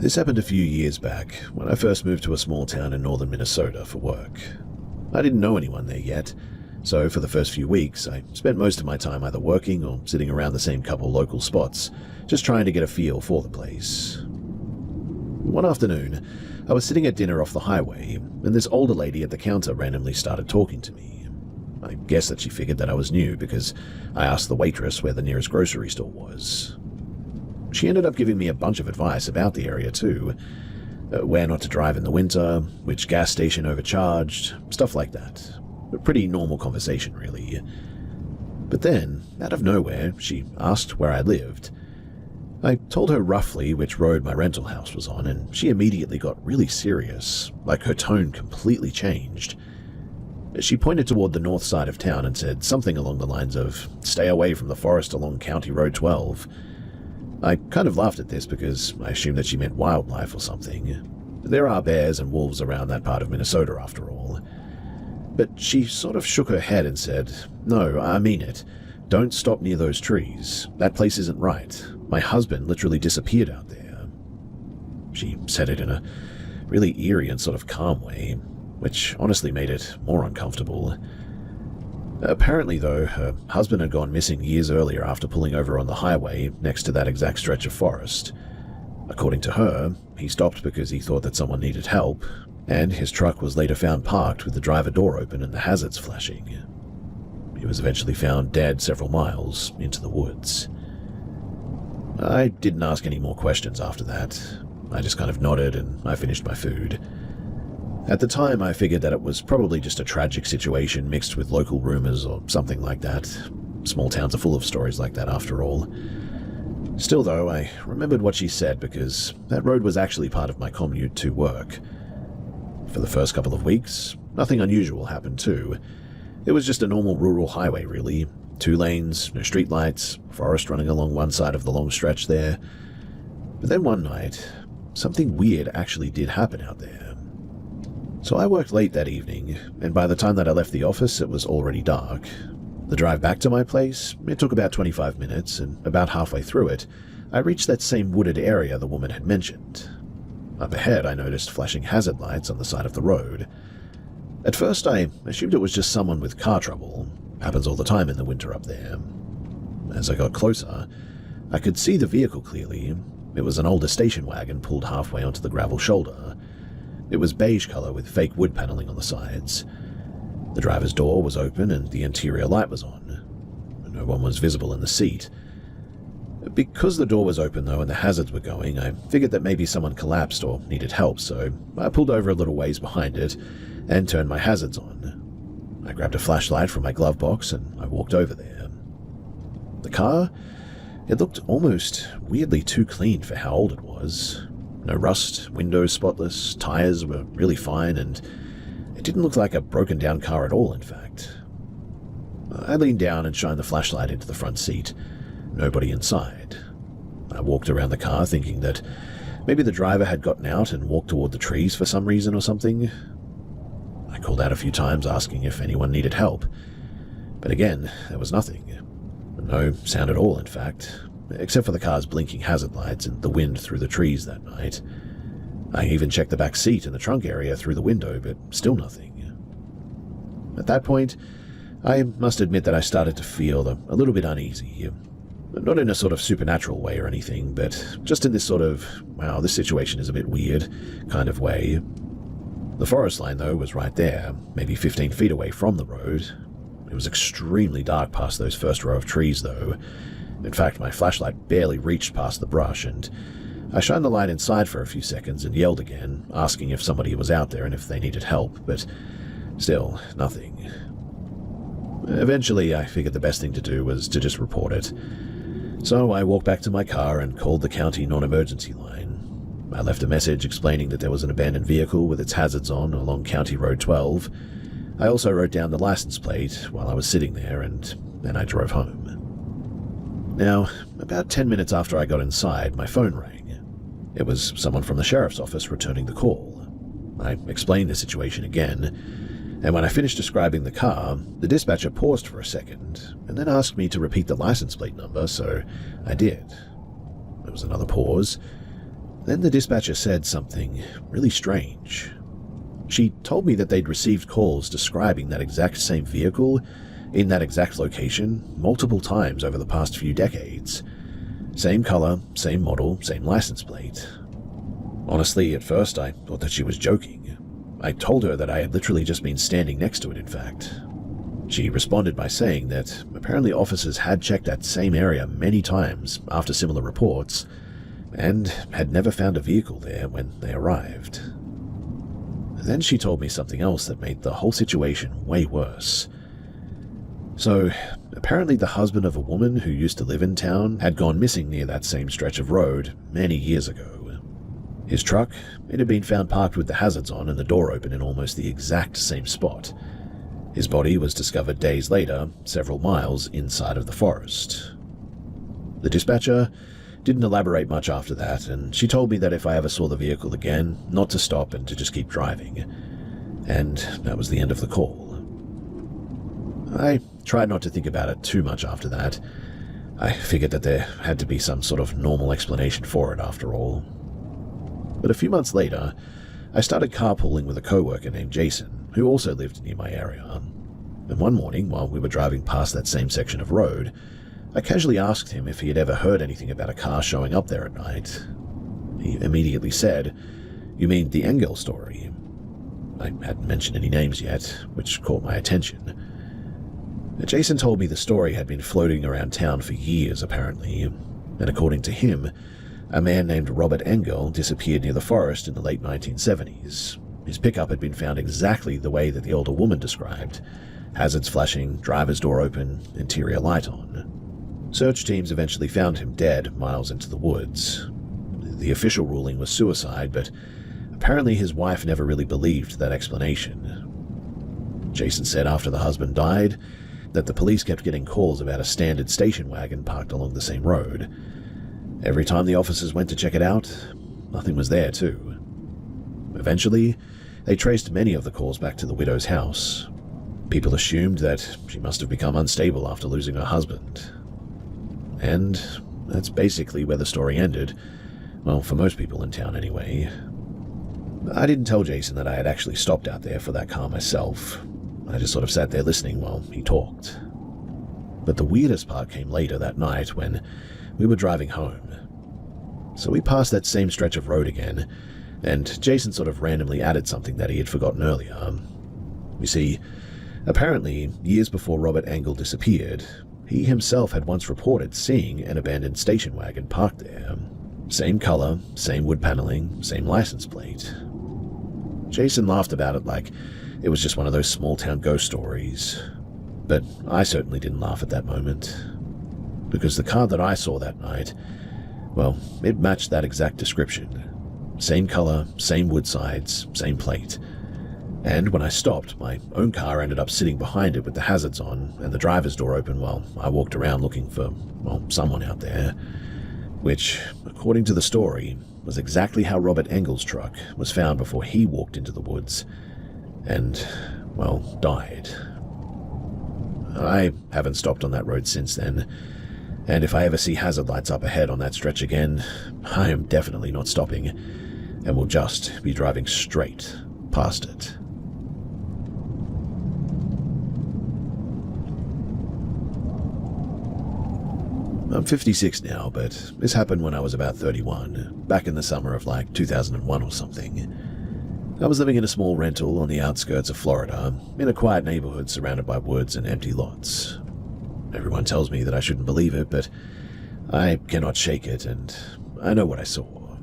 This happened a few years back, when I first moved to a small town in northern Minnesota for work. I didn't know anyone there yet, so for the first few weeks, I spent most of my time either working or sitting around the same couple local spots, just trying to get a feel for the place. One afternoon, I was sitting at dinner off the highway, and this older lady at the counter randomly started talking to me. I guess that she figured that I was new because I asked the waitress where the nearest grocery store was. She ended up giving me a bunch of advice about the area too. Where not to drive in the winter, which gas station overcharged, stuff like that. A pretty normal conversation, really. But then, out of nowhere, she asked where I lived. I told her roughly which road my rental house was on, and she immediately got really serious, like her tone completely changed. She pointed toward the north side of town and said something along the lines of, "Stay away from the forest along County Road 12. I kind of laughed at this because I assumed that she meant wildlife or something. There are bears and wolves around that part of Minnesota after all. But she sort of shook her head and said, "No, I mean it. Don't stop near those trees. That place isn't right. My husband literally disappeared out there." She said it in a really eerie and sort of calm way, which honestly made it more uncomfortable. Apparently, though, her husband had gone missing years earlier after pulling over on the highway next to that exact stretch of forest. According to her, he stopped because he thought that someone needed help, and his truck was later found parked with the driver door open and the hazards flashing. He was eventually found dead several miles into the woods. I didn't ask any more questions after that. I just kind of nodded and I finished my food. At the time, I figured that it was probably just a tragic situation mixed with local rumors or something like that. Small towns are full of stories like that after all. Still though, I remembered what she said because that road was actually part of my commute to work. For the first couple of weeks, nothing unusual happened too. It was just a normal rural highway really. 2 lanes, no streetlights, forest running along one side of the long stretch there. But then one night, something weird actually did happen out there. So I worked late that evening, and by the time that I left the office, it was already dark. The drive back to my place, it took about 25 minutes, and about halfway through it, I reached that same wooded area the woman had mentioned. Up ahead, I noticed flashing hazard lights on the side of the road. At first, I assumed it was just someone with car trouble. Happens all the time in the winter up there. As I got closer, I could see the vehicle clearly. It was an older station wagon pulled halfway onto the gravel shoulder. It was beige color with fake wood paneling on the sides. The driver's door was open and the interior light was on. No one was visible in the seat. Because the door was open though and the hazards were going, I figured that maybe someone collapsed or needed help, so I pulled over a little ways behind it and turned my hazards on. I grabbed a flashlight from my glove box and I walked over there. The car? It looked almost weirdly too clean for how old it was. No rust, windows spotless, tires were really fine, and it didn't look like a broken down car at all, in fact. I leaned down and shined the flashlight into the front seat. Nobody inside. I walked around the car thinking that maybe the driver had gotten out and walked toward the trees for some reason or something. I called out a few times asking if anyone needed help, but again, there was nothing. No sound at all, in fact, except for the car's blinking hazard lights and the wind through the trees that night. I even checked the back seat and the trunk area through the window, but still nothing. At that point, I must admit that I started to feel a little bit uneasy. Not in a sort of supernatural way or anything, but just in this sort of, wow, this situation is a bit weird kind of way. The forest line, though, was right there, maybe 15 feet away from the road. It was extremely dark past those first row of trees, though. In fact, my flashlight barely reached past the brush, and I shined the light inside for a few seconds and yelled again, asking if somebody was out there and if they needed help, but still, nothing. Eventually, I figured the best thing to do was to just report it. So I walked back to my car and called the county non-emergency line. I left a message explaining that there was an abandoned vehicle with its hazards on along County Road 12. I also wrote down the license plate while I was sitting there, and then I drove home. Now, about 10 minutes after I got inside, my phone rang. It was someone from the sheriff's office returning the call. I explained the situation again, and when I finished describing the car, the dispatcher paused for a second, and then asked me to repeat the license plate number, so I did. There was another pause, Then the dispatcher said something really strange. She told me that they'd received calls describing that exact same vehicle in that exact location multiple times over the past few decades. Same color, same model, same license plate. Honestly, at first I thought that she was joking. I told her that I had literally just been standing next to it, in fact. She responded by saying that apparently officers had checked that same area many times after similar reports and had never found a vehicle there when they arrived. Then she told me something else that made the whole situation way worse. So, apparently the husband of a woman who used to live in town had gone missing near that same stretch of road many years ago. His truck, it had been found parked with the hazards on and the door open in almost the exact same spot. His body was discovered days later, several miles inside of the forest. The dispatcher didn't elaborate much after that, and she told me that if I ever saw the vehicle again, not to stop and to just keep driving. And that was the end of the call. I tried not to think about it too much after that. I figured that there had to be some sort of normal explanation for it after all. But a few months later, I started carpooling with a coworker named Jason, who also lived near my area. And one morning, while we were driving past that same section of road, I casually asked him if he had ever heard anything about a car showing up there at night. He immediately said, "You mean the Engel story?" I hadn't mentioned any names yet, which caught my attention. Jason told me the story had been floating around town for years, apparently, and according to him, a man named Robert Engel disappeared near the forest in the late 1970s. His pickup had been found exactly the way that the older woman described. Hazards flashing, driver's door open, interior light on. Search teams eventually found him dead miles into the woods. The official ruling was suicide, but apparently his wife never really believed that explanation. Jason said after the husband died that the police kept getting calls about a standard station wagon parked along the same road. Every time the officers went to check it out, nothing was there too. Eventually, they traced many of the calls back to the widow's house. People assumed that she must have become unstable after losing her husband. And that's basically where the story ended. Well, for most people in town anyway. I didn't tell Jason that I had actually stopped out there for that car myself. I just sort of sat there listening while he talked. But the weirdest part came later that night when we were driving home. So we passed that same stretch of road again, and Jason sort of randomly added something that he had forgotten earlier. You see, apparently, years before Robert Engel disappeared, he himself had once reported seeing an abandoned station wagon parked there. Same color, same wood paneling, same license plate. Jason laughed about it like it was just one of those small-town ghost stories. But I certainly didn't laugh at that moment. Because the car that I saw that night, well, it matched that exact description. Same color, same wood sides, same plate. And when I stopped, my own car ended up sitting behind it with the hazards on and the driver's door open while I walked around looking for, well, someone out there. Which, according to the story, was exactly how Robert Engel's truck was found before he walked into the woods and, well, died. I haven't stopped on that road since then, and if I ever see hazard lights up ahead on that stretch again, I am definitely not stopping, and will just be driving straight past it. I'm 56 now, but this happened when I was about 31, back in the summer of like 2001 or something. I was living in a small rental on the outskirts of Florida, in a quiet neighborhood surrounded by woods and empty lots. Everyone tells me that I shouldn't believe it, but I cannot shake it, and I know what I saw.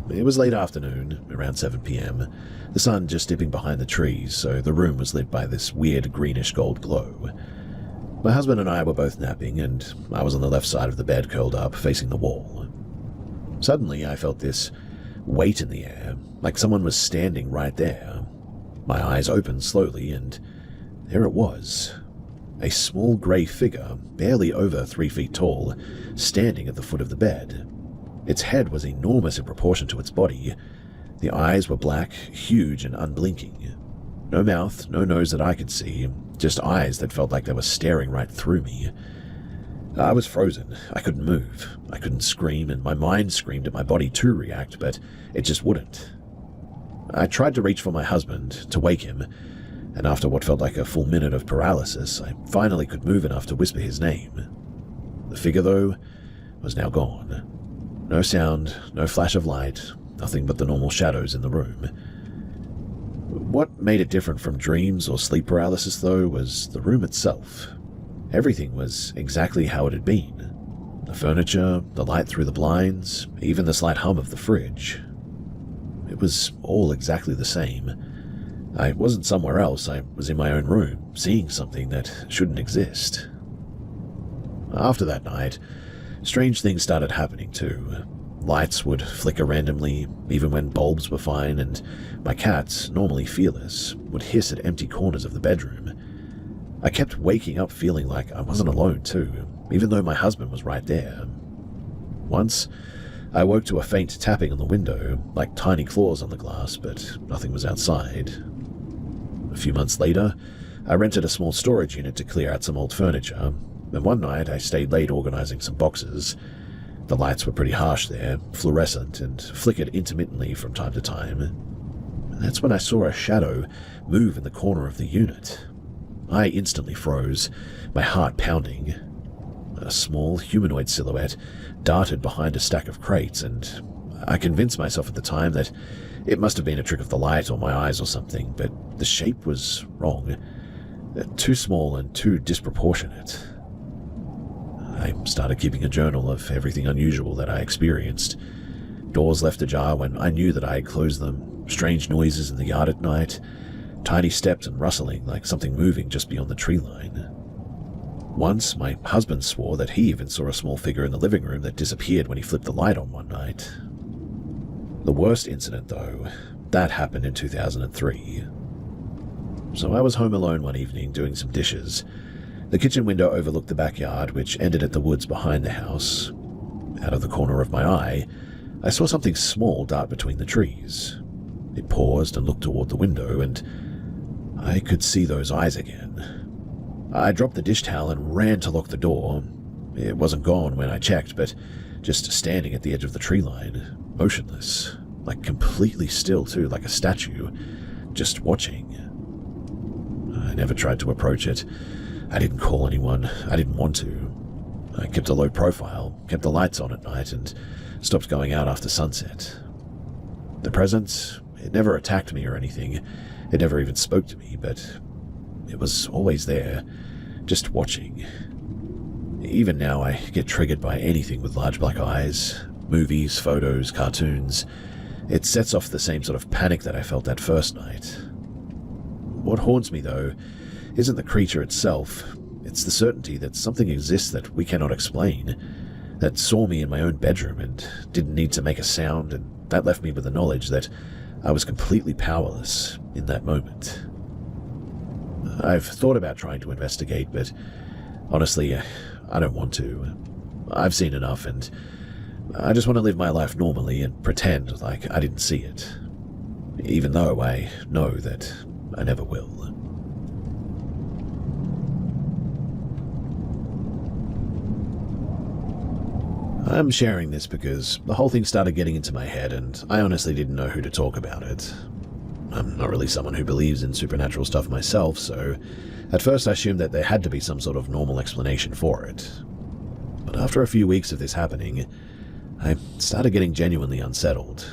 It was late afternoon, around 7 p.m., the sun just dipping behind the trees, so the room was lit by this weird greenish gold glow. My husband and I were both napping, and I was on the left side of the bed curled up, facing the wall. Suddenly, I felt this weight in the air, like someone was standing right there. My eyes opened slowly, and there it was. A small grey figure, barely over 3 feet tall, standing at the foot of the bed. Its head was enormous in proportion to its body. The eyes were black, huge, and unblinking. No mouth, no nose that I could see, just eyes that felt like they were staring right through me. I was frozen. I couldn't move. I couldn't scream, and my mind screamed at my body to react, but it just wouldn't. I tried to reach for my husband, to wake him, and after what felt like a full minute of paralysis, I finally could move enough to whisper his name. The figure, though, was now gone. No sound, no flash of light, nothing but the normal shadows in the room. What made it different from dreams or sleep paralysis, though, was the room itself. Everything was exactly how it had been. The furniture, the light through the blinds, even the slight hum of the fridge. It was all exactly the same. I wasn't somewhere else. I was in my own room, seeing something that shouldn't exist. After that night, strange things started happening too. Lights would flicker randomly, even when bulbs were fine, and my cats, normally fearless, would hiss at empty corners of the bedroom. I kept waking up feeling like I wasn't alone too, even though my husband was right there. Once, I woke to a faint tapping on the window, like tiny claws on the glass, but nothing was outside. A few months later, I rented a small storage unit to clear out some old furniture, and one night I stayed late organizing some boxes. The lights were pretty harsh there, fluorescent, and flickered intermittently from time to time. And that's when I saw a shadow move in the corner of the unit. I instantly froze, my heart pounding. A small humanoid silhouette darted behind a stack of crates, and I convinced myself at the time that it must have been a trick of the light or my eyes or something, but the shape was wrong. Too small and too disproportionate. I started keeping a journal of everything unusual that I experienced. Doors left ajar when I knew that I had closed them, strange noises in the yard at night, tiny steps and rustling like something moving just beyond the tree line. Once, my husband swore that he even saw a small figure in the living room that disappeared when he flipped the light on one night. The worst incident, though, that happened in 2003. So I was home alone one evening doing some dishes. The kitchen window overlooked the backyard, which ended at the woods behind the house. Out of the corner of my eye, I saw something small dart between the trees. It paused and looked toward the window, and I could see those eyes again. I dropped the dish towel and ran to lock the door. It wasn't gone when I checked, but just standing at the edge of the tree line, motionless, like completely still too, like a statue, just watching. I never tried to approach it. I didn't call anyone. I didn't want to. I kept a low profile, kept the lights on at night, and stopped going out after sunset. The presence, it never attacked me or anything. It never even spoke to me, but it was always there, just watching. Even now, I get triggered by anything with large black eyes, movies, photos, cartoons. It sets off the same sort of panic that I felt that first night. What haunts me, though, isn't the creature itself. It's the certainty that something exists that we cannot explain, that saw me in my own bedroom and didn't need to make a sound, and that left me with the knowledge that I was completely powerless in that moment. I've thought about trying to investigate, but honestly, I don't want to. I've seen enough, and I just want to live my life normally and pretend like I didn't see it, even though I know that I never will. I'm sharing this because the whole thing started getting into my head, and I honestly didn't know who to talk about it. I'm not really someone who believes in supernatural stuff myself, so at first I assumed that there had to be some sort of normal explanation for it. But after a few weeks of this happening, I started getting genuinely unsettled,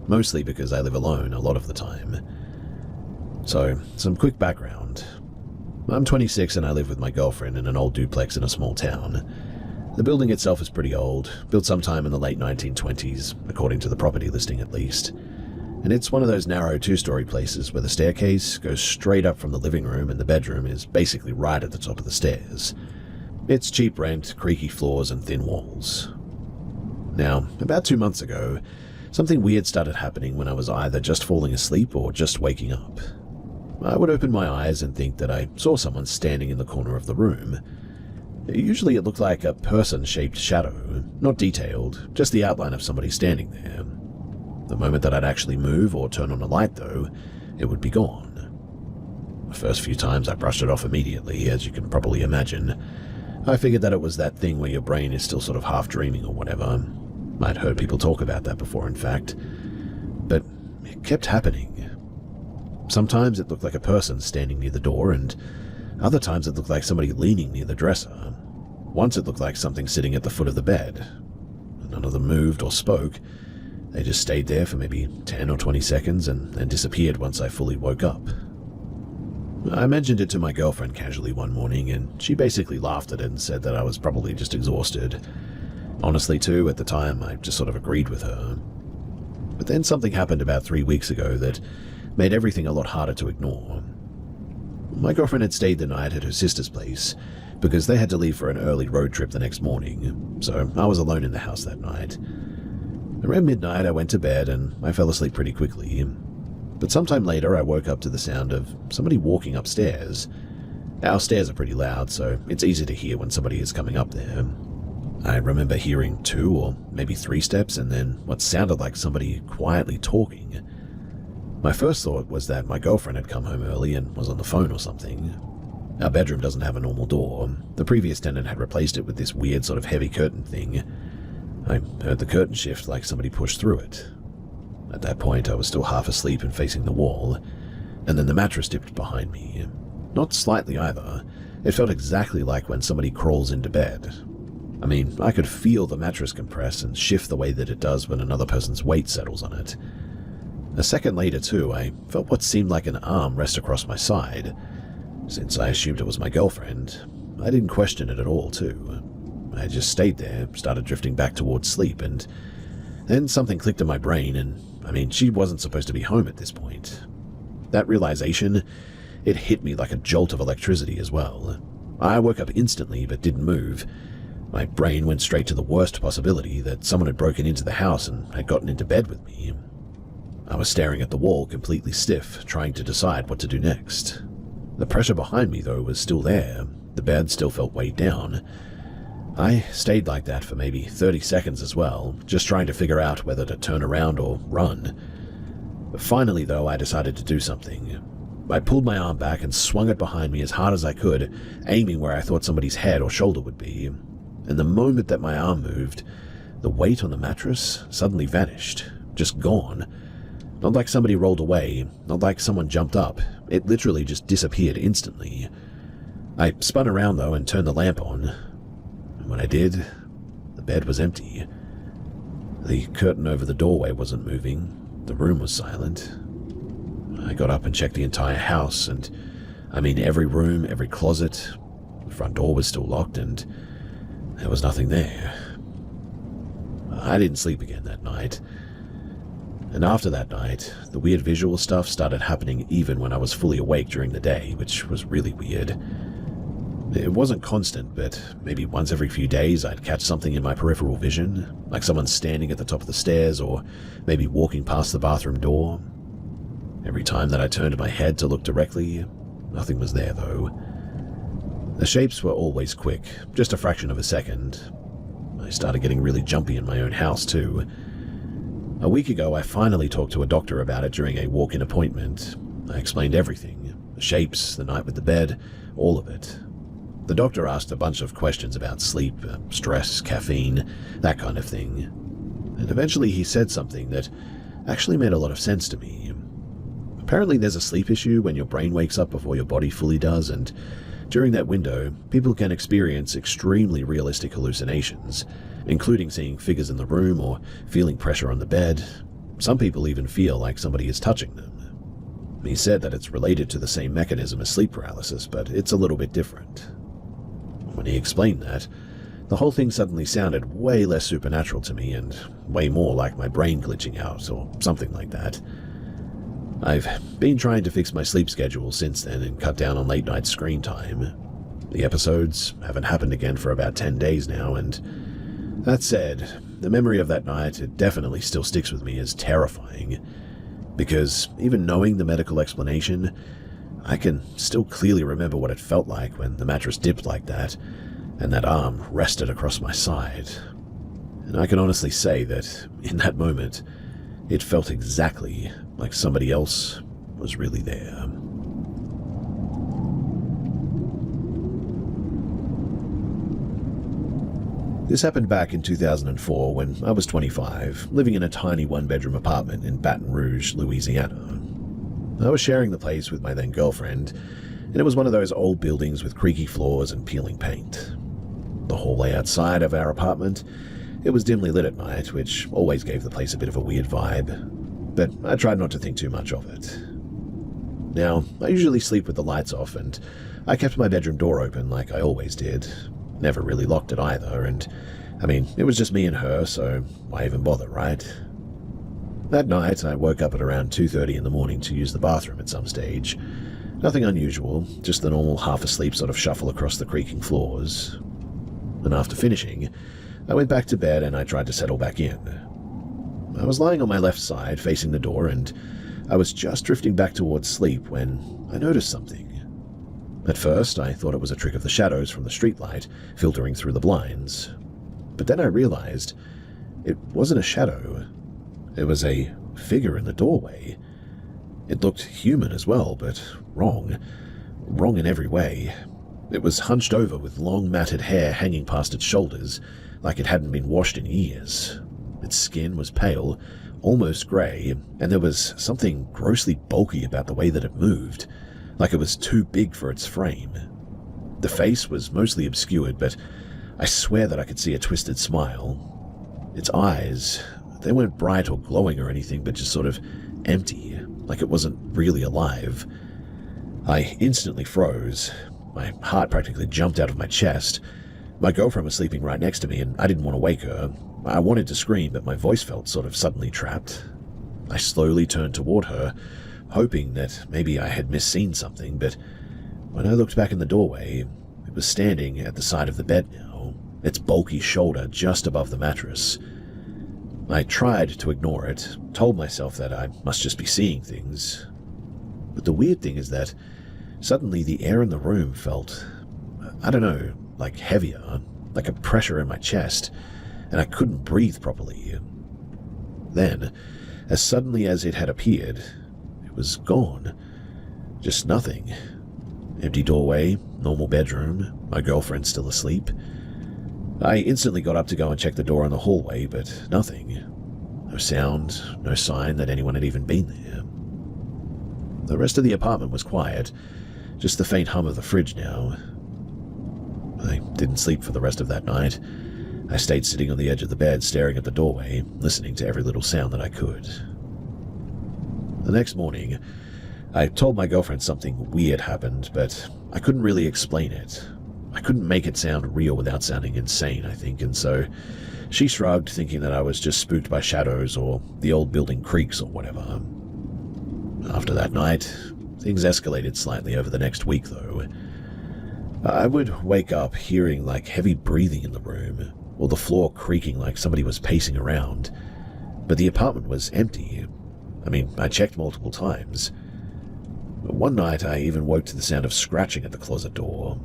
mostly because I live alone a lot of the time. So, some quick background. I'm 26 and I live with my girlfriend in an old duplex in a small town. The building itself is pretty old, built sometime in the late 1920s, according to the property listing at least. And it's one of those narrow two-story places where the staircase goes straight up from the living room and the bedroom is basically right at the top of the stairs. It's cheap rent, creaky floors, and thin walls. Now, about 2 months ago, something weird started happening when I was either just falling asleep or just waking up. I would open my eyes and think that I saw someone standing in the corner of the room. Usually it looked like a person-shaped shadow, not detailed, just the outline of somebody standing there. The moment that I'd actually move or turn on a light, though, it would be gone. The first few times I brushed it off immediately, as you can probably imagine. I figured that it was that thing where your brain is still sort of half dreaming or whatever. I'd heard people talk about that before, in fact. But it kept happening. Sometimes it looked like a person standing near the door, and other times it looked like somebody leaning near the dresser. Once it looked like something sitting at the foot of the bed. None of them moved or spoke. They just stayed there for maybe 10 or 20 seconds and then disappeared once I fully woke up. I mentioned it to my girlfriend casually one morning, and she basically laughed at it and said that I was probably just exhausted. Honestly, too, at the time, I just sort of agreed with her. But then something happened about 3 weeks ago that made everything a lot harder to ignore. My girlfriend had stayed the night at her sister's place because they had to leave for an early road trip the next morning, so I was alone in the house that night. Around midnight, I went to bed and I fell asleep pretty quickly. But sometime later, I woke up to the sound of somebody walking upstairs. Our stairs are pretty loud, so it's easy to hear when somebody is coming up there. I remember hearing 2 or maybe 3 steps and then what sounded like somebody quietly talking. My first thought was that my girlfriend had come home early and was on the phone or something. Our bedroom doesn't have a normal door. The previous tenant had replaced it with this weird sort of heavy curtain thing. I heard the curtain shift like somebody pushed through it. At that point, I was still half asleep and facing the wall, and then the mattress dipped behind me. Not slightly either. It felt exactly like when somebody crawls into bed. I mean, I could feel the mattress compress and shift the way that it does when another person's weight settles on it. A second later, too, I felt what seemed like an arm rest across my side. Since I assumed it was my girlfriend, I didn't question it at all, too. I just stayed there, started drifting back towards sleep, and then something clicked in my brain, and I mean, she wasn't supposed to be home at this point. That realization, it hit me like a jolt of electricity as well. I woke up instantly, but didn't move. My brain went straight to the worst possibility that someone had broken into the house and had gotten into bed with me. I was staring at the wall, completely stiff, trying to decide what to do next. The pressure behind me, though, was still there. The bed still felt weighed down. I stayed like that for maybe 30 seconds as well, just trying to figure out whether to turn around or run. Finally, though, I decided to do something. I pulled my arm back and swung it behind me as hard as I could, aiming where I thought somebody's head or shoulder would be. And the moment that my arm moved, the weight on the mattress suddenly vanished, just gone. Not like somebody rolled away, not like someone jumped up. It literally just disappeared instantly. I spun around, though, and turned the lamp on. And when I did, the bed was empty. The curtain over the doorway wasn't moving. The room was silent. I got up and checked the entire house, and I mean every room, every closet. The front door was still locked, and there was nothing there. I didn't sleep again that night. And after that night, the weird visual stuff started happening even when I was fully awake during the day, which was really weird. It wasn't constant, but maybe once every few days I'd catch something in my peripheral vision, like someone standing at the top of the stairs or maybe walking past the bathroom door. Every time that I turned my head to look directly, nothing was there though. The shapes were always quick, just a fraction of a second. I started getting really jumpy in my own house too. A week ago, I finally talked to a doctor about it during a walk-in appointment. I explained everything, the shapes, the night with the bed, all of it. The doctor asked a bunch of questions about sleep, stress, caffeine, that kind of thing. And eventually he said something that actually made a lot of sense to me. Apparently there's a sleep issue when your brain wakes up before your body fully does, and during that window, people can experience extremely realistic hallucinations, including seeing figures in the room or feeling pressure on the bed. Some people even feel like somebody is touching them. He said that it's related to the same mechanism as sleep paralysis, but it's a little bit different. When he explained that, the whole thing suddenly sounded way less supernatural to me and way more like my brain glitching out or something like that. I've been trying to fix my sleep schedule since then and cut down on late night screen time. The episodes haven't happened again for about 10 days now, and that said, the memory of that night, it definitely still sticks with me as terrifying. Because even knowing the medical explanation, I can still clearly remember what it felt like when the mattress dipped like that, and that arm rested across my side. And I can honestly say that, in that moment, it felt exactly like somebody else was really there. This happened back in 2004 when I was 25, living in a tiny one-bedroom apartment in Baton Rouge, Louisiana. I was sharing the place with my then girlfriend, and it was one of those old buildings with creaky floors and peeling paint. The hallway outside of our apartment, it was dimly lit at night, which always gave the place a bit of a weird vibe, but I tried not to think too much of it. Now, I usually sleep with the lights off, and I kept my bedroom door open like I always did. Never really locked it either, and, it was just me and her, so why even bother, right? That night, I woke up at around 2:30 in the morning to use the bathroom at some stage. Nothing unusual, just the normal half-asleep sort of shuffle across the creaking floors. And after finishing, I went back to bed and I tried to settle back in. I was lying on my left side, facing the door, and I was just drifting back towards sleep when I noticed something. At first, I thought it was a trick of the shadows from the streetlight filtering through the blinds. But then I realized it wasn't a shadow. It was a figure in the doorway. It looked human as well, but wrong. Wrong in every way. It was hunched over with long matted hair hanging past its shoulders, like it hadn't been washed in years. Its skin was pale, almost grey, and there was something grossly bulky about the way that it moved, like it was too big for its frame. The face was mostly obscured, but I swear that I could see a twisted smile. Its eyes, they weren't bright or glowing or anything, but just sort of empty, like it wasn't really alive. I instantly froze. My heart practically jumped out of my chest. My girlfriend was sleeping right next to me, and I didn't want to wake her. I wanted to scream, but my voice felt sort of suddenly trapped. I slowly turned toward her, hoping that maybe I had misseen something, but when I looked back in the doorway, it was standing at the side of the bed now, its bulky shoulder just above the mattress. I tried to ignore it, told myself that I must just be seeing things. But the weird thing is that suddenly the air in the room felt, like heavier, like a pressure in my chest, and I couldn't breathe properly. Then, as suddenly as it had appeared, it was gone. Just nothing. Empty doorway, normal bedroom, my girlfriend still asleep. I instantly got up to go and check the door in the hallway, but nothing. No sound, no sign that anyone had even been there. The rest of the apartment was quiet, just the faint hum of the fridge now. I didn't sleep for the rest of that night. I stayed sitting on the edge of the bed, staring at the doorway, listening to every little sound that I could. The next morning, I told my girlfriend something weird happened, but I couldn't really explain it. I couldn't make it sound real without sounding insane, I think, and so she shrugged, thinking that I was just spooked by shadows or the old building creaks or whatever. After that night, things escalated slightly over the next week, though. I would wake up hearing like heavy breathing in the room, or the floor creaking like somebody was pacing around, but the apartment was empty. I checked multiple times. One night I even woke to the sound of scratching at the closet door.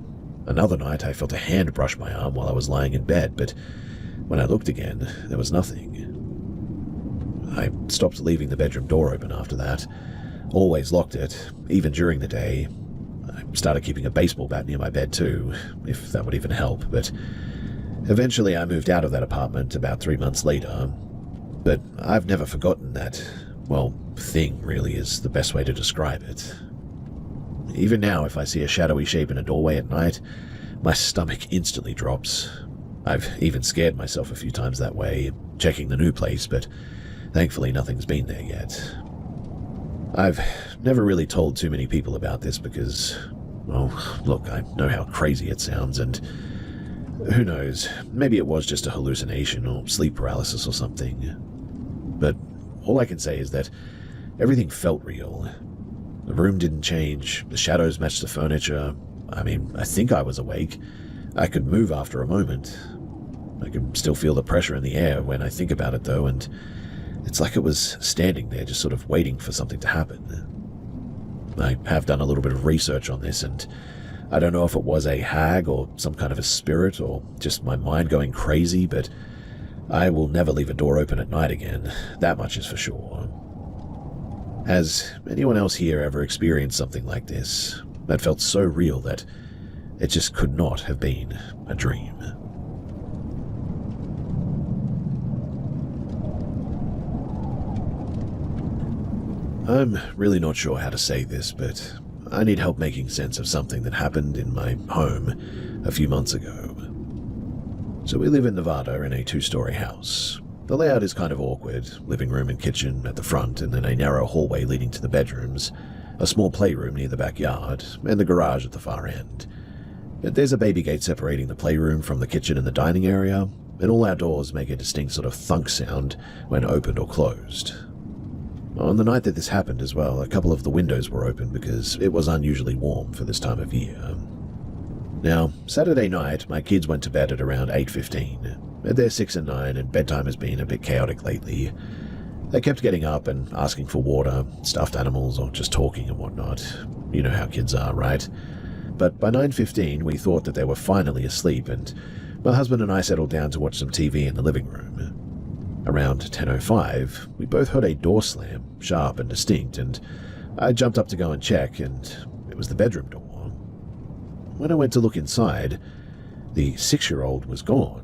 Another night I felt a hand brush my arm while I was lying in bed, but when I looked again, there was nothing. I stopped leaving the bedroom door open after that, always locked it, even during the day. I started keeping a baseball bat near my bed too, if that would even help, but eventually I moved out of that apartment about 3 months later. But I've never forgotten that, thing really is the best way to describe it. Even now, if I see a shadowy shape in a doorway at night, my stomach instantly drops. I've even scared myself a few times that way, checking the new place, but thankfully nothing's been there yet. I've never really told too many people about this because, look, I know how crazy it sounds, and who knows, maybe it was just a hallucination or sleep paralysis or something. But all I can say is that everything felt real. The room didn't change, the shadows matched the furniture. I think I was awake. I could move after a moment. I can still feel the pressure in the air when I think about it, though, and it's like it was standing there just sort of waiting for something to happen. I have done a little bit of research on this, and I don't know if it was a hag or some kind of a spirit or just my mind going crazy, but I will never leave a door open at night again, that much is for sure. Has anyone else here ever experienced something like this that felt so real that it just could not have been a dream? I'm really not sure how to say this, but I need help making sense of something that happened in my home a few months ago. So we live in Nevada in a 2-story house. The layout is kind of awkward, living room and kitchen at the front, and then a narrow hallway leading to the bedrooms, a small playroom near the backyard, and the garage at the far end. There's a baby gate separating the playroom from the kitchen and the dining area, and all our doors make a distinct sort of thunk sound when opened or closed. On the night that this happened as well, a couple of the windows were open because it was unusually warm for this time of year. Now, Saturday night, my kids went to bed at around 8:15. They're 6 and 9, and bedtime has been a bit chaotic lately. They kept getting up and asking for water, stuffed animals, or just talking and whatnot. You know how kids are, right? But by 9:15, we thought that they were finally asleep, and my husband and I settled down to watch some TV in the living room. Around 10:05, we both heard a door slam, sharp and distinct, and I jumped up to go and check, and it was the bedroom door. When I went to look inside, the 6-year-old was gone.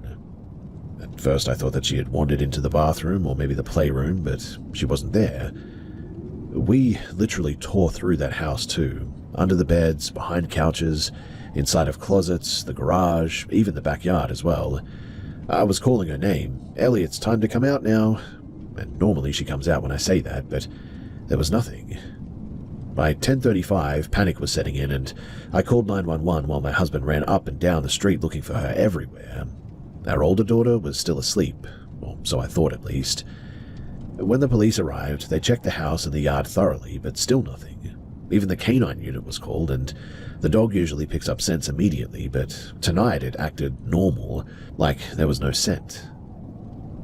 At first I thought that she had wandered into the bathroom or maybe the playroom, but she wasn't there. We literally tore through that house too, under the beds, behind couches, inside of closets, the garage, even the backyard as well. I was calling her name, "Ellie, it's time to come out now." And normally she comes out when I say that, but there was nothing. By 10:35, panic was setting in, and I called 911 while my husband ran up and down the street looking for her everywhere. Our older daughter was still asleep, or so I thought at least. When the police arrived, they checked the house and the yard thoroughly, but still nothing. Even the canine unit was called, and the dog usually picks up scents immediately, but tonight it acted normal, like there was no scent.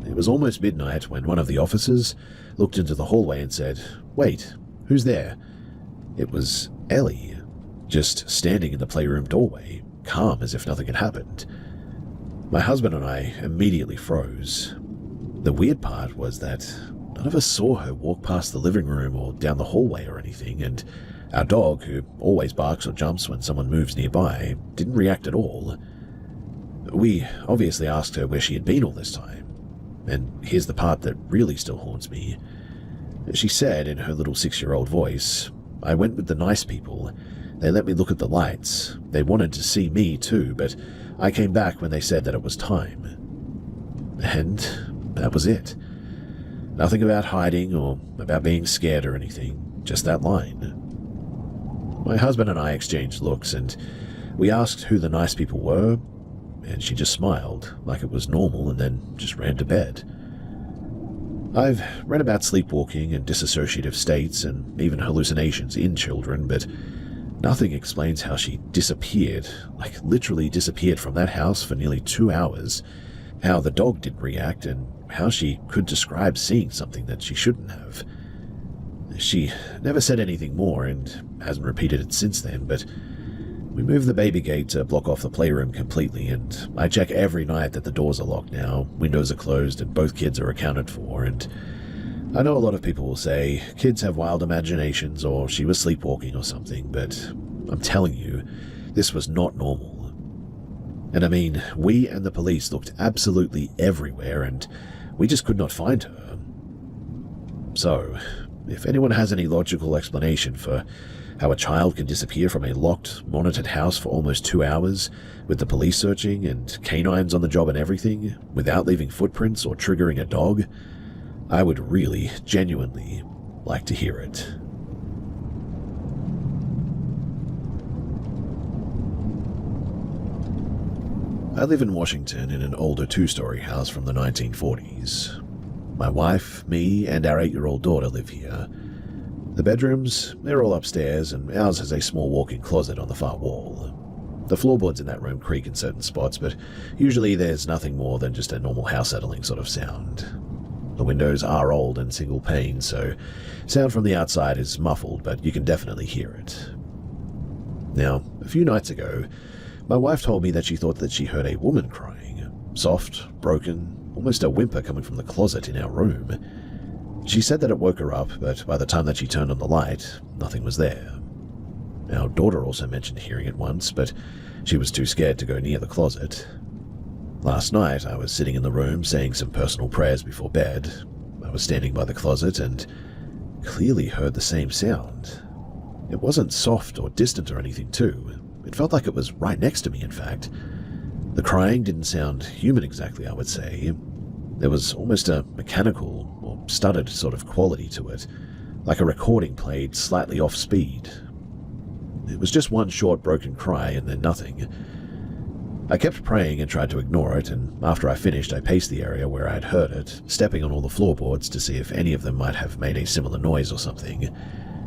It was almost midnight when one of the officers looked into the hallway and said, "Wait, who's there?" It was Ellie, just standing in the playroom doorway, calm as if nothing had happened. My husband and I immediately froze. The weird part was that none of us saw her walk past the living room or down the hallway or anything, and our dog, who always barks or jumps when someone moves nearby, didn't react at all. We obviously asked her where she had been all this time, and here's the part that really still haunts me. She said in her little 6-year-old voice, "I went with the nice people. They let me look at the lights. They wanted to see me too, but I came back when they said that it was time." And that was it. Nothing about hiding or about being scared or anything, just that line. My husband and I exchanged looks, and we asked who the nice people were, and she just smiled like it was normal and then just ran to bed. I've read about sleepwalking and dissociative states and even hallucinations in children, but nothing explains how she disappeared, like literally disappeared from that house for nearly 2 hours, how the dog didn't react, and how she could describe seeing something that she shouldn't have. She never said anything more and hasn't repeated it since then, but we moved the baby gate to block off the playroom completely, and I check every night that the doors are locked now, windows are closed, and both kids are accounted for. And I know a lot of people will say kids have wild imaginations or she was sleepwalking or something, but I'm telling you, this was not normal. And I mean, we and the police looked absolutely everywhere, and we just could not find her. So, if anyone has any logical explanation for how a child can disappear from a locked, monitored house for almost 2 hours, with the police searching and canines on the job and everything, without leaving footprints or triggering a dog, I would really, genuinely like to hear it. I live in Washington in an older 2-story house from the 1940s. My wife, me, and our 8-year-old daughter live here. The bedrooms, they're all upstairs, and ours has a small walk-in closet on the far wall. The floorboards in that room creak in certain spots, but usually there's nothing more than just a normal house settling sort of sound. The windows are old and single pane, so sound from the outside is muffled, but you can definitely hear it. Now, a few nights ago, my wife told me that she thought that she heard a woman crying, soft, broken, almost a whimper coming from the closet in our room. She said that it woke her up, but by the time that she turned on the light, nothing was there. Our daughter also mentioned hearing it once, but she was too scared to go near the closet. Last night, I was sitting in the room saying some personal prayers before bed. I was standing by the closet, and clearly heard the same sound. It wasn't soft or distant or anything too. It felt like it was right next to me, in fact. The crying didn't sound human exactly, I would say. There was almost a mechanical or stuttered sort of quality to it, like a recording played slightly off speed. It was just one short broken cry and then nothing. I kept praying and tried to ignore it, and after I finished I paced the area where I had heard it, stepping on all the floorboards to see if any of them might have made a similar noise or something,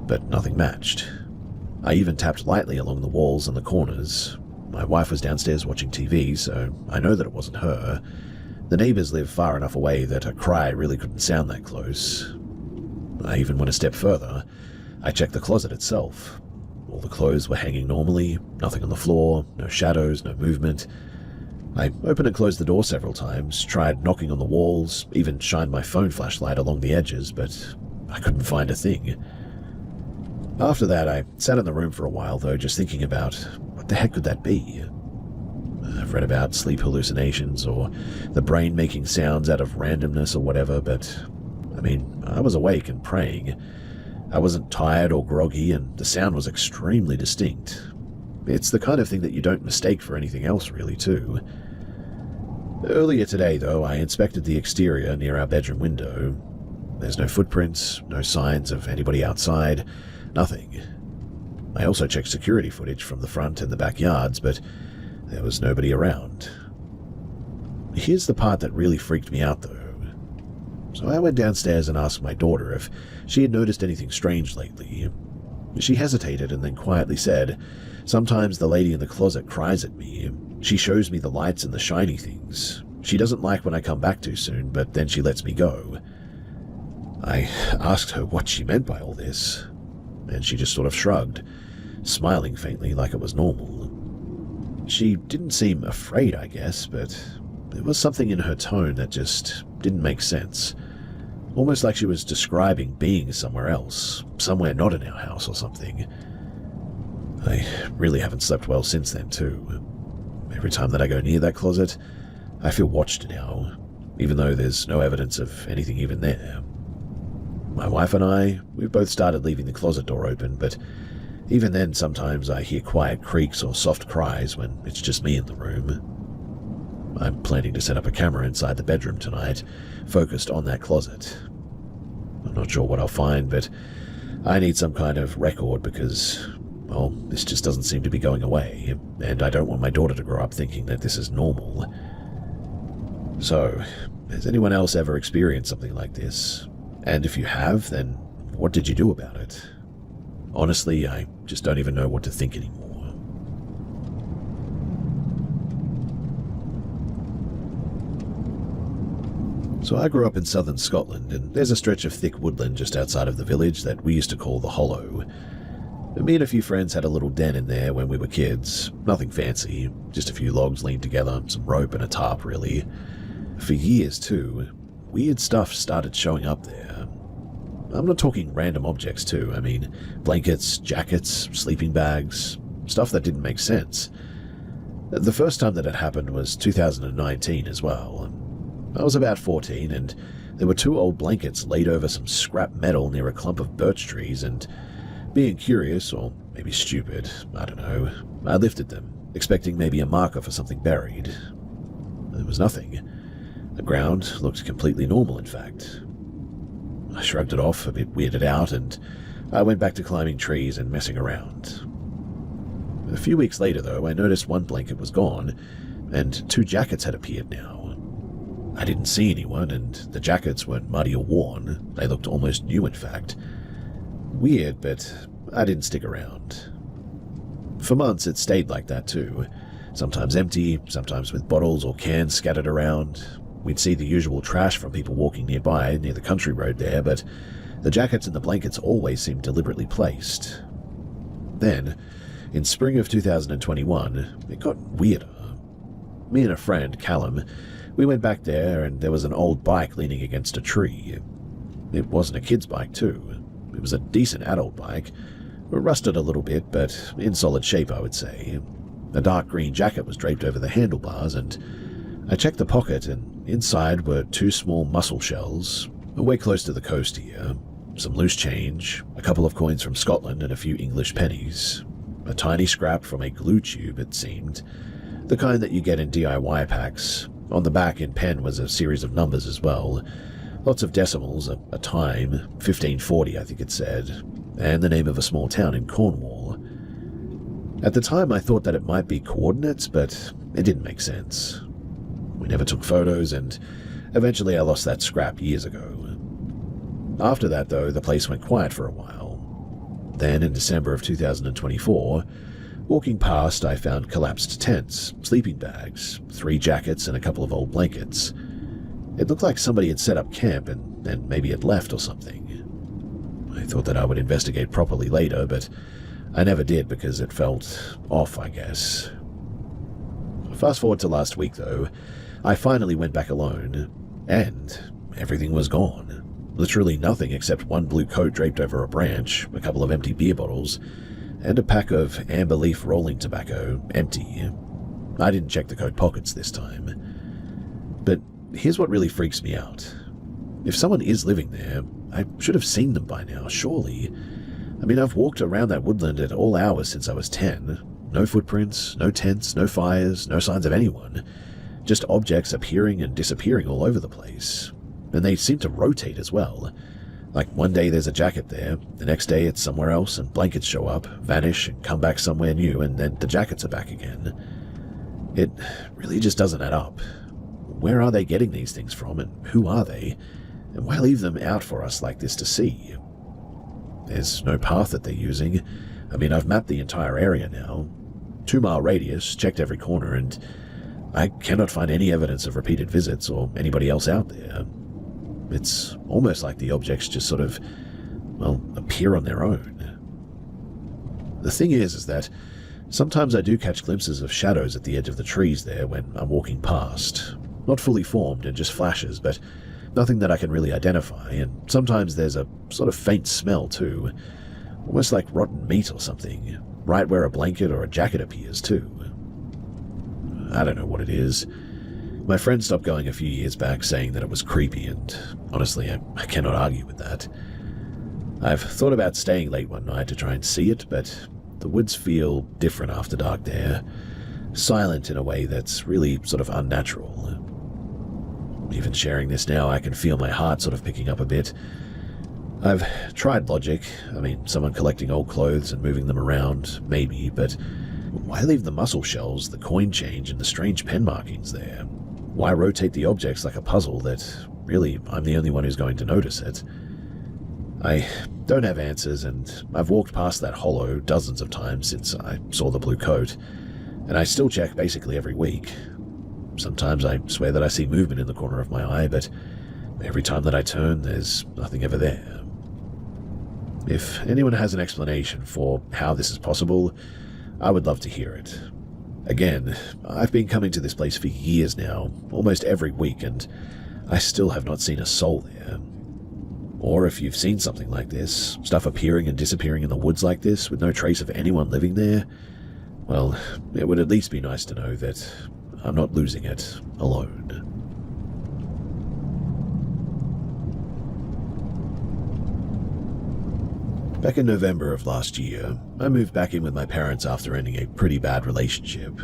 but nothing matched. I even tapped lightly along the walls and the corners. My wife was downstairs watching TV, so I know that it wasn't her. The neighbors live far enough away that a cry really couldn't sound that close. I even went a step further. I checked the closet itself. All the clothes were hanging normally, nothing on the floor, no shadows, no movement. I opened and closed the door several times, tried knocking on the walls, even shined my phone flashlight along the edges, but I couldn't find a thing. After that, I sat in the room for a while, though, just thinking about what the heck could that be? I've read about sleep hallucinations or the brain making sounds out of randomness or whatever, but, I was awake and praying. I wasn't tired or groggy, and the sound was extremely distinct. It's the kind of thing that you don't mistake for anything else, really, too. Earlier today, though, I inspected the exterior near our bedroom window. There's no footprints, no signs of anybody outside, nothing. I also checked security footage from the front and the backyards, but there was nobody around. Here's the part that really freaked me out, though. So I went downstairs and asked my daughter if she had noticed anything strange lately. She hesitated and then quietly said, "Sometimes the lady in the closet cries at me. She shows me the lights and the shiny things. She doesn't like when I come back too soon, but then she lets me go." I asked her what she meant by all this, and she just sort of shrugged, smiling faintly like it was normal. She didn't seem afraid, I guess, but there was something in her tone that just didn't make sense. Almost like she was describing being somewhere else, somewhere not in our house or something. I really haven't slept well since then, too. Every time that I go near that closet, I feel watched now, even though there's no evidence of anything even there. My wife and we've both started leaving the closet door open, but even then sometimes I hear quiet creaks or soft cries when it's just me in the room. I'm planning to set up a camera inside the bedroom tonight, focused on that closet. I'm not sure what I'll find, but I need some kind of record because, well, this just doesn't seem to be going away, and I don't want my daughter to grow up thinking that this is normal. So, has anyone else ever experienced something like this? And if you have, then what did you do about it? Honestly, I just don't even know what to think anymore. So I grew up in southern Scotland, and there's a stretch of thick woodland just outside of the village that we used to call the Hollow. Me and a few friends had a little den in there when we were kids. Nothing fancy, just a few logs leaned together, some rope and a tarp, really. For years, too, weird stuff started showing up there. I'm not talking random objects, too. Blankets, jackets, sleeping bags, stuff that didn't make sense. The first time that it happened was 2019 as well. I was about 14, and there were 2 old blankets laid over some scrap metal near a clump of birch trees, and being curious, or maybe stupid, I don't know, I lifted them, expecting maybe a marker for something buried. There was nothing. The ground looked completely normal, in fact. I shrugged it off, a bit weirded out, and I went back to climbing trees and messing around. A few weeks later, though, I noticed one blanket was gone, and 2 jackets had appeared now. I didn't see anyone, and the jackets weren't muddy or worn. They looked almost new, in fact. Weird, but I didn't stick around. For months, it stayed like that, too. Sometimes empty, sometimes with bottles or cans scattered around. We'd see the usual trash from people walking nearby, near the country road there, but the jackets and the blankets always seemed deliberately placed. Then, in spring of 2021, it got weirder. Me and a friend, Callum, we went back there, and there was an old bike leaning against a tree. It wasn't a kid's bike, too. It was a decent adult bike. Rusted a little bit, but in solid shape, I would say. A dark green jacket was draped over the handlebars, and I checked the pocket, and inside were 2 small mussel shells. We're close to the coast here. some loose change, a couple of coins from Scotland and a few English pennies, a tiny scrap from a glue tube, it seemed, the kind that you get in DIY packs. On the back in pen was a series of numbers as well, lots of decimals, a time, 1540 I think it said, and the name of a small town in Cornwall. At the time I thought that it might be coordinates, but it didn't make sense. We never took photos, and eventually I lost that scrap years ago. After that, though, the place went quiet for a while. Then, in December of 2024, walking past, I found collapsed tents, sleeping bags, 3 jackets, and a couple of old blankets. It looked like somebody had set up camp and maybe had left or something. I thought that I would investigate properly later, but I never did because it felt off, I guess. Fast forward to last week, though, I finally went back alone, and everything was gone. Literally nothing except one blue coat draped over a branch, a couple of empty beer bottles, and a pack of amber leaf rolling tobacco, empty. I didn't check the coat pockets this time. But here's what really freaks me out. If someone is living there, I should have seen them by now, surely. I mean, I've walked around that woodland at all hours since I was 10. No footprints, no tents, no fires, no signs of anyone. Just objects appearing and disappearing all over the place. And they seem to rotate as well. Like one day there's a jacket there, the next day it's somewhere else and blankets show up, vanish and come back somewhere new, and then the jackets are back again. It really just doesn't add up. Where are they getting these things from, and who are they? And why leave them out for us like this to see? There's no path that they're using. I mean, I've mapped the entire area now. 2-mile radius, checked every corner, and I cannot find any evidence of repeated visits or anybody else out there. It's almost like the objects just sort of, well, appear on their own. The thing is that sometimes I do catch glimpses of shadows at the edge of the trees there when I'm walking past. Not fully formed and just flashes, but nothing that I can really identify, and sometimes there's a sort of faint smell too, almost like rotten meat or something, right where a blanket or a jacket appears too. I don't know what it is. My friend stopped going a few years back saying that it was creepy, and honestly, I cannot argue with that. I've thought about staying late one night to try and see it, but the woods feel different after dark there. Silent in a way that's really sort of unnatural. Even sharing this now, I can feel my heart sort of picking up a bit. I've tried logic. I mean, someone collecting old clothes and moving them around, maybe, but why leave the mussel shells, the coin change, and the strange pen markings there? Why rotate the objects like a puzzle that, really, I'm the only one who's going to notice it? I don't have answers, and I've walked past that hollow dozens of times since I saw the blue coat, and I still check basically every week. Sometimes I swear that I see movement in the corner of my eye, but every time that I turn, there's nothing ever there. If anyone has an explanation for how this is possible, I would love to hear it. Again, I've been coming to this place for years now, almost every week, and I still have not seen a soul there. Or if you've seen something like this, stuff appearing and disappearing in the woods like this with no trace of anyone living there, well, it would at least be nice to know that I'm not losing it alone. Back in November of last year, I moved back in with my parents after ending a pretty bad relationship.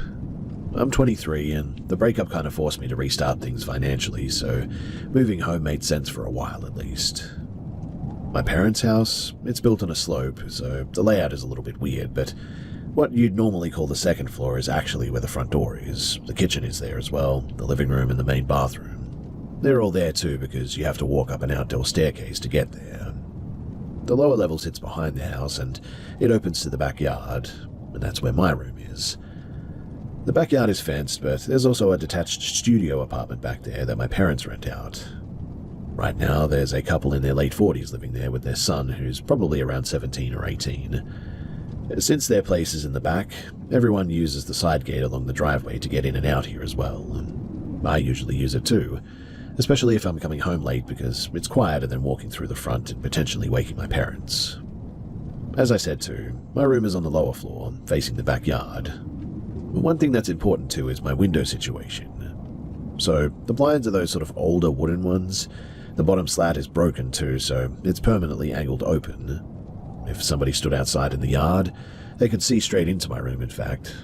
I'm 23, and the breakup kind of forced me to restart things financially, so moving home made sense for a while at least. My parents' house, it's built on a slope, so the layout is a little bit weird, but what you'd normally call the second floor is actually where the front door is. The kitchen is there as well, the living room and the main bathroom. They're all there too because you have to walk up an outdoor staircase to get there. The lower level sits behind the house and it opens to the backyard, and that's where my room is. The backyard is fenced, but there's also a detached studio apartment back there that my parents rent out. Right now, there's a couple in their late 40s living there with their son, who's probably around 17 or 18. Since their place is in the back, everyone uses the side gate along the driveway to get in and out here as well. I usually use it too, especially if I'm coming home late because it's quieter than walking through the front and potentially waking my parents. As I said too, my room is on the lower floor, facing the backyard. One thing that's important too is my window situation. So, the blinds are those sort of older wooden ones, The bottom slat is broken too, so it's permanently angled open. If somebody stood outside in the yard, they could see straight into my room, in fact.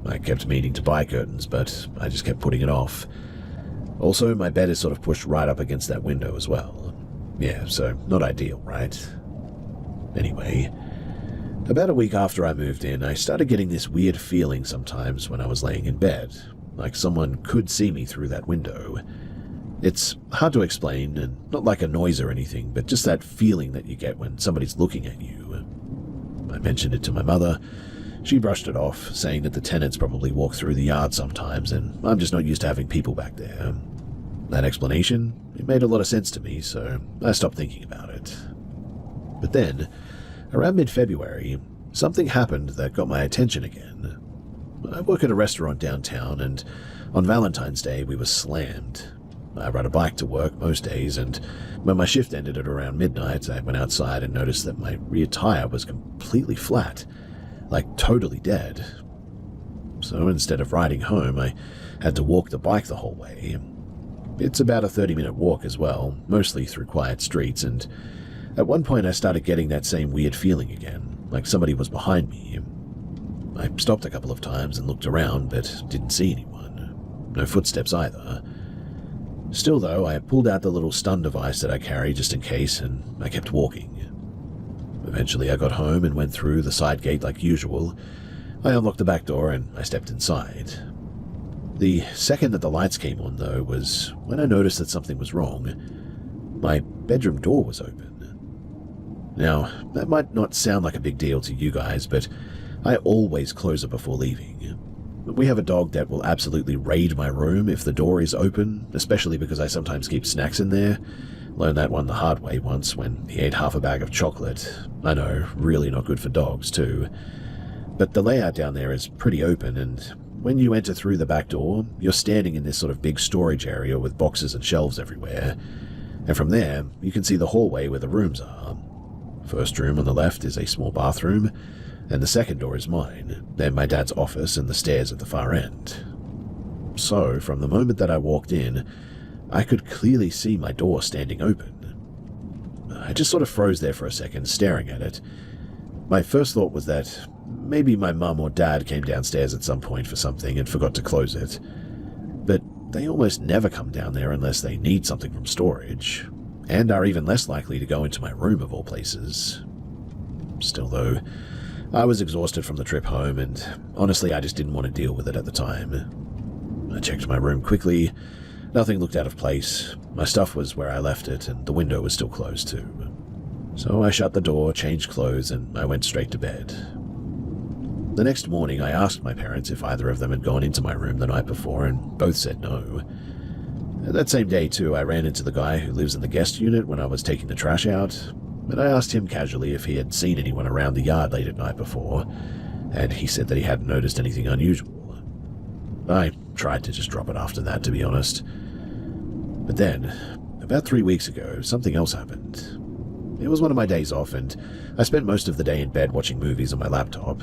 I kept meaning to buy curtains, but I just kept putting it off. Also, my bed is sort of pushed right up against that window as well. Yeah, so not ideal, right? Anyway, about a week after I moved in, I started getting this weird feeling sometimes when I was laying in bed, like someone could see me through that window. It's hard to explain, and not like a noise or anything, but just that feeling that you get when somebody's looking at you. I mentioned it to my mother. She brushed it off, saying that the tenants probably walk through the yard sometimes, and I'm just not used to having people back there. That explanation, it made a lot of sense to me, so I stopped thinking about it. But then, around mid-February, something happened that got my attention again. I work at a restaurant downtown, and on Valentine's Day we were slammed. I ride a bike to work most days, and when my shift ended at around midnight, I went outside and noticed that my rear tire was completely flat, like totally dead. So instead of riding home, I had to walk the bike the whole way. It's about a 30-minute walk as well, mostly through quiet streets, and at one point I started getting that same weird feeling again, like somebody was behind me. I stopped a couple of times and looked around, but didn't see anyone. No footsteps either. Still though, I pulled out the little stun device that I carry just in case, and I kept walking. Eventually I got home and went through the side gate like usual. I unlocked the back door and I stepped inside. The second that the lights came on, though, was when I noticed that something was wrong. My bedroom door was open. Now, that might not sound like a big deal to you guys, but I always close it before leaving. We have a dog that will absolutely raid my room if the door is open, especially because I sometimes keep snacks in there. Learned that one the hard way once when he ate half a bag of chocolate. I know, really not good for dogs too. But the layout down there is pretty open, and when you enter through the back door, you're standing in this sort of big storage area with boxes and shelves everywhere. And from there, you can see the hallway where the rooms are. First room on the left is a small bathroom, and the second door is mine, then my dad's office and the stairs at the far end. So, from the moment that I walked in, I could clearly see my door standing open. I just sort of froze there for a second, staring at it. My first thought was that maybe my mum or dad came downstairs at some point for something and forgot to close it. But they almost never come down there unless they need something from storage, and are even less likely to go into my room of all places. Still though, I was exhausted from the trip home, and honestly I just didn't want to deal with it at the time. I checked my room quickly. Nothing looked out of place. My stuff was where I left it, and the window was still closed too. So I shut the door, changed clothes, and I went straight to bed. The next morning I asked my parents if either of them had gone into my room the night before, and both said no. That same day too, I ran into the guy who lives in the guest unit when I was taking the trash out, but I asked him casually if he had seen anyone around the yard late at night before, and he said that he hadn't noticed anything unusual. I tried to just drop it after that, to be honest. But then, about 3 weeks ago, something else happened. It was one of my days off, and I spent most of the day in bed watching movies on my laptop.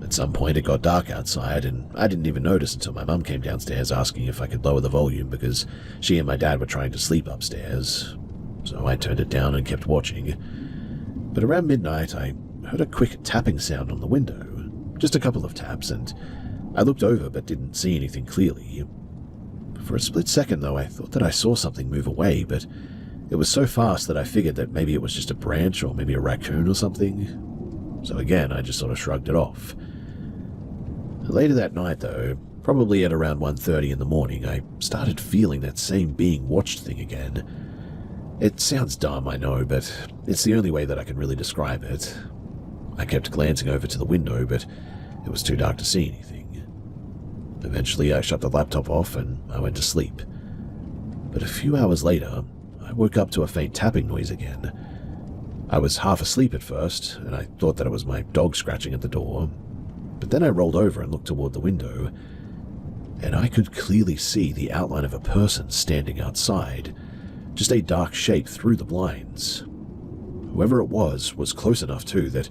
At some point it got dark outside, and I didn't even notice until my mum came downstairs asking if I could lower the volume because she and my dad were trying to sleep upstairs. So I turned it down and kept watching. But around midnight I heard a quick tapping sound on the window. Just a couple of taps, and I looked over but didn't see anything clearly. For a split second though, I thought that I saw something move away, but it was so fast that I figured that maybe it was just a branch or maybe a raccoon or something. So again, I just sort of shrugged it off. Later that night though, probably at around 1:30 in the morning, I started feeling that same being watched thing again. It sounds dumb, I know, but it's the only way that I can really describe it. I kept glancing over to the window, but it was too dark to see anything. Eventually I shut the laptop off and I went to sleep. But a few hours later, I woke up to a faint tapping noise again. I was half asleep at first, and I thought that it was my dog scratching at the door. But then I rolled over and looked toward the window, and I could clearly see the outline of a person standing outside, just a dark shape through the blinds. Whoever it was close enough too that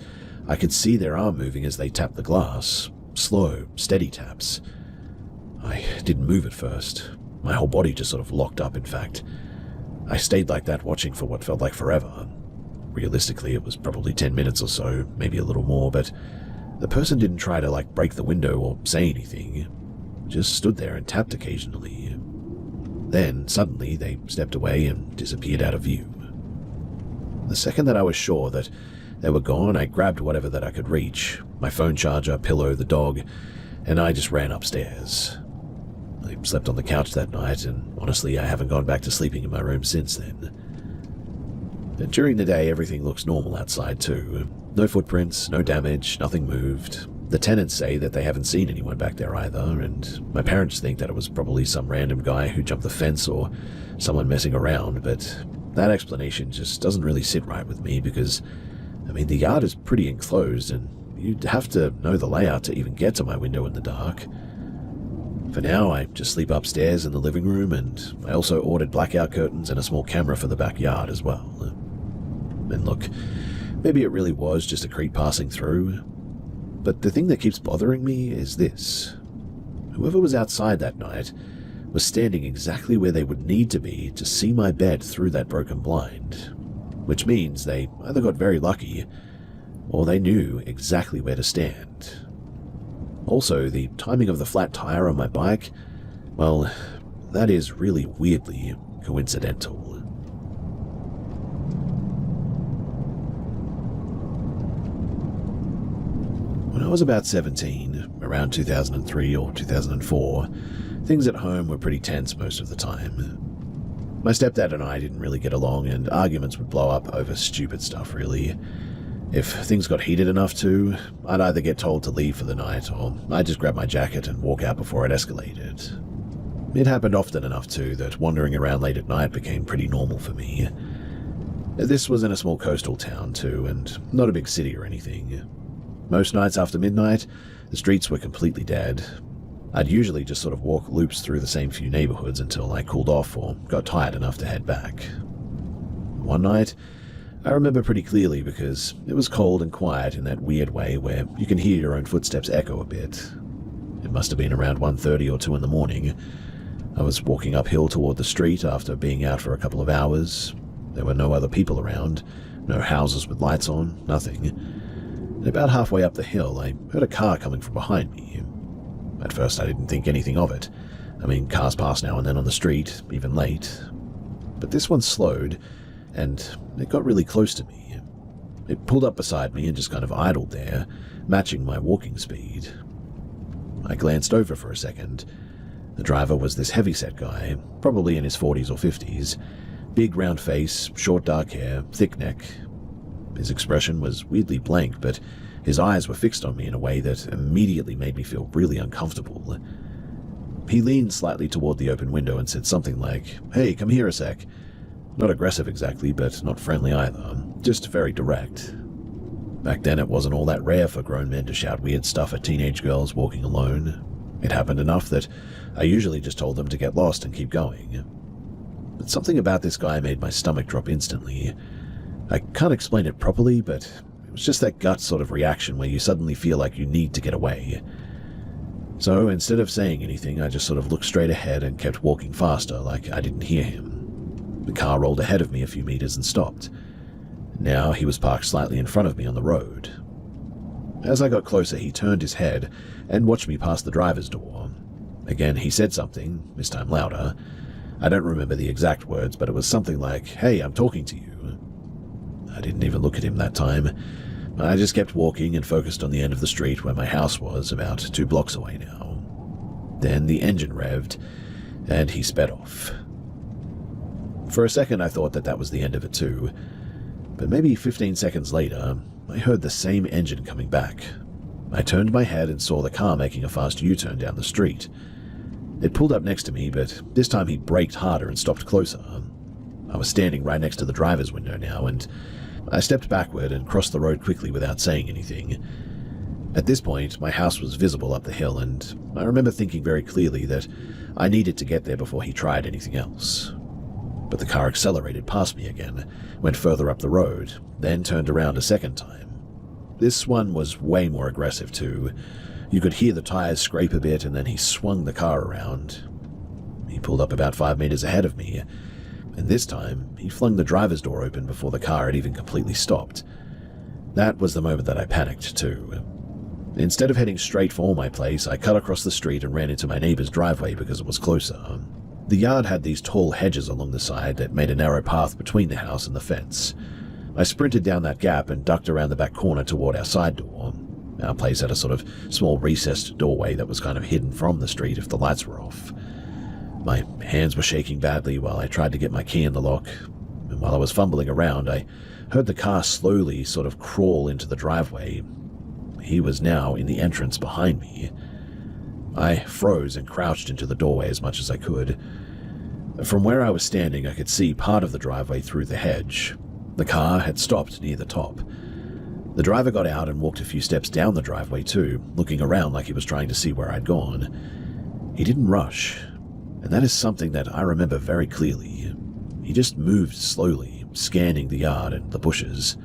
I could see their arm moving as they tapped the glass. Slow, steady taps. I didn't move at first. My whole body just sort of locked up, in fact. I stayed like that watching for what felt like forever. Realistically, it was probably 10 minutes or so, maybe a little more, but the person didn't try to break the window or say anything. Just stood there and tapped occasionally. Then, suddenly, they stepped away and disappeared out of view. The second that I was sure that they were gone, I grabbed whatever that I could reach, my phone charger, pillow, the dog, and I just ran upstairs. I slept on the couch that night, and honestly, I haven't gone back to sleeping in my room since then. And during the day, everything looks normal outside too. No footprints, no damage, nothing moved. The tenants say that they haven't seen anyone back there either, and my parents think that it was probably some random guy who jumped the fence or someone messing around, but that explanation just doesn't really sit right with me because, the yard is pretty enclosed and you'd have to know the layout to even get to my window in the dark. For now, I just sleep upstairs in the living room, and I also ordered blackout curtains and a small camera for the backyard as well. And look, maybe it really was just a creep passing through, but the thing that keeps bothering me is this. Whoever was outside that night was standing exactly where they would need to be to see my bed through that broken blind, which means they either got very lucky or they knew exactly where to stand. Also, the timing of the flat tire on my bike, well, that is really weirdly coincidental. When I was about 17, around 2003 or 2004, things at home were pretty tense most of the time. My stepdad and I didn't really get along, and arguments would blow up over stupid stuff, really. If things got heated enough to, I'd either get told to leave for the night, or I'd just grab my jacket and walk out before it escalated. It happened often enough, too, that wandering around late at night became pretty normal for me. This was in a small coastal town, too, and not a big city or anything. Most nights after midnight, the streets were completely dead. I'd usually just sort of walk loops through the same few neighborhoods until I cooled off or got tired enough to head back. One night, I remember pretty clearly because it was cold and quiet in that weird way where you can hear your own footsteps echo a bit. It must have been around 1:30 or 2 in the morning. I was walking uphill toward the street after being out for a couple of hours. There were no other people around, no houses with lights on, nothing. And about halfway up the hill, I heard a car coming from behind me. At first, I didn't think anything of it. Cars pass now and then on the street, even late. But this one slowed, and it got really close to me. It pulled up beside me and just kind of idled there, matching my walking speed. I glanced over for a second. The driver was this heavy-set guy, probably in his 40s or 50s. Big round face, short dark hair, thick neck. His expression was weirdly blank, but his eyes were fixed on me in a way that immediately made me feel really uncomfortable. He leaned slightly toward the open window and said something like, "Hey, come here a sec." Not aggressive exactly, but not friendly either. Just very direct. Back then it wasn't all that rare for grown men to shout weird stuff at teenage girls walking alone. It happened enough that I usually just told them to get lost and keep going. But something about this guy made my stomach drop instantly. I can't explain it properly, but it was just that gut sort of reaction where you suddenly feel like you need to get away. So instead of saying anything, I just sort of looked straight ahead and kept walking faster like I didn't hear him. The car rolled ahead of me a few meters and stopped. Now he was parked slightly in front of me on the road. As I got closer, he turned his head and watched me past the driver's door. Again, he said something, this time louder. I don't remember the exact words, but it was something like, "Hey, I'm talking to you." I didn't even look at him that time. I just kept walking and focused on the end of the street where my house was, about 2 blocks away now. Then the engine revved, and he sped off. For a second I thought that was the end of it too, but maybe 15 seconds later, I heard the same engine coming back. I turned my head and saw the car making a fast U-turn down the street. It pulled up next to me, but this time he braked harder and stopped closer. I was standing right next to the driver's window now, and I stepped backward and crossed the road quickly without saying anything. At this point, my house was visible up the hill, and I remember thinking very clearly that I needed to get there before he tried anything else. But the car accelerated past me again, went further up the road, then turned around a second time. This one was way more aggressive too. You could hear the tires scrape a bit, and then he swung the car around. He pulled up about 5 meters ahead of me. and this time he flung the driver's door open before the car had even completely stopped. That was the moment that I panicked too. Instead of heading straight for my place, I cut across the street and ran into my neighbor's driveway because it was closer. The yard had these tall hedges along the side that made a narrow path between the house and the fence. I sprinted down that gap and ducked around the back corner toward our side door. Our place had a sort of small recessed doorway that was kind of hidden from the street if the lights were off. My hands were shaking badly while I tried to get my key in the lock, and while I was fumbling around, I heard the car slowly sort of crawl into the driveway. He was now in the entrance behind me. I froze and crouched into the doorway as much as I could. From where I was standing, I could see part of the driveway through the hedge. The car had stopped near the top. The driver got out and walked a few steps down the driveway too, looking around like he was trying to see where I'd gone. He didn't rush, and that is something that I remember very clearly. He just moved slowly, scanning the yard and the bushes.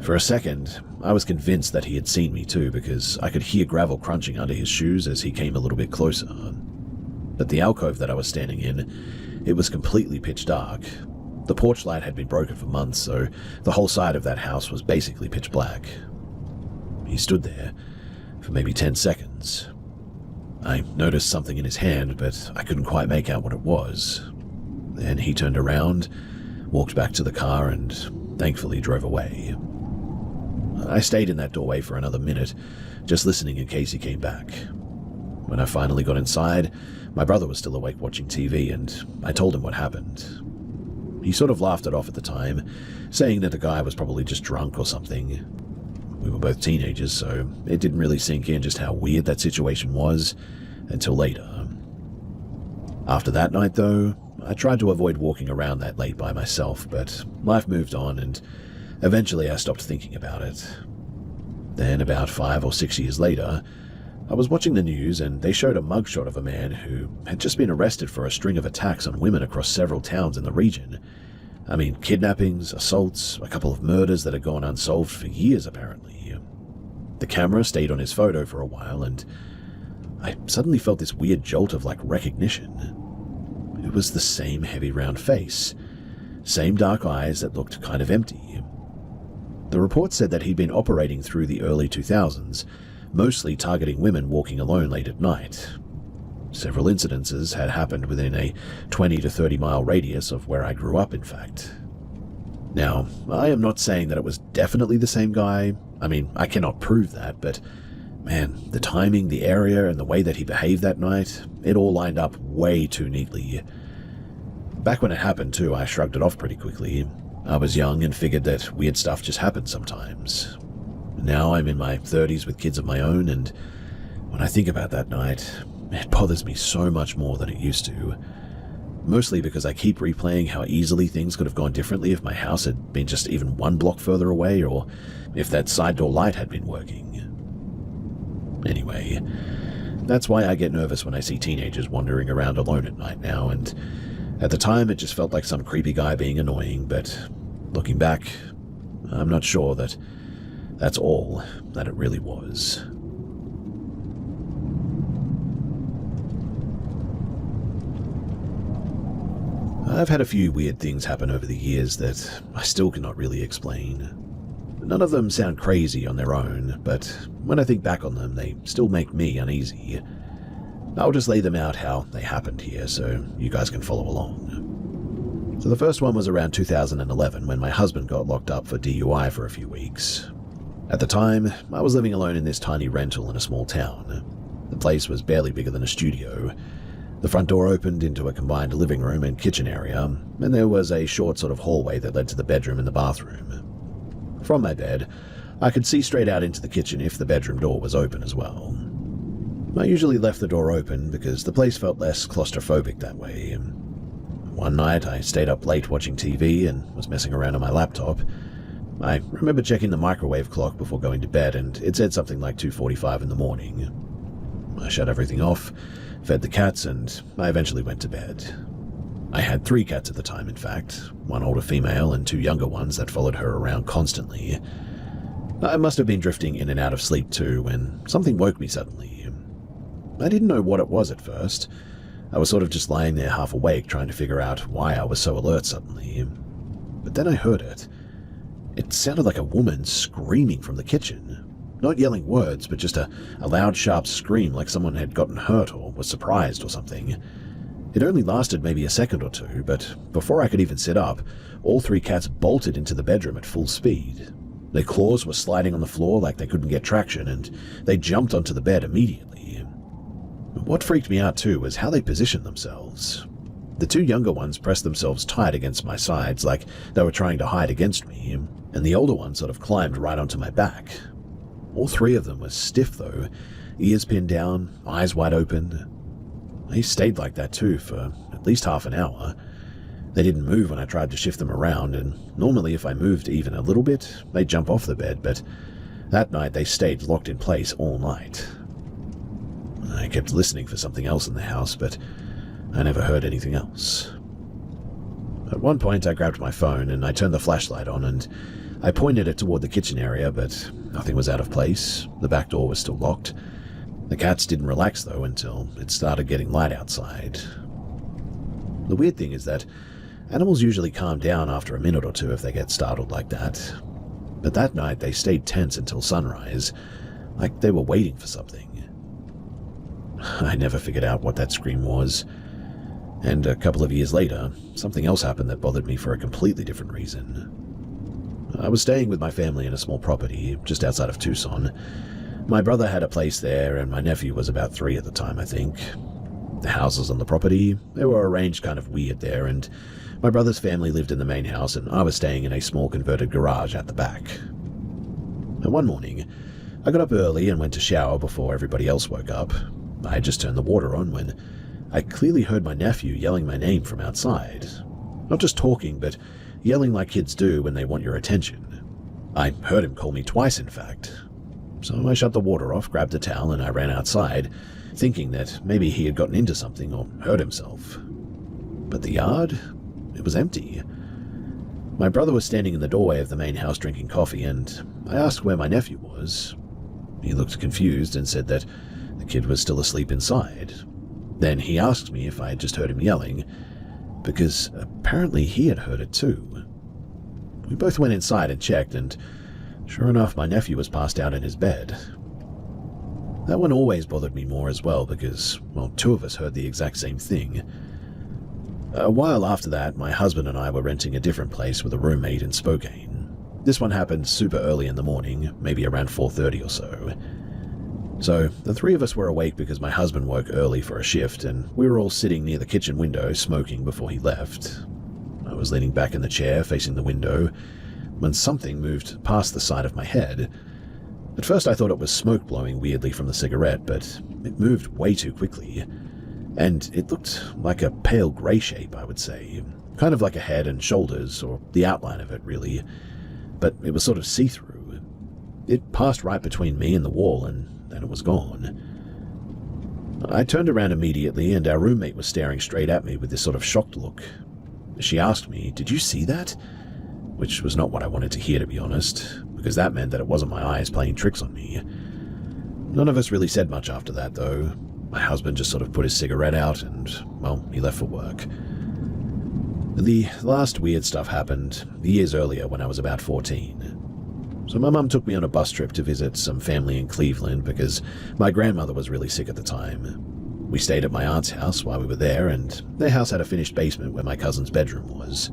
For a second, I was convinced that he had seen me too, because I could hear gravel crunching under his shoes as he came a little bit closer. But the alcove that I was standing in, it was completely pitch dark. The porch light had been broken for months, so the whole side of that house was basically pitch black. He stood there for maybe 10 seconds. I noticed something in his hand, but I couldn't quite make out what it was. Then he turned around, walked back to the car, and thankfully drove away. I stayed in that doorway for another minute, just listening in case he came back. When I finally got inside, my brother was still awake watching TV, and I told him what happened. He sort of laughed it off at the time, saying that the guy was probably just drunk or something. We were both teenagers, so it didn't really sink in just how weird that situation was until later. After that night, though, I tried to avoid walking around that late by myself, but life moved on, and eventually I stopped thinking about it. Then, about 5 or 6 years later, I was watching the news and they showed a mugshot of a man who had just been arrested for a string of attacks on women across several towns in the region. I mean, kidnappings, assaults, a couple of murders that had gone unsolved for years, apparently. The camera stayed on his photo for a while, and I suddenly felt this weird jolt of, recognition. It was the same heavy round face, same dark eyes that looked kind of empty. The report said that he'd been operating through the early 2000s, mostly targeting women walking alone late at night. Several incidences had happened within a 20 to 30 mile radius of where I grew up, in fact. Now, I am not saying that it was definitely the same guy. I mean, I cannot prove that, but man, the timing, the area, and the way that he behaved that night, it all lined up way too neatly. Back when it happened too, I shrugged it off pretty quickly. I was young and figured that weird stuff just happened sometimes. Now I'm in my 30s with kids of my own, and when I think about that night, it bothers me so much more than it used to. Mostly because I keep replaying how easily things could have gone differently if my house had been just even 1 block further away, or if that side door light had been working. Anyway, that's why I get nervous when I see teenagers wandering around alone at night now, and at the time it just felt like some creepy guy being annoying, but looking back, I'm not sure that that's all that it really was. I've had a few weird things happen over the years that I still cannot really explain. None of them sound crazy on their own, but when I think back on them, they still make me uneasy. I'll just lay them out how they happened here so you guys can follow along. So the first one was around 2011 when my husband got locked up for DUI for a few weeks. At the time, I was living alone in this tiny rental in a small town. The place was barely bigger than a studio. The front door opened into a combined living room and kitchen area, and there was a short sort of hallway that led to the bedroom and the bathroom. From my bed, I could see straight out into the kitchen if the bedroom door was open as well. I usually left the door open because the place felt less claustrophobic that way. One night, I stayed up late watching TV and was messing around on my laptop. I remember checking the microwave clock before going to bed, and it said something like 2:45 in the morning. I shut everything off, fed the cats, and I eventually went to bed. I had 3 cats at the time, in fact, 1 older female and 2 younger ones that followed her around constantly. I must have been drifting in and out of sleep too when something woke me suddenly. I didn't know what it was at first. I was sort of just lying there half awake trying to figure out why I was so alert suddenly. But then I heard it. It sounded like a woman screaming from the kitchen. Not yelling words, but just a loud, sharp scream like someone had gotten hurt or was surprised or something. It only lasted maybe a second or two, but before I could even sit up, all three cats bolted into the bedroom at full speed. Their claws were sliding on the floor like they couldn't get traction, and they jumped onto the bed immediately. What freaked me out too was how they positioned themselves. The two younger ones pressed themselves tight against my sides like they were trying to hide against me, and the older one sort of climbed right onto my back. All three of them were stiff though, ears pinned down, eyes wide open. They stayed like that too for at least half an hour. They didn't move when I tried to shift them around, and normally if I moved even a little bit, they'd jump off the bed, but that night they stayed locked in place all night. I kept listening for something else in the house, but I never heard anything else. At one point I grabbed my phone and I turned the flashlight on and I pointed it toward the kitchen area, but nothing was out of place. The back door was still locked. The cats didn't relax though until it started getting light outside. The weird thing is that animals usually calm down after a minute or two if they get startled like that. But that night they stayed tense until sunrise, like they were waiting for something. I never figured out what that scream was. And a couple of years later, something else happened that bothered me for a completely different reason. I was staying with my family in a small property just outside of Tucson. My brother had a place there, and my nephew was about 3 at the time, I think. The houses on the property, they were arranged kind of weird there, and my brother's family lived in the main house, and I was staying in a small converted garage at the back. And one morning, I got up early and went to shower before everybody else woke up. I had just turned the water on when I clearly heard my nephew yelling my name from outside. Not just talking, but yelling like kids do when they want your attention. I heard him call me twice, in fact. So I shut the water off, grabbed a towel, and I ran outside, thinking that maybe he had gotten into something or hurt himself. But the yard? It was empty. My brother was standing in the doorway of the main house drinking coffee, and I asked where my nephew was. He looked confused and said that the kid was still asleep inside. Then he asked me if I had just heard him yelling, because apparently he had heard it too. We both went inside and checked, and sure enough, my nephew was passed out in his bed. That one always bothered me more as well because, well, 2 of us heard the exact same thing. A while after that, my husband and I were renting a different place with a roommate in Spokane. This one happened super early in the morning, maybe around 4:30 or so. So, the 3 of us were awake because my husband woke early for a shift, and we were all sitting near the kitchen window smoking before he left. I was leaning back in the chair facing the window when something moved past the side of my head. At first I thought it was smoke blowing weirdly from the cigarette, but it moved way too quickly. And it looked like a pale grey shape, I would say. Kind of like a head and shoulders, or the outline of it, really. But it was sort of see-through. It passed right between me and the wall, and then it was gone. I turned around immediately, and our roommate was staring straight at me with this sort of shocked look. She asked me, "Did you see that?" Which was not what I wanted to hear, to be honest, because that meant that it wasn't my eyes playing tricks on me. None of us really said much after that, though. My husband just sort of put his cigarette out and, well, he left for work. The last weird stuff happened years earlier when I was about 14. So my mum took me on a bus trip to visit some family in Cleveland because my grandmother was really sick at the time. We stayed at my aunt's house while we were there, and their house had a finished basement where my cousin's bedroom was.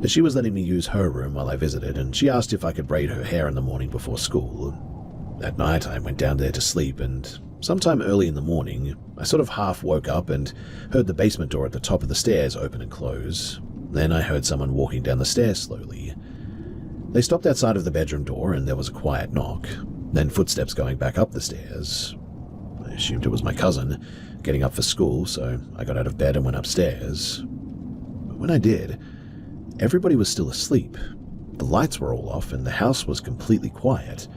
She was letting me use her room while I visited, and she asked if I could braid her hair in the morning before school. That night I went down there to sleep, and sometime early in the morning, I sort of half woke up and heard the basement door at the top of the stairs open and close. Then I heard someone walking down the stairs slowly. They stopped outside of the bedroom door and there was a quiet knock, then footsteps going back up the stairs. I assumed it was my cousin, getting up for school, so I got out of bed and went upstairs. But when I did, everybody was still asleep. The lights were all off and the house was completely quiet.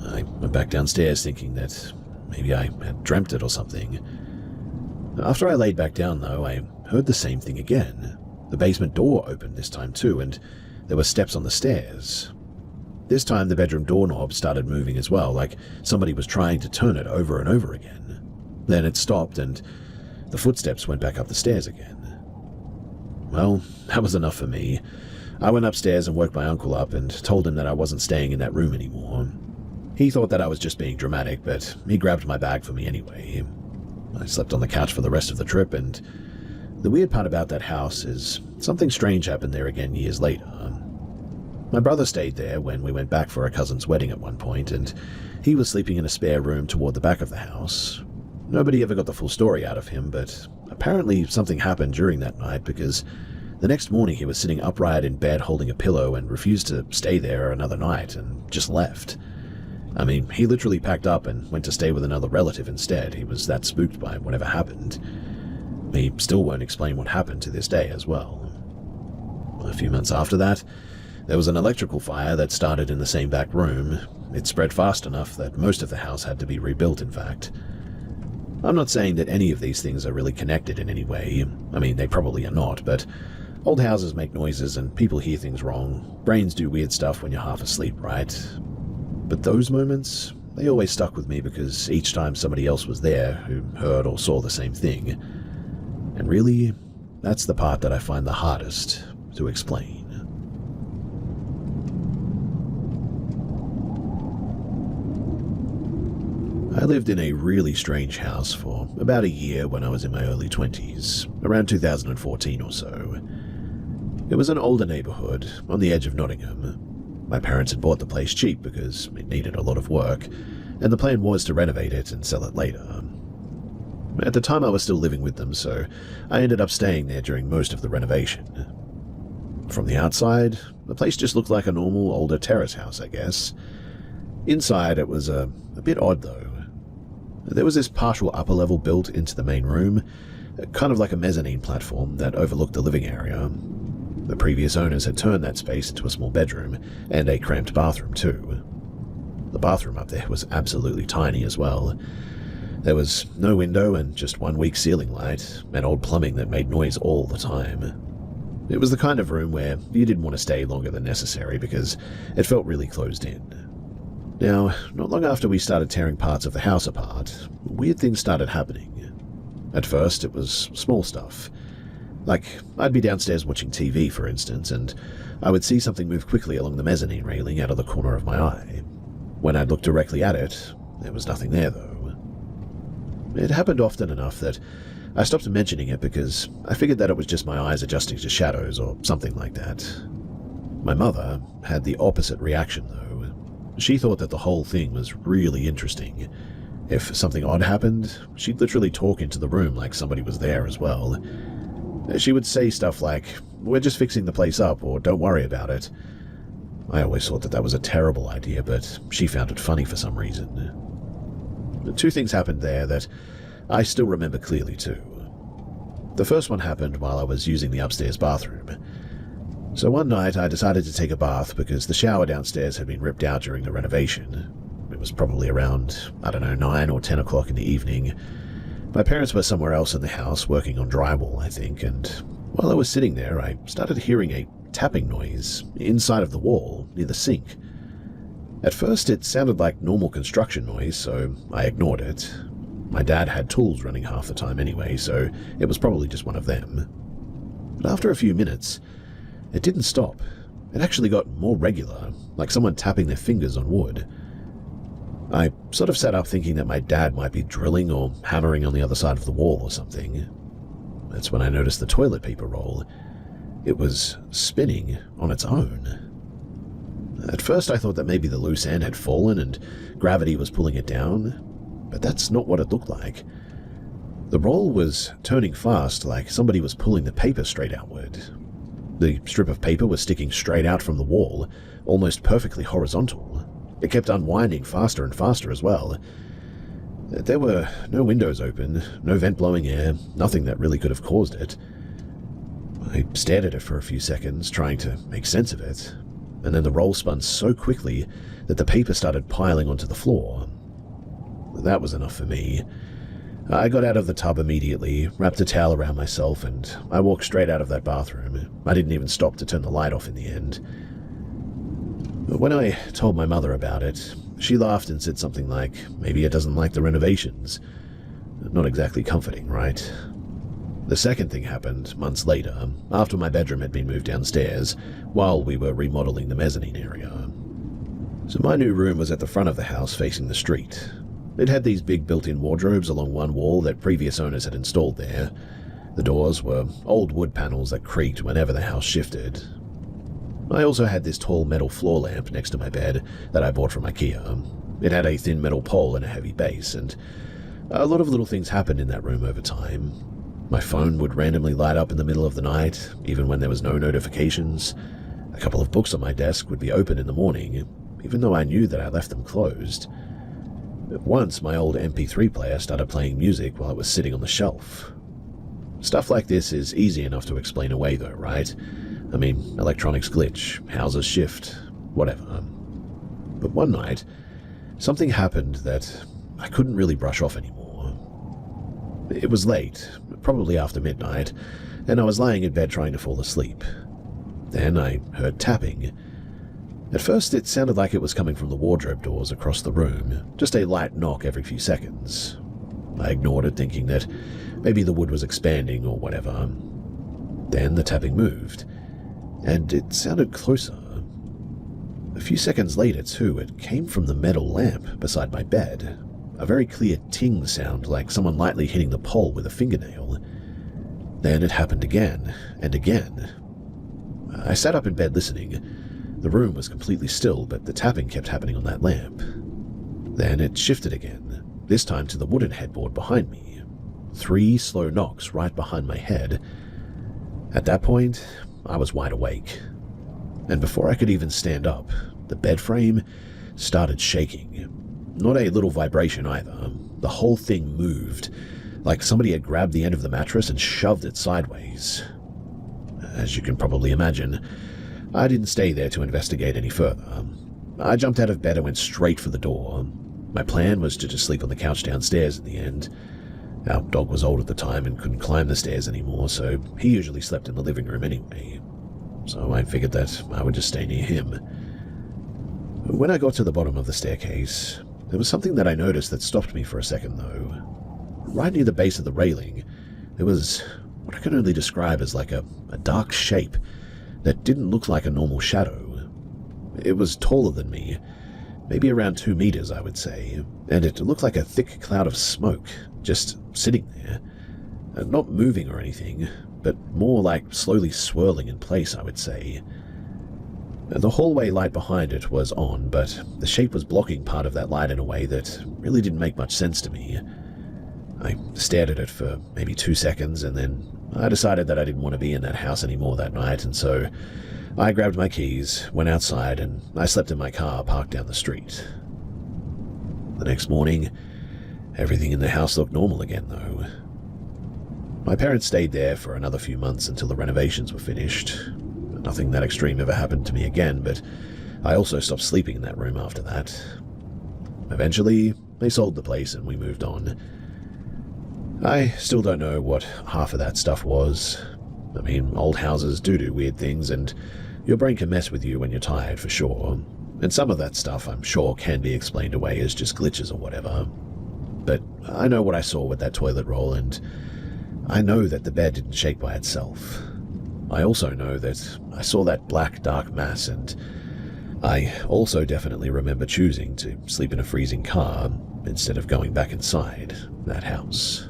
I went back downstairs thinking that maybe I had dreamt it or something. After I laid back down, though, I heard the same thing again. The basement door opened this time too, and there were steps on the stairs. This time the bedroom doorknob started moving as well, like somebody was trying to turn it over and over again. Then it stopped, and the footsteps went back up the stairs again. Well, that was enough for me. I went upstairs and woke my uncle up and told him that I wasn't staying in that room anymore. He thought that I was just being dramatic, but he grabbed my bag for me anyway. I slept on the couch for the rest of the trip, and the weird part about that house is something strange happened there again years later. My brother stayed there when we went back for a cousin's wedding at one point, and he was sleeping in a spare room toward the back of the house. Nobody ever got the full story out of him, but apparently something happened during that night because the next morning he was sitting upright in bed holding a pillow and refused to stay there another night and just left. I mean, he literally packed up and went to stay with another relative instead. He was that spooked by whatever happened. He still won't explain what happened to this day as well. A few months after that, there was an electrical fire that started in the same back room. It spread fast enough that most of the house had to be rebuilt, in fact. I'm not saying that any of these things are really connected in any way. I mean, they probably are not, but old houses make noises and people hear things wrong. Brains do weird stuff when you're half asleep, right? But those moments, they always stuck with me because each time somebody else was there who heard or saw the same thing. And really, that's the part that I find the hardest to explain. I lived in a really strange house for about a year when I was in my early 20s, around 2014 or so. It was an older neighborhood on the edge of Nottingham. My parents had bought the place cheap because it needed a lot of work, and the plan was to renovate it and sell it later. At the time I was still living with them, so I ended up staying there during most of the renovation. From the outside, the place just looked like a normal older terrace house, I guess. Inside it was a bit odd though. There was this partial upper level built into the main room, kind of like a mezzanine platform that overlooked the living area. The previous owners had turned that space into a small bedroom, and a cramped bathroom too. The bathroom up there was absolutely tiny as well. There was no window and just one weak ceiling light, and old plumbing that made noise all the time. It was the kind of room where you didn't want to stay longer than necessary because it felt really closed in. Now, not long after we started tearing parts of the house apart, weird things started happening. At first, it was small stuff. Like, I'd be downstairs watching TV, for instance, and I would see something move quickly along the mezzanine railing out of the corner of my eye. When I'd look directly at it, there was nothing there, though. It happened often enough that I stopped mentioning it because I figured that it was just my eyes adjusting to shadows or something like that. My mother had the opposite reaction, though. She thought that the whole thing was really interesting. If something odd happened, she'd literally talk into the room like somebody was there as well. She would say stuff like, "We're just fixing the place up," or "Don't worry about it." I always thought that that was a terrible idea, but she found it funny for some reason. Two things happened there that I still remember clearly too. The first one happened while I was using the upstairs bathroom. So one night I decided to take a bath because the shower downstairs had been ripped out during the renovation. It was probably around, 9 or 10 o'clock in the evening. My parents were somewhere else in the house working on drywall, I think, and while I was sitting there, I started hearing a tapping noise inside of the wall near the sink. At first it sounded like normal construction noise, so I ignored it. My dad had tools running half the time anyway, so it was probably just one of them. But after a few minutes, it didn't stop. It actually got more regular, like someone tapping their fingers on wood. I sort of sat up thinking that my dad might be drilling or hammering on the other side of the wall or something. That's when I noticed the toilet paper roll. It was spinning on its own. At first I thought that maybe the loose end had fallen and gravity was pulling it down, but that's not what it looked like. The roll was turning fast, like somebody was pulling the paper straight outward. The strip of paper was sticking straight out from the wall, almost perfectly horizontal. It kept unwinding faster and faster as well. There were no windows open, no vent blowing air, nothing that really could have caused it. I stared at it for a few seconds, trying to make sense of it, and then the roll spun so quickly that the paper started piling onto the floor. That was enough for me. I got out of the tub immediately, wrapped a towel around myself, and I walked straight out of that bathroom. I didn't even stop to turn the light off in the end. When I told my mother about it, she laughed and said something like, maybe it doesn't like the renovations. Not exactly comforting, right? The second thing happened months later, after my bedroom had been moved downstairs, while we were remodeling the mezzanine area. So my new room was at the front of the house facing the street. It had these big built-in wardrobes along one wall that previous owners had installed there. The doors were old wood panels that creaked whenever the house shifted. I also had this tall metal floor lamp next to my bed that I bought from IKEA. It had a thin metal pole and a heavy base, and a lot of little things happened in that room over time. My phone would randomly light up in the middle of the night, even when there was no notifications. A couple of books on my desk would be open in the morning, even though I knew that I left them closed. Once, my old MP3 player started playing music while it was sitting on the shelf. Stuff like this is easy enough to explain away though, right? I mean, electronics glitch, houses shift, whatever. But one night, something happened that I couldn't really brush off anymore. It was late, probably after midnight, and I was lying in bed trying to fall asleep. Then I heard tapping. At first, it sounded like it was coming from the wardrobe doors across the room, just a light knock every few seconds. I ignored it, thinking that maybe the wood was expanding or whatever. Then the tapping moved, and it sounded closer. A few seconds later, too, it came from the metal lamp beside my bed. A very clear ting sound, like someone lightly hitting the pole with a fingernail. Then it happened again, and again. I sat up in bed listening. The room was completely still, but the tapping kept happening on that lamp. Then it shifted again, this time to the wooden headboard behind me. 3 slow knocks right behind my head. At that point, I was wide awake. And before I could even stand up, the bed frame started shaking. Not a little vibration either. The whole thing moved, like somebody had grabbed the end of the mattress and shoved it sideways. As you can probably imagine, I didn't stay there to investigate any further. I jumped out of bed and went straight for the door. My plan was to just sleep on the couch downstairs in the end. Our dog was old at the time and couldn't climb the stairs anymore, so he usually slept in the living room anyway. So I figured that I would just stay near him. When I got to the bottom of the staircase, there was something that I noticed that stopped me for a second, though. Right near the base of the railing, there was what I can only describe as like a dark shape that didn't look like a normal shadow. It was taller than me, maybe around 2 meters, I would say, and it looked like a thick cloud of smoke, just sitting there. Not moving or anything, but more like slowly swirling in place, I would say. The hallway light behind it was on, but the shape was blocking part of that light in a way that really didn't make much sense to me. I stared at it for maybe 2 seconds, and then I decided that I didn't want to be in that house anymore that night, and so I grabbed my keys, went outside, and I slept in my car parked down the street. The next morning, everything in the house looked normal again, though. My parents stayed there for another few months until the renovations were finished. Nothing that extreme ever happened to me again, but I also stopped sleeping in that room after that. Eventually, they sold the place and we moved on. I still don't know what half of that stuff was. I mean, old houses do weird things, and your brain can mess with you when you're tired, for sure. And some of that stuff, I'm sure, can be explained away as just glitches or whatever. But I know what I saw with that toilet roll, and I know that the bed didn't shake by itself. I also know that I saw that black, dark mass, and I also definitely remember choosing to sleep in a freezing car instead of going back inside that house.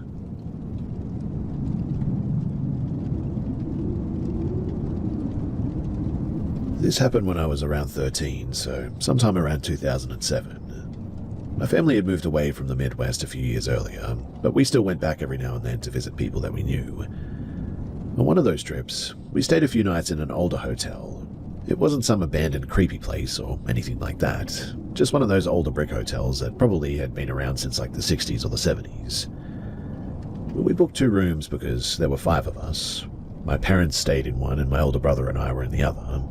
This happened when I was around 13, so sometime around 2007. My family had moved away from the Midwest a few years earlier, but we still went back every now and then to visit people that we knew. On one of those trips, we stayed a few nights in an older hotel. It wasn't some abandoned creepy place or anything like that, just one of those older brick hotels that probably had been around since like the 60s or the 70s. We booked 2 rooms because there were 5 of us. My parents stayed in one and my older brother and I were in the other.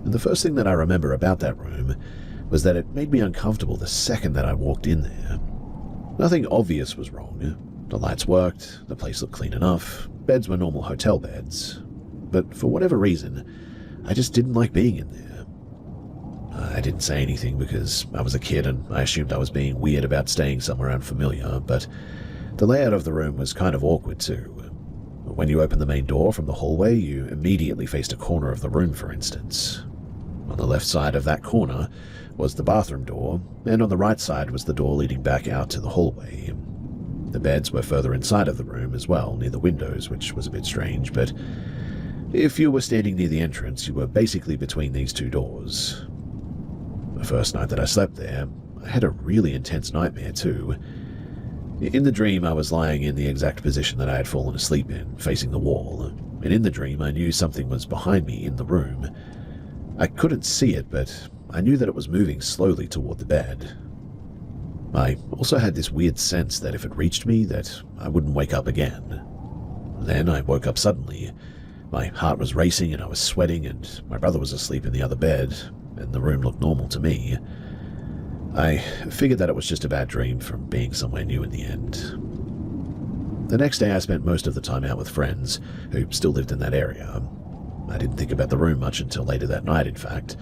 And the first thing that I remember about that room was that it made me uncomfortable the second that I walked in there. Nothing obvious was wrong. The lights worked, the place looked clean enough, beds were normal hotel beds. But for whatever reason, I just didn't like being in there. I didn't say anything because I was a kid and I assumed I was being weird about staying somewhere unfamiliar, but the layout of the room was kind of awkward too. When you opened the main door from the hallway, you immediately faced a corner of the room, for instance. On the left side of that corner was the bathroom door, and on the right side was the door leading back out to the hallway. The beds were further inside of the room as well, near the windows, which was a bit strange, but if you were standing near the entrance, you were basically between these two doors. The first night that I slept there, I had a really intense nightmare too. In the dream, I was lying in the exact position that I had fallen asleep in, facing the wall, and in the dream I knew something was behind me in the room. I couldn't see it, but I knew that it was moving slowly toward the bed. I also had this weird sense that if it reached me, that I wouldn't wake up again. Then I woke up suddenly. My heart was racing and I was sweating, and my brother was asleep in the other bed, and the room looked normal to me. I figured that it was just a bad dream from being somewhere new in the end. The next day I spent most of the time out with friends who still lived in that area. I didn't think about the room much until later that night, in fact.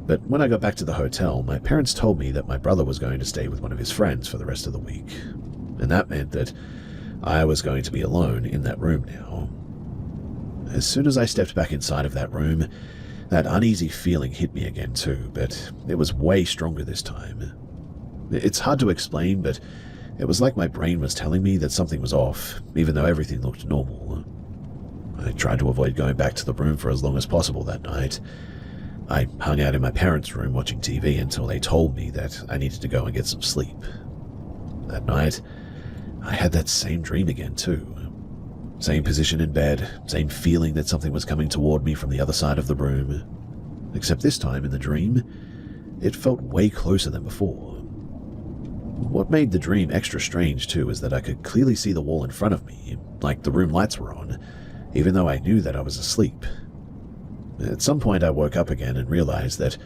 But when I got back to the hotel, my parents told me that my brother was going to stay with one of his friends for the rest of the week. And that meant that I was going to be alone in that room now. As soon as I stepped back inside of that room, that uneasy feeling hit me again too, but it was way stronger this time. It's hard to explain, but it was like my brain was telling me that something was off, even though everything looked normal. I tried to avoid going back to the room for as long as possible that night. I hung out in my parents' room watching TV until they told me that I needed to go and get some sleep. That night, I had that same dream again too. Same position in bed, same feeling that something was coming toward me from the other side of the room. Except this time, in the dream, it felt way closer than before. What made the dream extra strange too is that I could clearly see the wall in front of me, like the room lights were on, even though I knew that I was asleep. At some point I woke up again and realized that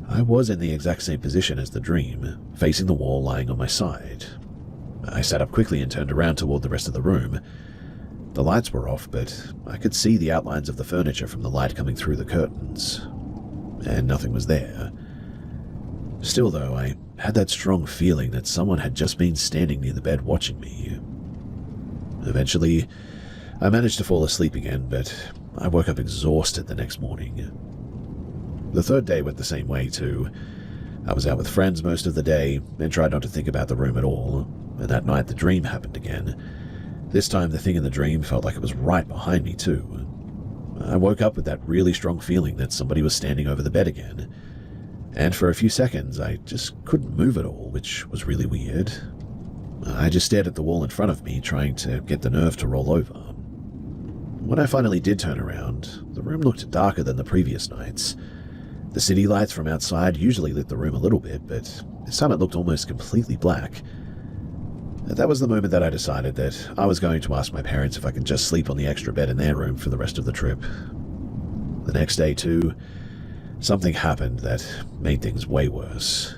I was in the exact same position as the dream, facing the wall lying on my side. I sat up quickly and turned around toward the rest of the room. The lights were off, but I could see the outlines of the furniture from the light coming through the curtains, and nothing was there. Still, though, I had that strong feeling that someone had just been standing near the bed watching me. Eventually, I managed to fall asleep again, but I woke up exhausted the next morning. The third day went the same way, too. I was out with friends most of the day and tried not to think about the room at all, and that night the dream happened again. This time the thing in the dream felt like it was right behind me, too. I woke up with that really strong feeling that somebody was standing over the bed again, and for a few seconds I just couldn't move at all, which was really weird. I just stared at the wall in front of me, trying to get the nerve to roll over. When I finally did turn around, the room looked darker than the previous nights. The city lights from outside usually lit the room a little bit, but this time it looked almost completely black. That was the moment that I decided that I was going to ask my parents if I could just sleep on the extra bed in their room for the rest of the trip. The next day, too, something happened that made things way worse.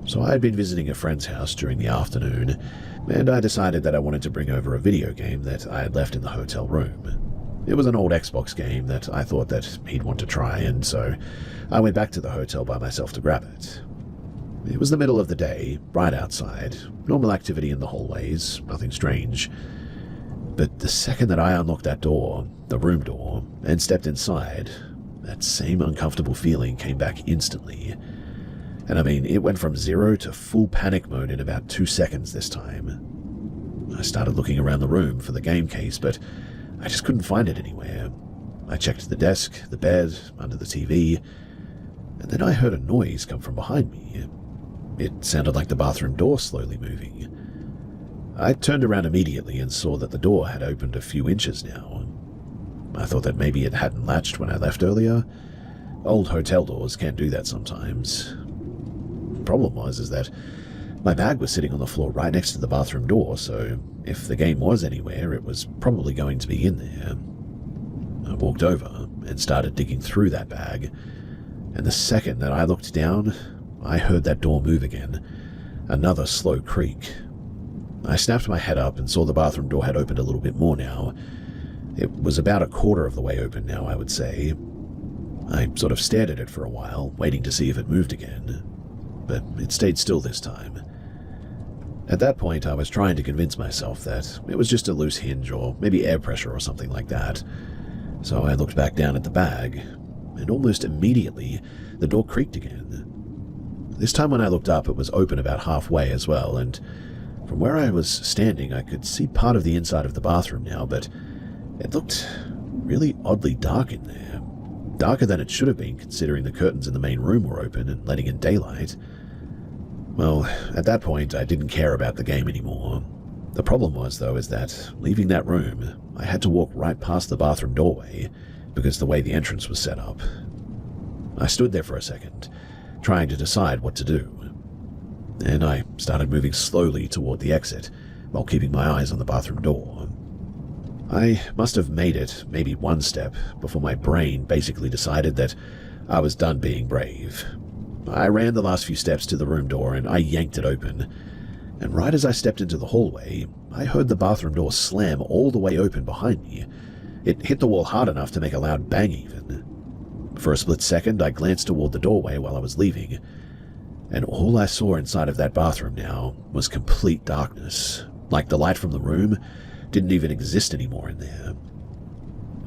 So I had been visiting a friend's house during the afternoon, and I decided that I wanted to bring over a video game that I had left in the hotel room. It was an old Xbox game that I thought that he'd want to try, and so I went back to the hotel by myself to grab it. It was the middle of the day, bright outside, normal activity in the hallways, nothing strange. But the second that I unlocked that door, the room door, and stepped inside, that same uncomfortable feeling came back instantly. And I mean, it went from 0 to full panic mode in about 2 seconds this time. I started looking around the room for the game case, but I just couldn't find it anywhere. I checked the desk, the bed, under the TV, and then I heard a noise come from behind me. It sounded like the bathroom door slowly moving. I turned around immediately and saw that the door had opened a few inches now. I thought that maybe it hadn't latched when I left earlier. Old hotel doors can do that sometimes. The problem was that my bag was sitting on the floor right next to the bathroom door, so if the game was anywhere, it was probably going to be in there. I walked over and started digging through that bag, and the second that I looked down, I heard that door move again, another slow creak. I snapped my head up and saw the bathroom door had opened a little bit more now. It was about a quarter of the way open now, I would say. I sort of stared at it for a while, waiting to see if it moved again, but it stayed still this time. At that point, I was trying to convince myself that it was just a loose hinge or maybe air pressure or something like that. So I looked back down at the bag, and almost immediately, the door creaked again. This time when I looked up, it was open about halfway as well, and from where I was standing, I could see part of the inside of the bathroom now, but it looked really oddly dark in there. Darker than it should have been, considering the curtains in the main room were open and letting in daylight. Well, at that point, I didn't care about the game anymore. The problem was, though, is that leaving that room, I had to walk right past the bathroom doorway because the way the entrance was set up. I stood there for a second, trying to decide what to do. And I started moving slowly toward the exit, while keeping my eyes on the bathroom door. I must have made it maybe one step before my brain basically decided that I was done being brave. I ran the last few steps to the room door and I yanked it open. And right as I stepped into the hallway, I heard the bathroom door slam all the way open behind me. It hit the wall hard enough to make a loud bang even. For a split second, I glanced toward the doorway while I was leaving, and all I saw inside of that bathroom now was complete darkness, like the light from the room didn't even exist anymore in there.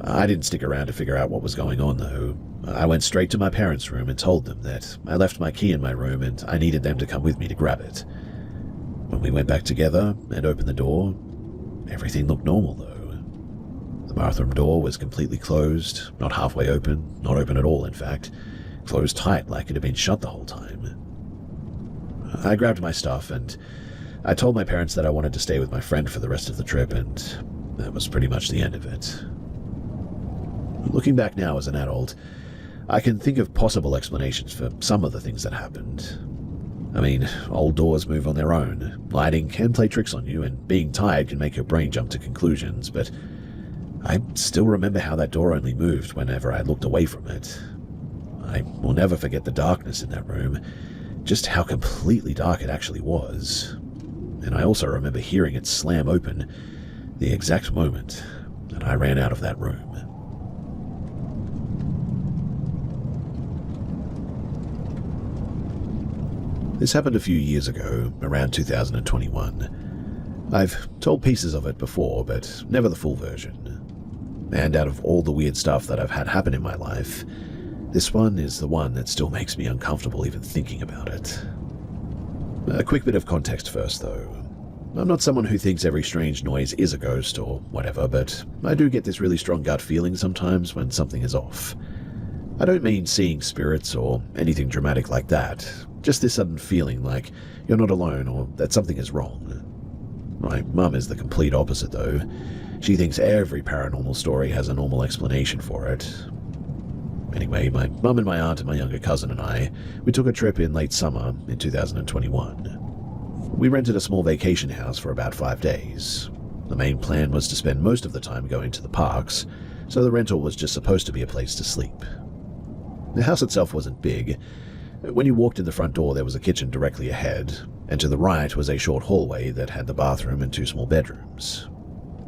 I didn't stick around to figure out what was going on, though. I went straight to my parents' room and told them that I left my key in my room and I needed them to come with me to grab it. When we went back together and opened the door, everything looked normal, though. The bathroom door was completely closed, not halfway open, not open at all, in fact, closed tight like it had been shut the whole time. I grabbed my stuff and I told my parents that I wanted to stay with my friend for the rest of the trip, and that was pretty much the end of it. Looking back now as an adult, I can think of possible explanations for some of the things that happened. I mean, old doors move on their own, lighting can play tricks on you, and being tired can make your brain jump to conclusions, but I still remember how that door only moved whenever I looked away from it. I will never forget the darkness in that room, just how completely dark it actually was. And I also remember hearing it slam open the exact moment that I ran out of that room. This happened a few years ago, around 2021. I've told pieces of it before, but never the full version. And out of all the weird stuff that I've had happen in my life, this one is the one that still makes me uncomfortable even thinking about it. A quick bit of context first, though. I'm not someone who thinks every strange noise is a ghost or whatever, but I do get this really strong gut feeling sometimes when something is off. I don't mean seeing spirits or anything dramatic like that, just this sudden feeling like you're not alone or that something is wrong. My mum is the complete opposite, though. She thinks every paranormal story has a normal explanation for it. Anyway, my mum and my aunt and my younger cousin and I, we took a trip in late summer in 2021. We rented a small vacation house for about 5 days. The main plan was to spend most of the time going to the parks, so the rental was just supposed to be a place to sleep. The house itself wasn't big. When you walked in the front door, there was a kitchen directly ahead, and to the right was a short hallway that had the bathroom and 2 small bedrooms.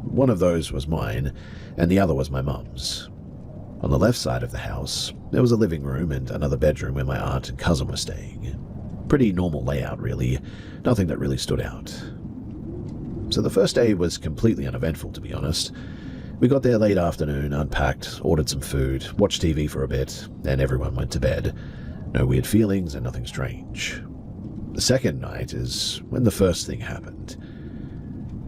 One of those was mine, and the other was my mum's. On the left side of the house, there was a living room and another bedroom where my aunt and cousin were staying. Pretty normal layout, really. Nothing that really stood out. So the first day was completely uneventful, to be honest. We got there late afternoon, unpacked, ordered some food, watched TV for a bit, and everyone went to bed. No weird feelings and nothing strange. The second night is when the first thing happened.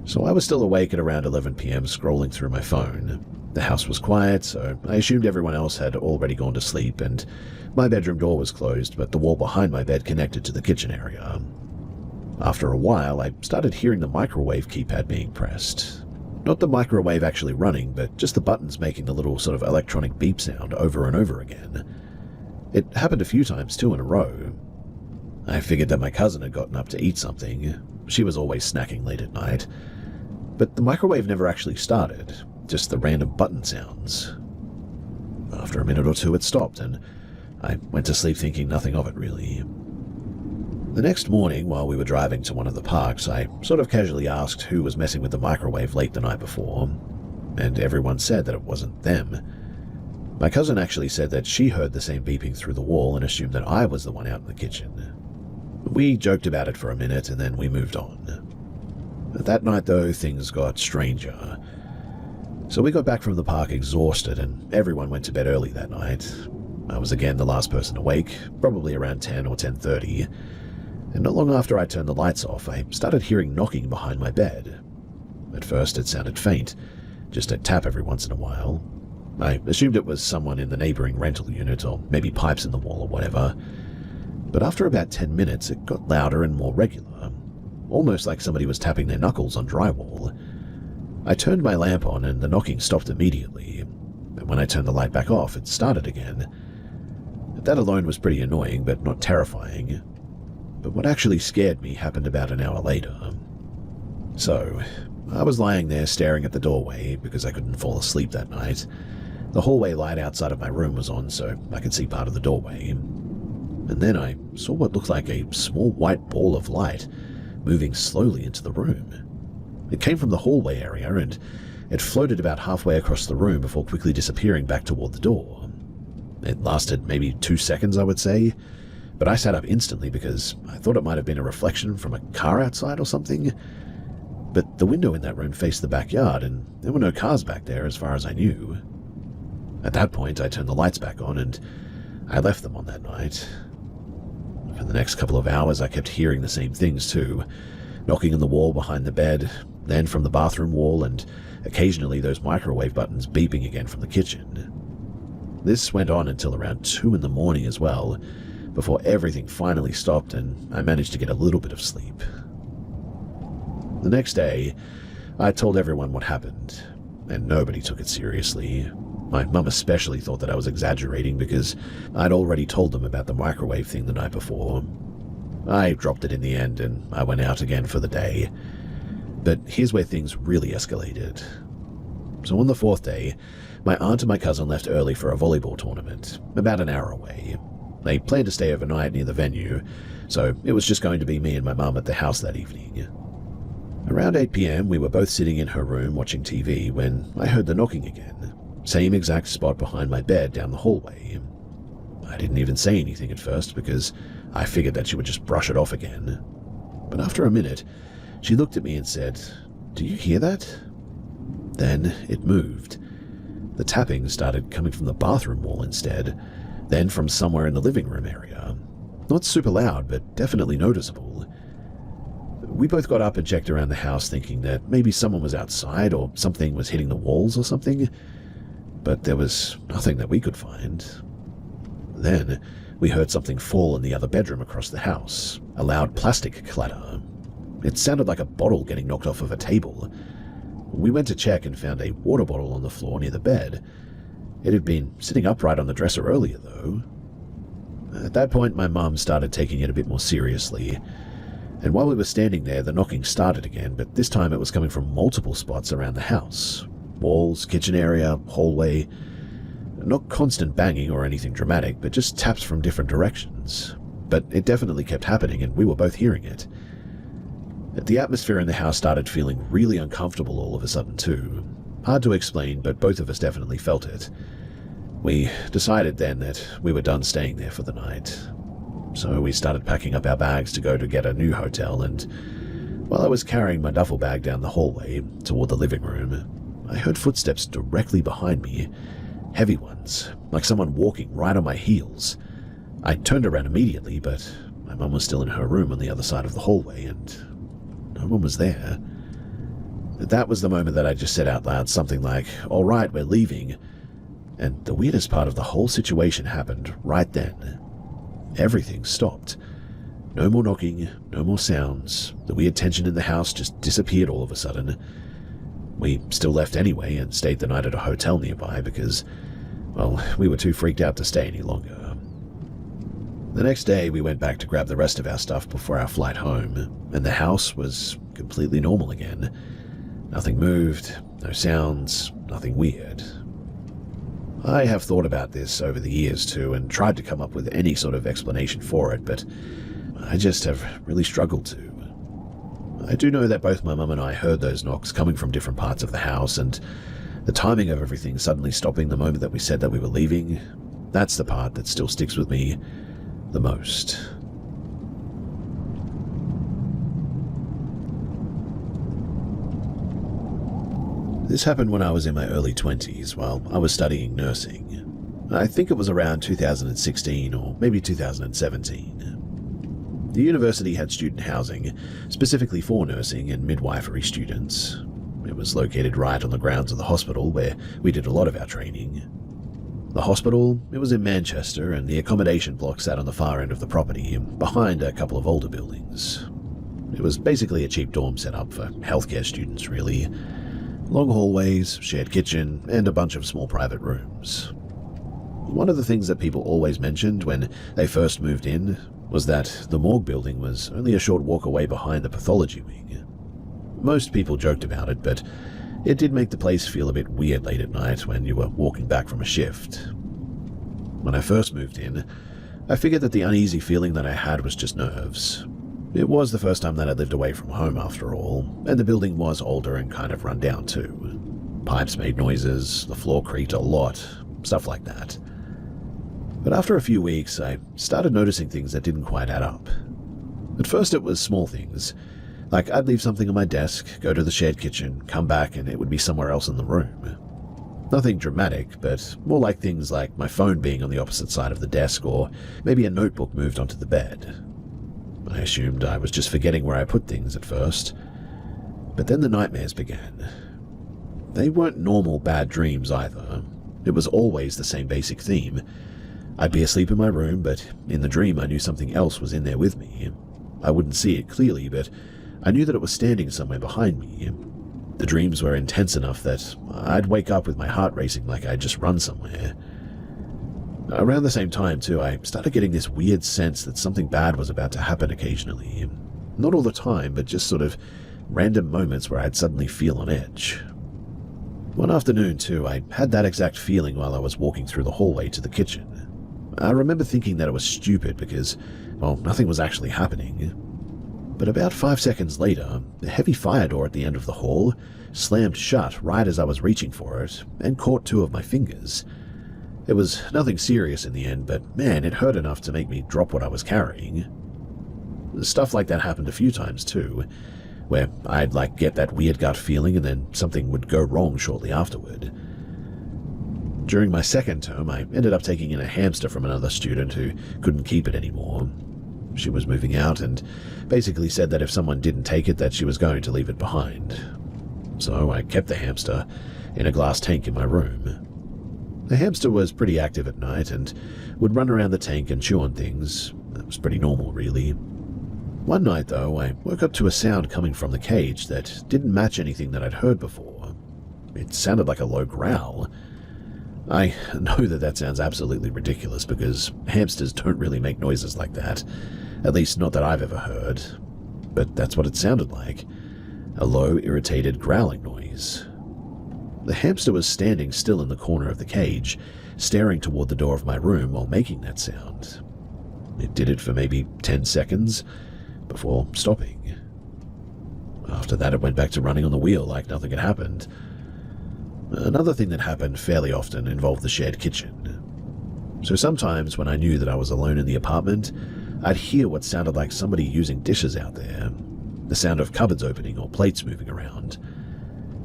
So I was still awake at around 11 p.m. scrolling through my phone. The house was quiet, so I assumed everyone else had already gone to sleep, and my bedroom door was closed, but the wall behind my bed connected to the kitchen area. After a while, I started hearing the microwave keypad being pressed. Not the microwave actually running, but just the buttons making the little sort of electronic beep sound over and over again. It happened a few times too in a row. I figured that my cousin had gotten up to eat something. She was always snacking late at night. But the microwave never actually started, just the random button sounds. After a minute or two it stopped, and I went to sleep thinking nothing of it really. The next morning, while we were driving to one of the parks, I sort of casually asked who was messing with the microwave late the night before, and everyone said that it wasn't them. My cousin actually said that she heard the same beeping through the wall and assumed that I was the one out in the kitchen. We joked about it for a minute and then we moved on. That night, though, things got stranger. So we got back from the park exhausted, and everyone went to bed early that night. I was again the last person awake, probably around 10 or 10:30, and not long after I turned the lights off, I started hearing knocking behind my bed. At first it sounded faint, just a tap every once in a while. I assumed it was someone in the neighboring rental unit, or maybe pipes in the wall or whatever. But after about 10 minutes, it got louder and more regular, almost like somebody was tapping their knuckles on drywall. I turned my lamp on and the knocking stopped immediately, and when I turned the light back off, it started again. That alone was pretty annoying, but not terrifying. But what actually scared me happened about an hour later. So, I was lying there staring at the doorway because I couldn't fall asleep that night. The hallway light outside of my room was on, so I could see part of the doorway. And then I saw what looked like a small white ball of light moving slowly into the room. It came from the hallway area, and it floated about halfway across the room before quickly disappearing back toward the door. It lasted maybe 2 seconds, I would say, but I sat up instantly because I thought it might have been a reflection from a car outside or something. But the window in that room faced the backyard, and there were no cars back there as far as I knew. At that point, I turned the lights back on, and I left them on that night. For the next couple of hours, I kept hearing the same things too, knocking on the wall behind the bed, then from the bathroom wall, and occasionally those microwave buttons beeping again from the kitchen. This went on until around 2 in the morning as well, before everything finally stopped and I managed to get a little bit of sleep. The next day, I told everyone what happened, and nobody took it seriously. My mum especially thought that I was exaggerating because I'd already told them about the microwave thing the night before. I dropped it in the end and I went out again for the day. But here's where things really escalated. So on the 4th day, my aunt and my cousin left early for a volleyball tournament, about an hour away. They planned to stay overnight near the venue, so it was just going to be me and my mum at the house that evening. Around 8 p.m, we were both sitting in her room watching TV when I heard the knocking again, same exact spot behind my bed down the hallway. I didn't even say anything at first because I figured that she would just brush it off again. But after a minute, she looked at me and said, "Do you hear that?" Then it moved. The tapping started coming from the bathroom wall instead, then from somewhere in the living room area. Not super loud, but definitely noticeable. We both got up and checked around the house thinking that maybe someone was outside or something was hitting the walls or something, but there was nothing that we could find. Then we heard something fall in the other bedroom across the house, a loud plastic clatter. It sounded like a bottle getting knocked off of a table. We went to check and found a water bottle on the floor near the bed. It had been sitting upright on the dresser earlier, though. At that point, my mum started taking it a bit more seriously, and while we were standing there, the knocking started again, but this time it was coming from multiple spots around the house. Walls, kitchen area, hallway. Not constant banging or anything dramatic, but just taps from different directions. But it definitely kept happening, and we were both hearing it. The atmosphere in the house started feeling really uncomfortable all of a sudden too. Hard to explain, but both of us definitely felt it. We decided then that we were done staying there for the night. So we started packing up our bags to go to get a new hotel, and while I was carrying my duffel bag down the hallway toward the living room, I heard footsteps directly behind me, heavy ones, like someone walking right on my heels. I turned around immediately, but my mum was still in her room on the other side of the hallway, and no one was there. That was the moment that I just said out loud something like, "All right, we're leaving." And the weirdest part of the whole situation happened right then. Everything stopped. No more knocking, no more sounds. The weird tension in the house just disappeared all of a sudden. We still left anyway and stayed the night at a hotel nearby because, well, we were too freaked out to stay any longer. The next day, we went back to grab the rest of our stuff before our flight home, and the house was completely normal again. Nothing moved, no sounds, nothing weird. I have thought about this over the years too and tried to come up with any sort of explanation for it, but I just have really struggled to. I do know that both my mum and I heard those knocks coming from different parts of the house, and the timing of everything suddenly stopping the moment that we said that we were leaving, that's the part that still sticks with me the most. This happened when I was in my early 20s while I was studying nursing. I think it was around 2016 or maybe 2017. The university had student housing, specifically for nursing and midwifery students. It was located right on the grounds of the hospital where we did a lot of our training. The hospital, it was in Manchester, and the accommodation block sat on the far end of the property, behind a couple of older buildings. It was basically a cheap dorm setup for healthcare students, really. Long hallways, shared kitchen, and a bunch of small private rooms. One of the things that people always mentioned when they first moved in was that the morgue building was only a short walk away behind the pathology wing. Most people joked about it, but it did make the place feel a bit weird late at night when you were walking back from a shift. When I first moved in, I figured that the uneasy feeling that I had was just nerves. It was the first time that I'd lived away from home after all, and the building was older and kind of run down too. Pipes made noises, the floor creaked a lot, stuff like that. But after a few weeks, I started noticing things that didn't quite add up. At first it was small things, like I'd leave something on my desk, go to the shared kitchen, come back, and it would be somewhere else in the room. Nothing dramatic, but more like things like my phone being on the opposite side of the desk, or maybe a notebook moved onto the bed. I assumed I was just forgetting where I put things at first. But then the nightmares began. They weren't normal bad dreams either. It was always the same basic theme. I'd be asleep in my room, but in the dream I knew something else was in there with me. I wouldn't see it clearly, but I knew that it was standing somewhere behind me. The dreams were intense enough that I'd wake up with my heart racing like I'd just run somewhere. Around the same time, too, I started getting this weird sense that something bad was about to happen occasionally. Not all the time, but just sort of random moments where I'd suddenly feel on edge. One afternoon, too, I had that exact feeling while I was walking through the hallway to the kitchen. I remember thinking that it was stupid because, well, nothing was actually happening. But about 5 seconds later, the heavy fire door at the end of the hall slammed shut right as I was reaching for it and caught 2 of my fingers. It was nothing serious in the end, but man, it hurt enough to make me drop what I was carrying. Stuff like that happened a few times too, where I'd get that weird gut feeling and then something would go wrong shortly afterward. During my second term, I ended up taking in a hamster from another student who couldn't keep it anymore. She was moving out and basically said that if someone didn't take it, that she was going to leave it behind. So I kept the hamster in a glass tank in my room. The hamster was pretty active at night and would run around the tank and chew on things. It was pretty normal, really. One night, though, I woke up to a sound coming from the cage that didn't match anything that I'd heard before. It sounded like a low growl. I know that sounds absolutely ridiculous because hamsters don't really make noises like that, at least not that I've ever heard. But that's what it sounded like, a low, irritated growling noise. The hamster was standing still in the corner of the cage, staring toward the door of my room while making that sound. It did it for maybe 10 seconds before stopping. After that, it went back to running on the wheel like nothing had happened. Another thing that happened fairly often involved the shared kitchen. So sometimes when I knew that I was alone in the apartment, I'd hear what sounded like somebody using dishes out there, the sound of cupboards opening or plates moving around.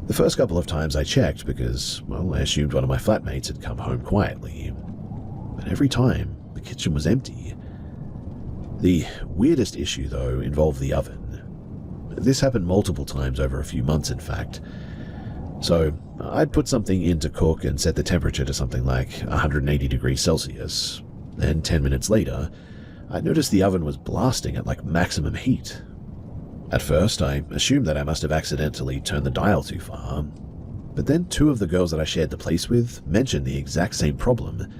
The first couple of times I checked because, well, I assumed one of my flatmates had come home quietly. But every time, the kitchen was empty. The weirdest issue, though, involved the oven. This happened multiple times over a few months, in fact. So I'd put something in to cook and set the temperature to something like 180 degrees Celsius. Then 10 minutes later, I noticed the oven was blasting at maximum heat. At first, I assumed that I must have accidentally turned the dial too far. But then 2 of the girls that I shared the place with mentioned the exact same problem.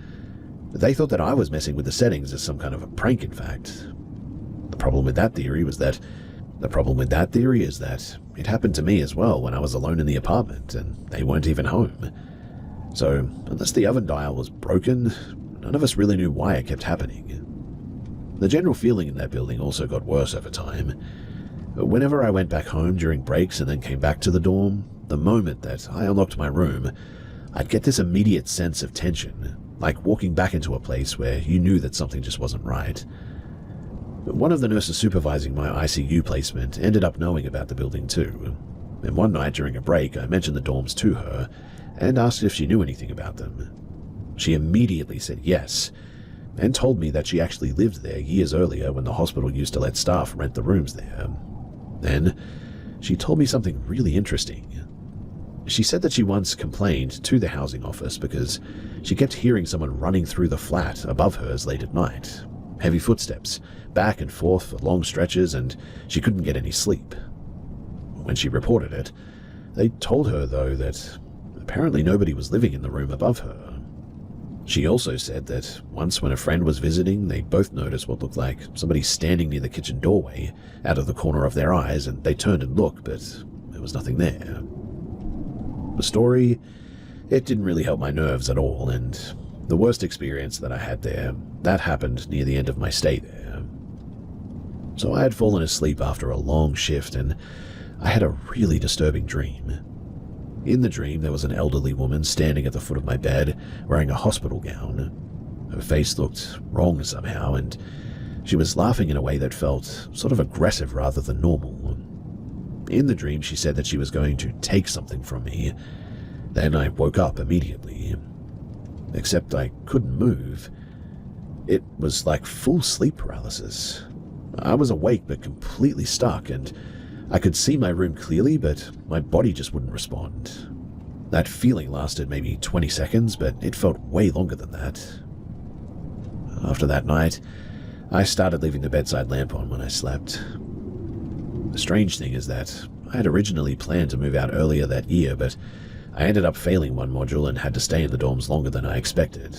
They thought that I was messing with the settings as some kind of a prank, in fact. The problem with that theory is that it happened to me as well when I was alone in the apartment and they weren't even home. So, unless the oven dial was broken, none of us really knew why it kept happening. The general feeling in that building also got worse over time. Whenever I went back home during breaks and then came back to the dorm, the moment that I unlocked my room, I'd get this immediate sense of tension, like walking back into a place where you knew that something just wasn't right. One of the nurses supervising my ICU placement ended up knowing about the building too. And one night during a break, I mentioned the dorms to her and asked if she knew anything about them. She immediately said yes, and told me that she actually lived there years earlier when the hospital used to let staff rent the rooms there. Then, she told me something really interesting. She said that she once complained to the housing office because she kept hearing someone running through the flat above hers late at night. Heavy footsteps, back and forth for long stretches, and she couldn't get any sleep. When she reported it, they told her, though, that apparently nobody was living in the room above her. She also said that once when a friend was visiting, they both noticed what looked like somebody standing near the kitchen doorway out of the corner of their eyes, and they turned and looked, but there was nothing there. The story, it didn't really help my nerves at all, and the worst experience that I had there, that happened near the end of my stay there. So I had fallen asleep after a long shift, and I had a really disturbing dream. In the dream, there was an elderly woman standing at the foot of my bed, wearing a hospital gown. Her face looked wrong somehow, and she was laughing in a way that felt sort of aggressive rather than normal. In the dream, she said that she was going to take something from me. Then I woke up immediately. Except I couldn't move. It was like full sleep paralysis. I was awake but completely stuck, and I could see my room clearly, but my body just wouldn't respond. That feeling lasted maybe 20 seconds, but it felt way longer than that. After that night, I started leaving the bedside lamp on when I slept. The strange thing is that I had originally planned to move out earlier that year, but I ended up failing one module and had to stay in the dorms longer than I expected.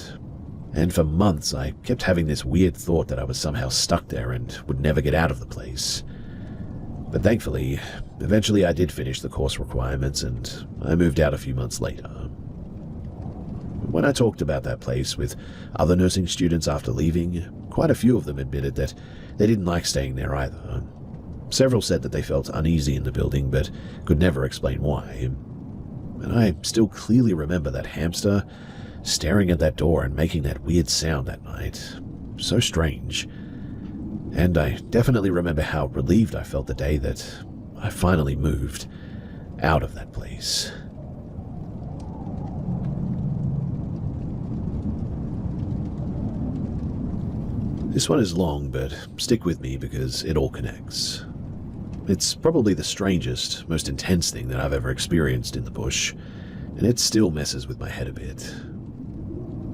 And for months, I kept having this weird thought that I was somehow stuck there and would never get out of the place. But thankfully, eventually I did finish the course requirements and I moved out a few months later. When I talked about that place with other nursing students after leaving, quite a few of them admitted that they didn't like staying there either. Several said that they felt uneasy in the building but could never explain why. And I still clearly remember that hamster staring at that door and making that weird sound that night. So strange. And I definitely remember how relieved I felt the day that I finally moved out of that place. This one is long, but stick with me because it all connects. It's probably the strangest, most intense thing that I've ever experienced in the bush, and it still messes with my head a bit.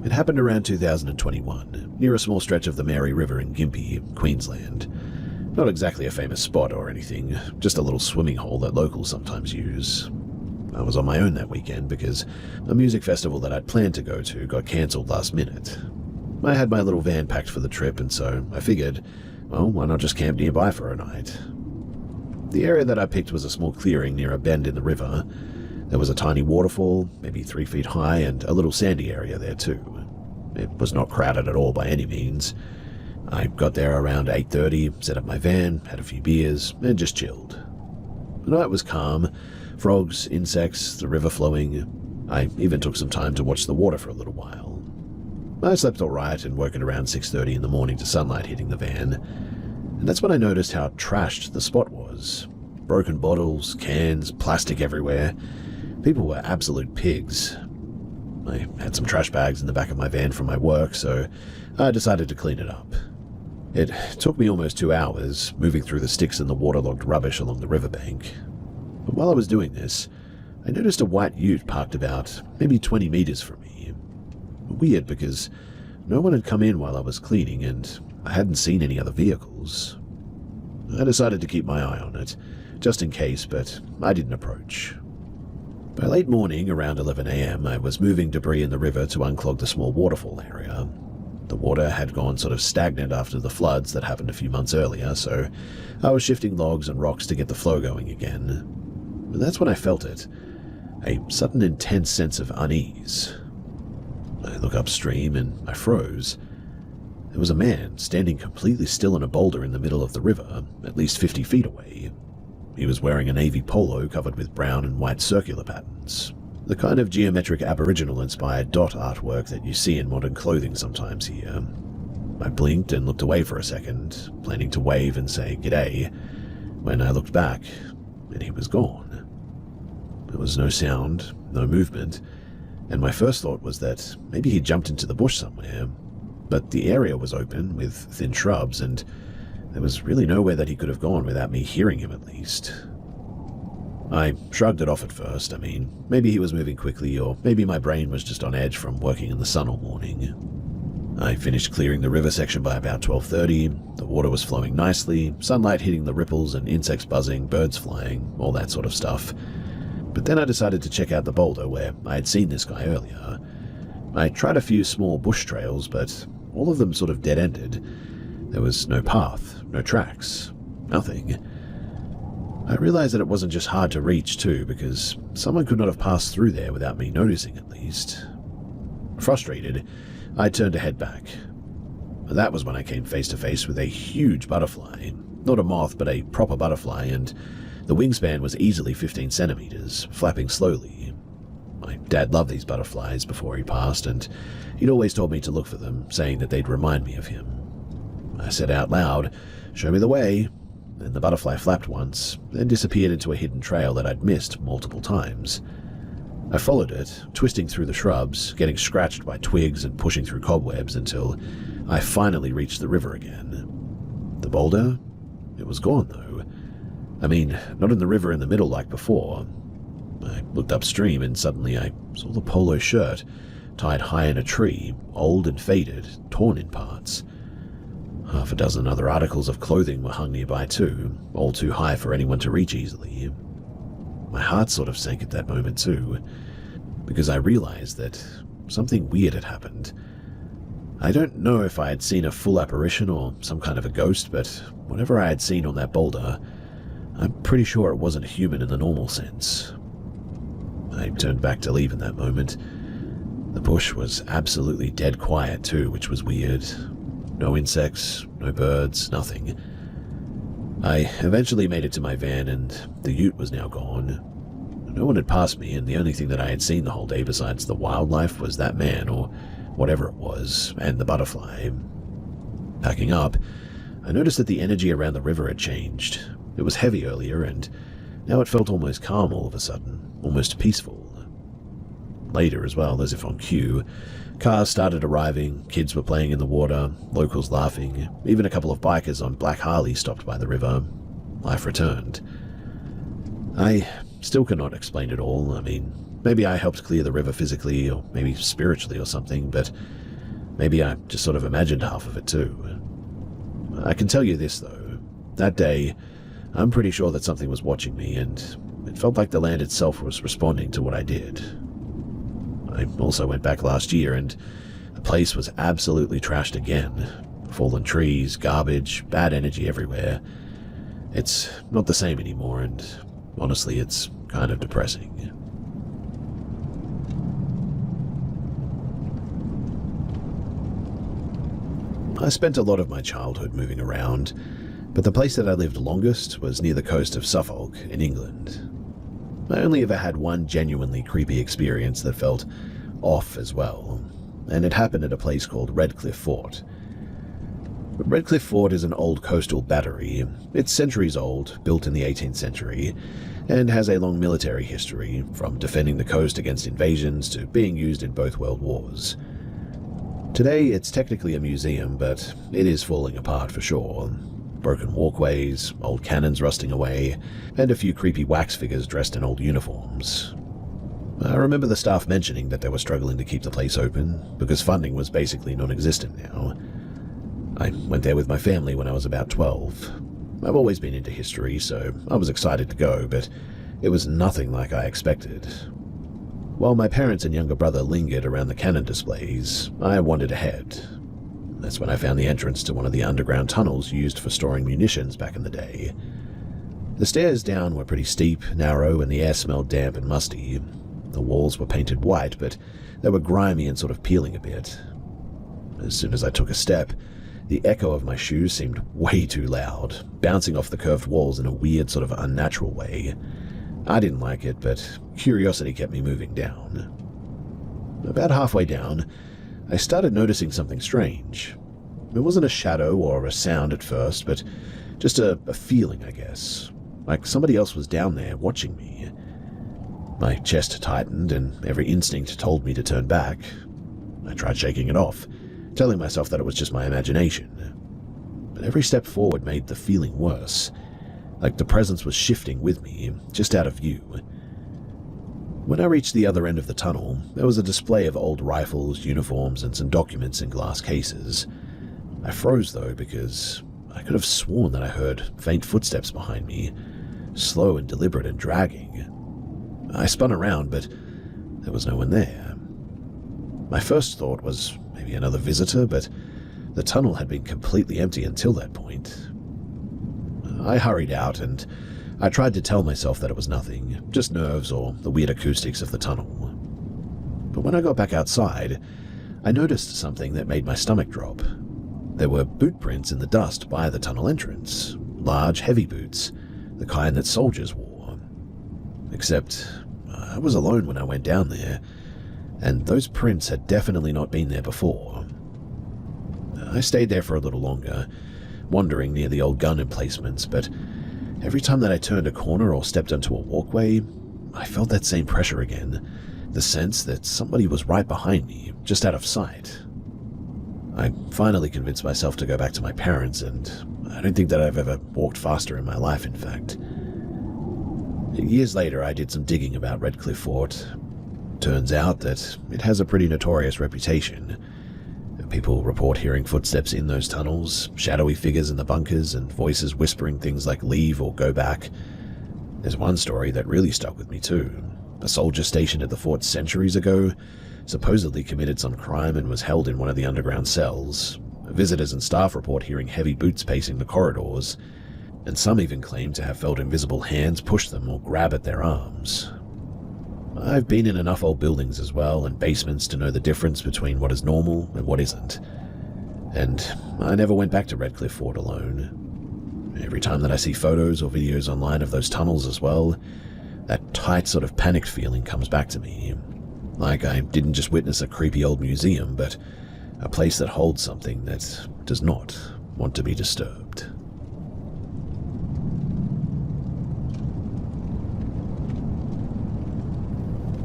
It happened around 2021, near a small stretch of the Mary River in Gympie, Queensland. Not exactly a famous spot or anything, just a little swimming hole that locals sometimes use. I was on my own that weekend because a music festival that I'd planned to go to got cancelled last minute. I had my little van packed for the trip, and so I figured, well, why not just camp nearby for a night? The area that I picked was a small clearing near a bend in the river. There was a tiny waterfall, maybe 3 feet high, and a little sandy area there too. It was not crowded at all by any means. I got there around 8:30, set up my van, had a few beers, and just chilled. The night was calm, frogs, insects, the river flowing. I even took some time to watch the water for a little while. I slept all right and woke at around 6:30 in the morning to sunlight hitting the van. And that's when I noticed how trashed the spot was. Broken bottles, cans, plastic everywhere. People were absolute pigs. I had some trash bags in the back of my van from my work, so I decided to clean it up. It took me almost 2 hours, moving through the sticks and the waterlogged rubbish along the riverbank. But while I was doing this, I noticed a white ute parked about maybe 20 meters from me. Weird because no one had come in while I was cleaning and I hadn't seen any other vehicles. I decided to keep my eye on it, just in case, but I didn't approach. By late morning, around 11 a.m., I was moving debris in the river to unclog the small waterfall area. The water had gone sort of stagnant after the floods that happened a few months earlier, so I was shifting logs and rocks to get the flow going again. And that's when I felt it, a sudden intense sense of unease. I looked upstream and I froze. There was a man standing completely still in a boulder in the middle of the river, at least 50 feet away. He was wearing a navy polo covered with brown and white circular patterns, the kind of geometric Aboriginal-inspired dot artwork that you see in modern clothing sometimes here. I blinked and looked away for a second, planning to wave and say g'day, when I looked back, and he was gone. There was no sound, no movement, and my first thought was that maybe he jumped into the bush somewhere. But the area was open, with thin shrubs, and there was really nowhere that he could have gone without me hearing him at least. I shrugged it off at first. I mean, maybe he was moving quickly, or maybe my brain was just on edge from working in the sun all morning. I finished clearing the river section by about 12:30. The water was flowing nicely, sunlight hitting the ripples and insects buzzing, birds flying, all that sort of stuff. But then I decided to check out the boulder where I had seen this guy earlier. I tried a few small bush trails, but all of them sort of dead-ended. There was no path, no tracks, nothing. I realized that it wasn't just hard to reach too, because someone could not have passed through there without me noticing at least. Frustrated, I turned to head back. That was when I came face to face with a huge butterfly. Not a moth, but a proper butterfly, and the wingspan was easily 15 centimeters, flapping slowly. My dad loved these butterflies before he passed, and he'd always told me to look for them, saying that they'd remind me of him. I said out loud, "Show me the way," and the butterfly flapped once, then disappeared into a hidden trail that I'd missed multiple times. I followed it, twisting through the shrubs, getting scratched by twigs and pushing through cobwebs until I finally reached the river again. The boulder? It was gone, though. I mean, not in the river in the middle like before. I looked upstream and suddenly I saw the polo shirt, tied high in a tree, old and faded, torn in parts. Half a dozen other articles of clothing were hung nearby too, all too high for anyone to reach easily. My heart sort of sank at that moment too, because I realized that something weird had happened. I don't know if I had seen a full apparition or some kind of a ghost, but whatever I had seen on that boulder, I'm pretty sure it wasn't human in the normal sense. I turned back to leave in that moment. The bush was absolutely dead quiet too, which was weird. No insects, no birds, nothing. I eventually made it to my van, and the ute was now gone. No one had passed me, and the only thing that I had seen the whole day besides the wildlife was that man, or whatever it was, and the butterfly. Packing up, I noticed that the energy around the river had changed. It was heavy earlier, and now it felt almost calm all of a sudden, almost peaceful. Later as well, as if on cue, cars started arriving, kids were playing in the water, locals laughing, even a couple of bikers on black Harleys stopped by the river. Life returned. I still cannot explain it all. I mean, maybe I helped clear the river physically, or maybe spiritually or something, but maybe I just sort of imagined half of it too. I can tell you this though, that day, I'm pretty sure that something was watching me, and it felt like the land itself was responding to what I did. I also went back last year, and the place was absolutely trashed again. Fallen trees, garbage, bad energy everywhere. It's not the same anymore, and honestly, it's kind of depressing. I spent a lot of my childhood moving around, but the place that I lived longest was near the coast of Suffolk in England. I only ever had one genuinely creepy experience that felt off as well, and it happened at a place called Redcliffe Fort. Redcliffe Fort is an old coastal battery. It's centuries old, built in the 18th century, and has a long military history, from defending the coast against invasions to being used in both world wars. Today, it's technically a museum, but it is falling apart for sure. Broken walkways, old cannons rusting away, and a few creepy wax figures dressed in old uniforms. I remember the staff mentioning that they were struggling to keep the place open, because funding was basically non-existent now. I went there with my family when I was about 12. I've always been into history, so I was excited to go, but it was nothing like I expected. While my parents and younger brother lingered around the cannon displays, I wandered ahead. That's when I found the entrance to one of the underground tunnels used for storing munitions back in the day. The stairs down were pretty steep, narrow, and the air smelled damp and musty. The walls were painted white, but they were grimy and sort of peeling a bit. As soon as I took a step, the echo of my shoes seemed way too loud, bouncing off the curved walls in a weird, sort of unnatural way. I didn't like it, but curiosity kept me moving down. About halfway down, I started noticing something strange. It wasn't a shadow or a sound at first, but just a feeling, I guess. Like somebody else was down there watching me. My chest tightened and every instinct told me to turn back. I tried shaking it off, telling myself that it was just my imagination. But every step forward made the feeling worse, like the presence was shifting with me, just out of view. When I reached the other end of the tunnel, there was a display of old rifles, uniforms, and some documents in glass cases. I froze, though, because I could have sworn that I heard faint footsteps behind me, slow and deliberate and dragging. I spun around, but there was no one there. My first thought was maybe another visitor, but the tunnel had been completely empty until that point. I hurried out, and I tried to tell myself that it was nothing, just nerves or the weird acoustics of the tunnel. But when I got back outside, I noticed something that made my stomach drop. There were boot prints in the dust by the tunnel entrance, large, heavy boots, the kind that soldiers wore. Except I was alone when I went down there, and those prints had definitely not been there before. I stayed there for a little longer, wandering near the old gun emplacements, but every time that I turned a corner or stepped onto a walkway, I felt that same pressure again, the sense that somebody was right behind me, just out of sight. I finally convinced myself to go back to my parents, and I don't think that I've ever walked faster in my life, in fact. Years later, I did some digging about Redcliffe Fort. Turns out that it has a pretty notorious reputation. People report hearing footsteps in those tunnels, shadowy figures in the bunkers, and voices whispering things like leave or go back. There's one story that really stuck with me too. A soldier stationed at the fort centuries ago supposedly committed some crime and was held in one of the underground cells. Visitors and staff report hearing heavy boots pacing the corridors, and some even claim to have felt invisible hands push them or grab at their arms. I've been in enough old buildings as well, and basements, to know the difference between what is normal and what isn't. And I never went back to Redcliffe Fort alone. Every time that I see photos or videos online of those tunnels as well, that tight sort of panicked feeling comes back to me. Like I didn't just witness a creepy old museum, but a place that holds something that does not want to be disturbed.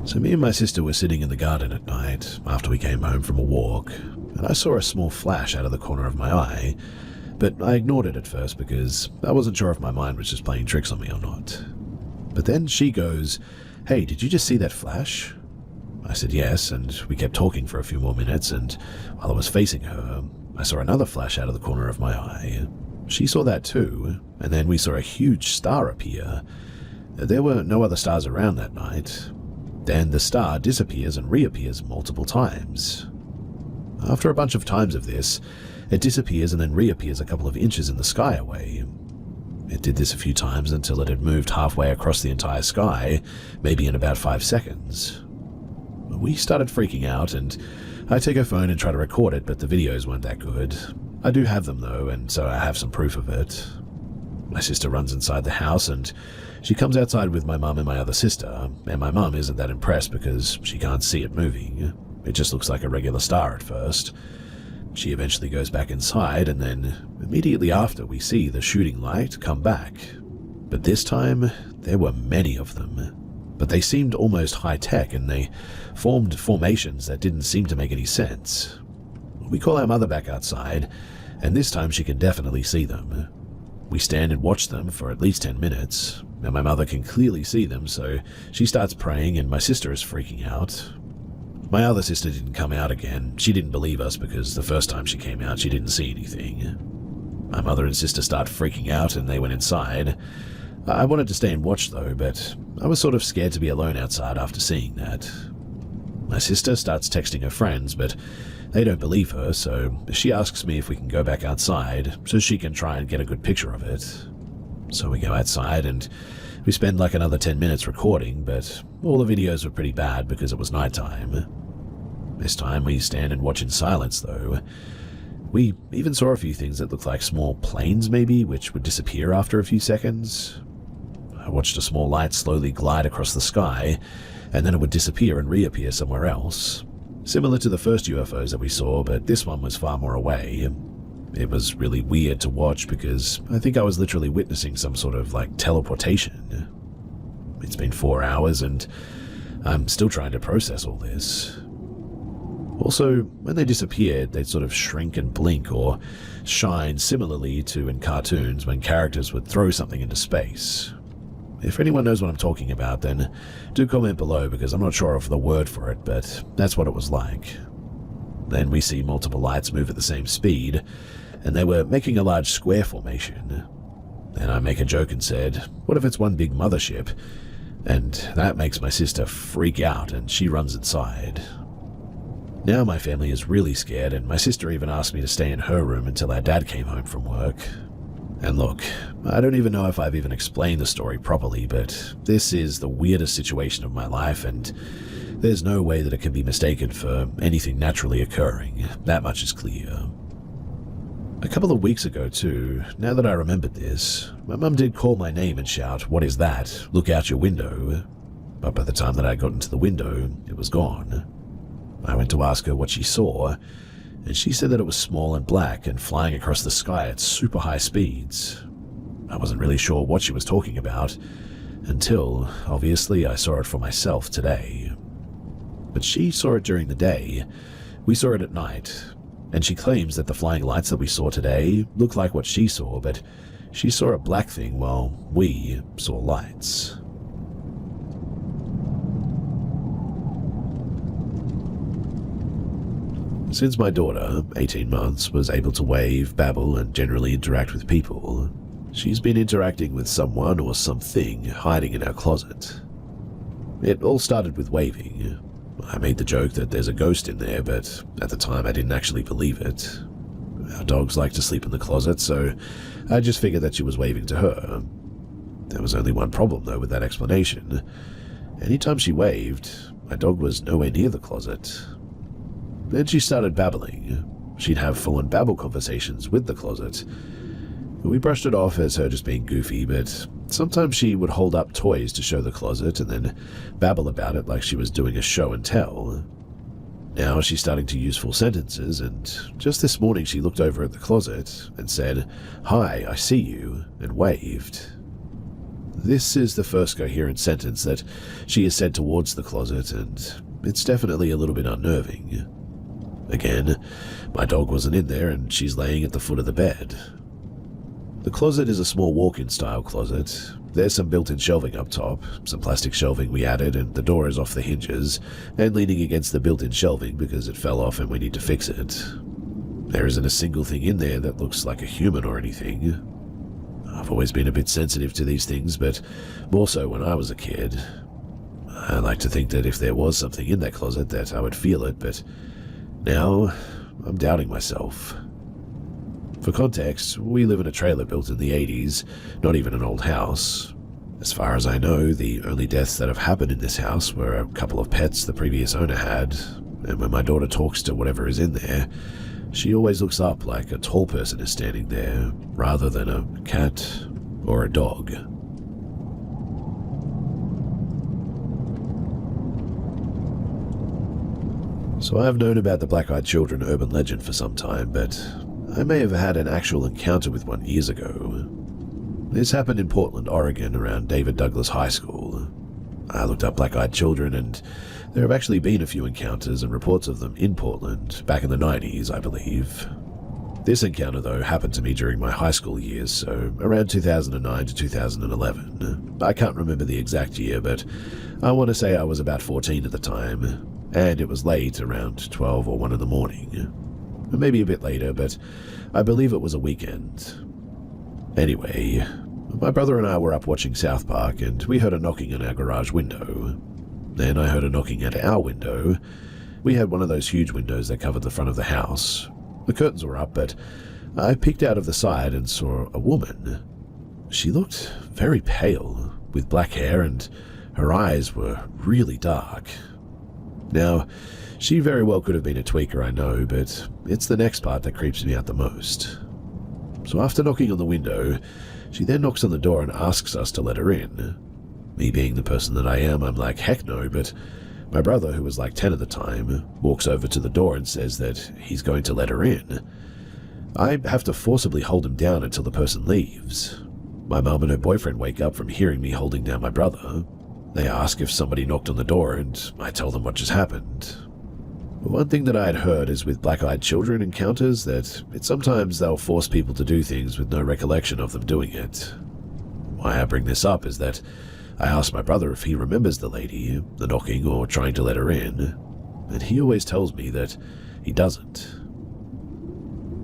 So me and my sister were sitting in the garden at night after we came home from a walk, and I saw a small flash out of the corner of my eye, but I ignored it at first because I wasn't sure if my mind was just playing tricks on me or not. But then she goes, "Hey, did you just see that flash?" I said yes, and we kept talking for a few more minutes, and while I was facing her, I saw another flash out of the corner of my eye. She saw that too, and then we saw a huge star appear. There were no other stars around that night. Then the star disappears and reappears multiple times. After a bunch of times of this, it disappears and then reappears a couple of inches in the sky away. It did this a few times until it had moved halfway across the entire sky, maybe in about 5 seconds. We started freaking out, and I take her phone and try to record it, but the videos weren't that good. I do have them though, and so I have some proof of it. My sister runs inside the house, and she comes outside with my mum and my other sister, and my mum isn't that impressed because she can't see it moving. It just looks like a regular star at first. She eventually goes back inside, and then immediately after we see the shooting light come back. But this time, there were many of them. But they seemed almost high-tech, and they formed formations that didn't seem to make any sense. We call our mother back outside, and this time she can definitely see them. We stand and watch them for at least 10 minutes, and my mother can clearly see them, so she starts praying, and my sister is freaking out. My other sister didn't come out again. She didn't believe us because the first time she came out, she didn't see anything. My mother and sister start freaking out, and they went inside. I wanted to stay and watch though, but I was sort of scared to be alone outside after seeing that. My sister starts texting her friends, but they don't believe her, so she asks me if we can go back outside so she can try and get a good picture of it. So we go outside and we spend like another 10 minutes recording, but all the videos were pretty bad because it was nighttime. This time we stand and watch in silence though. We even saw a few things that looked like small planes maybe, which would disappear after a few seconds. I watched a small light slowly glide across the sky, and then it would disappear and reappear somewhere else. Similar to the first UFOs that we saw, but this one was far more away. It was really weird to watch because I think I was literally witnessing some sort of like teleportation. It's been 4 hours and I'm still trying to process all this. Also, when they disappeared, they'd sort of shrink and blink or shine similarly to in cartoons when characters would throw something into space. If anyone knows what I'm talking about, then do comment below because I'm not sure of the word for it, but that's what it was like. Then we see multiple lights move at the same speed, and they were making a large square formation. Then I make a joke and said, what if it's one big mothership? And that makes my sister freak out and she runs inside. Now my family is really scared and my sister even asked me to stay in her room until our dad came home from work. And look, I don't even know if I've even explained the story properly, but this is the weirdest situation of my life and there's no way that it can be mistaken for anything naturally occurring. That much is clear. A couple of weeks ago too, now that I remembered this, my mum did call my name and shout, "What is that? Look out your window." But by the time that I got into the window, it was gone. I went to ask her what she saw, and she said that it was small and black and flying across the sky at super high speeds. I wasn't really sure what she was talking about, until, obviously, I saw it for myself today. But she saw it during the day, we saw it at night, and she claims that the flying lights that we saw today look like what she saw, but she saw a black thing while we saw lights. Since my daughter, 18 months, was able to wave, babble, and generally interact with people, she's been interacting with someone or something hiding in our closet. It all started with waving. I made the joke that there's a ghost in there, but at the time I didn't actually believe it. Our dogs like to sleep in the closet, so I just figured that she was waving to her. There was only one problem, though, with that explanation. Anytime she waved, my dog was nowhere near the closet. Then she started babbling. She'd have full-on babble conversations with the closet. We brushed it off as her just being goofy, but sometimes she would hold up toys to show the closet and then babble about it like she was doing a show and tell. Now she's starting to use full sentences, and just this morning she looked over at the closet and said, "Hi, I see you," and waved. This is the first coherent sentence that she has said towards the closet, and it's definitely a little bit unnerving. Again, my dog wasn't in there and she's laying at the foot of the bed. The closet is a small walk-in style closet. There's some built-in shelving up top, some plastic shelving we added, and the door is off the hinges and leaning against the built-in shelving because it fell off and we need to fix it. There isn't a single thing in there that looks like a human or anything. I've always been a bit sensitive to these things, but more so when I was a kid. I like to think that if there was something in that closet that I would feel it, but now I'm doubting myself. For context, we live in a trailer built in the 80s, not even an old house. As far as I know, the only deaths that have happened in this house were a couple of pets the previous owner had, and when my daughter talks to whatever is in there, she always looks up like a tall person is standing there, rather than a cat or a dog. So I've known about the black-eyed children urban legend for some time, but I may have had an actual encounter with one years ago. This happened in Portland, Oregon, around David Douglas High School. I looked up black-eyed children, and there have actually been a few encounters and reports of them in Portland, back in the 90s, I believe. This encounter, though, happened to me during my high school years, so around 2009 to 2011. I can't remember the exact year, but I want to say I was about 14 at the time, and it was late, around 12 or 1 in the morning. Maybe a bit later, but I believe it was a weekend. Anyway, my brother and I were up watching South Park, and we heard a knocking on our garage window. Then I heard a knocking at our window. We had one of those huge windows that covered the front of the house. The curtains were up, but I peeked out of the side and saw a woman. She looked very pale, with black hair, and her eyes were really dark. Now, she very well could have been a tweaker, I know, but it's the next part that creeps me out the most. So after knocking on the window, she then knocks on the door and asks us to let her in. Me being the person that I am, I'm like, heck no, but my brother, who was like 10 at the time, walks over to the door and says that he's going to let her in. I have to forcibly hold him down until the person leaves. My mum and her boyfriend wake up from hearing me holding down my brother. They ask if somebody knocked on the door, and I tell them what just happened. One thing that I had heard is with black-eyed children encounters that sometimes they'll force people to do things with no recollection of them doing it. Why I bring this up is that I asked my brother if he remembers the lady, the knocking or trying to let her in, and he always tells me that he doesn't.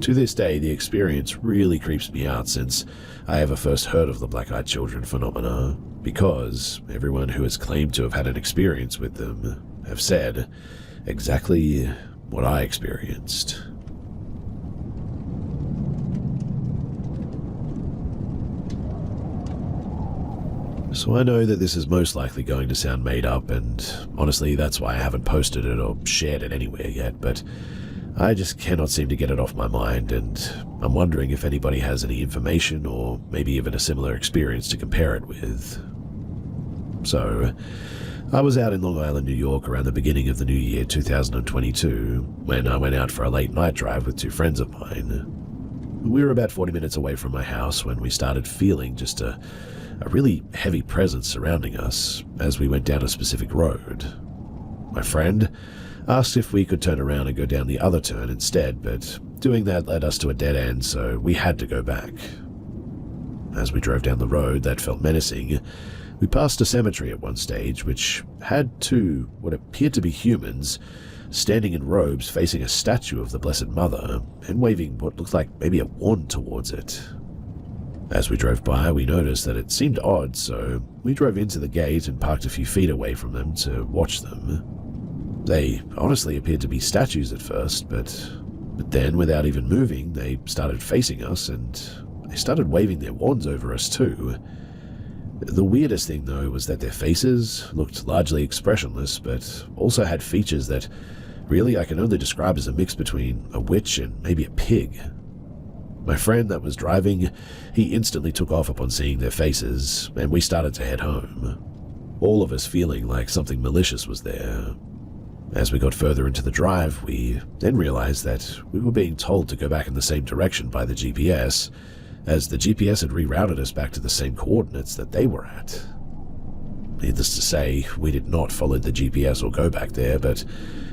To this day, the experience really creeps me out since I ever first heard of the black-eyed children phenomena, because everyone who has claimed to have had an experience with them have said exactly what I experienced. So I know that this is most likely going to sound made up, and honestly that's why I haven't posted it or shared it anywhere yet, but I just cannot seem to get it off my mind, and I'm wondering if anybody has any information or maybe even a similar experience to compare it with. So, I was out in Long Island, New York around the beginning of the new year 2022 when I went out for a late night drive with two friends of mine. We were about 40 minutes away from my house when we started feeling just a really heavy presence surrounding us as we went down a specific road. My friend asked if we could turn around and go down the other turn instead, but doing that led us to a dead end, so we had to go back. As we drove down the road that felt menacing, we passed a cemetery at one stage which had two what appeared to be humans standing in robes facing a statue of the Blessed Mother and waving what looked like maybe a wand towards it. As we drove by, we noticed that it seemed odd, so we drove into the gate and parked a few feet away from them to watch them. They honestly appeared to be statues at first, but then, without even moving, they started facing us and they started waving their wands over us too. The weirdest thing, though, was that their faces looked largely expressionless, but also had features that really I can only describe as a mix between a witch and maybe a pig. My friend that was driving, he instantly took off upon seeing their faces, and we started to head home, all of us feeling like something malicious was there. As we got further into the drive, we then realized that we were being told to go back in the same direction by the GPS, as the GPS had rerouted us back to the same coordinates that they were at. Needless to say, we did not follow the GPS or go back there, but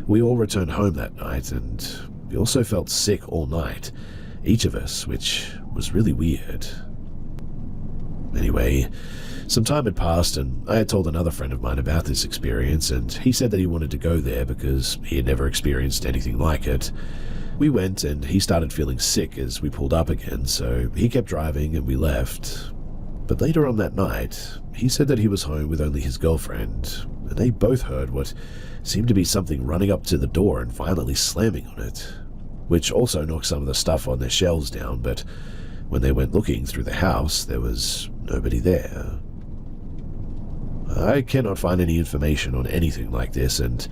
we all returned home that night, and we also felt sick all night, each of us, which was really weird. Anyway, some time had passed, and I had told another friend of mine about this experience, and he said that he wanted to go there because he had never experienced anything like it. We went, and he started feeling sick as we pulled up again, so he kept driving and we left. But later on that night, he said that he was home with only his girlfriend, and they both heard what seemed to be something running up to the door and violently slamming on it, which also knocked some of the stuff on their shelves down, but when they went looking through the house, there was nobody there. I cannot find any information on anything like this, and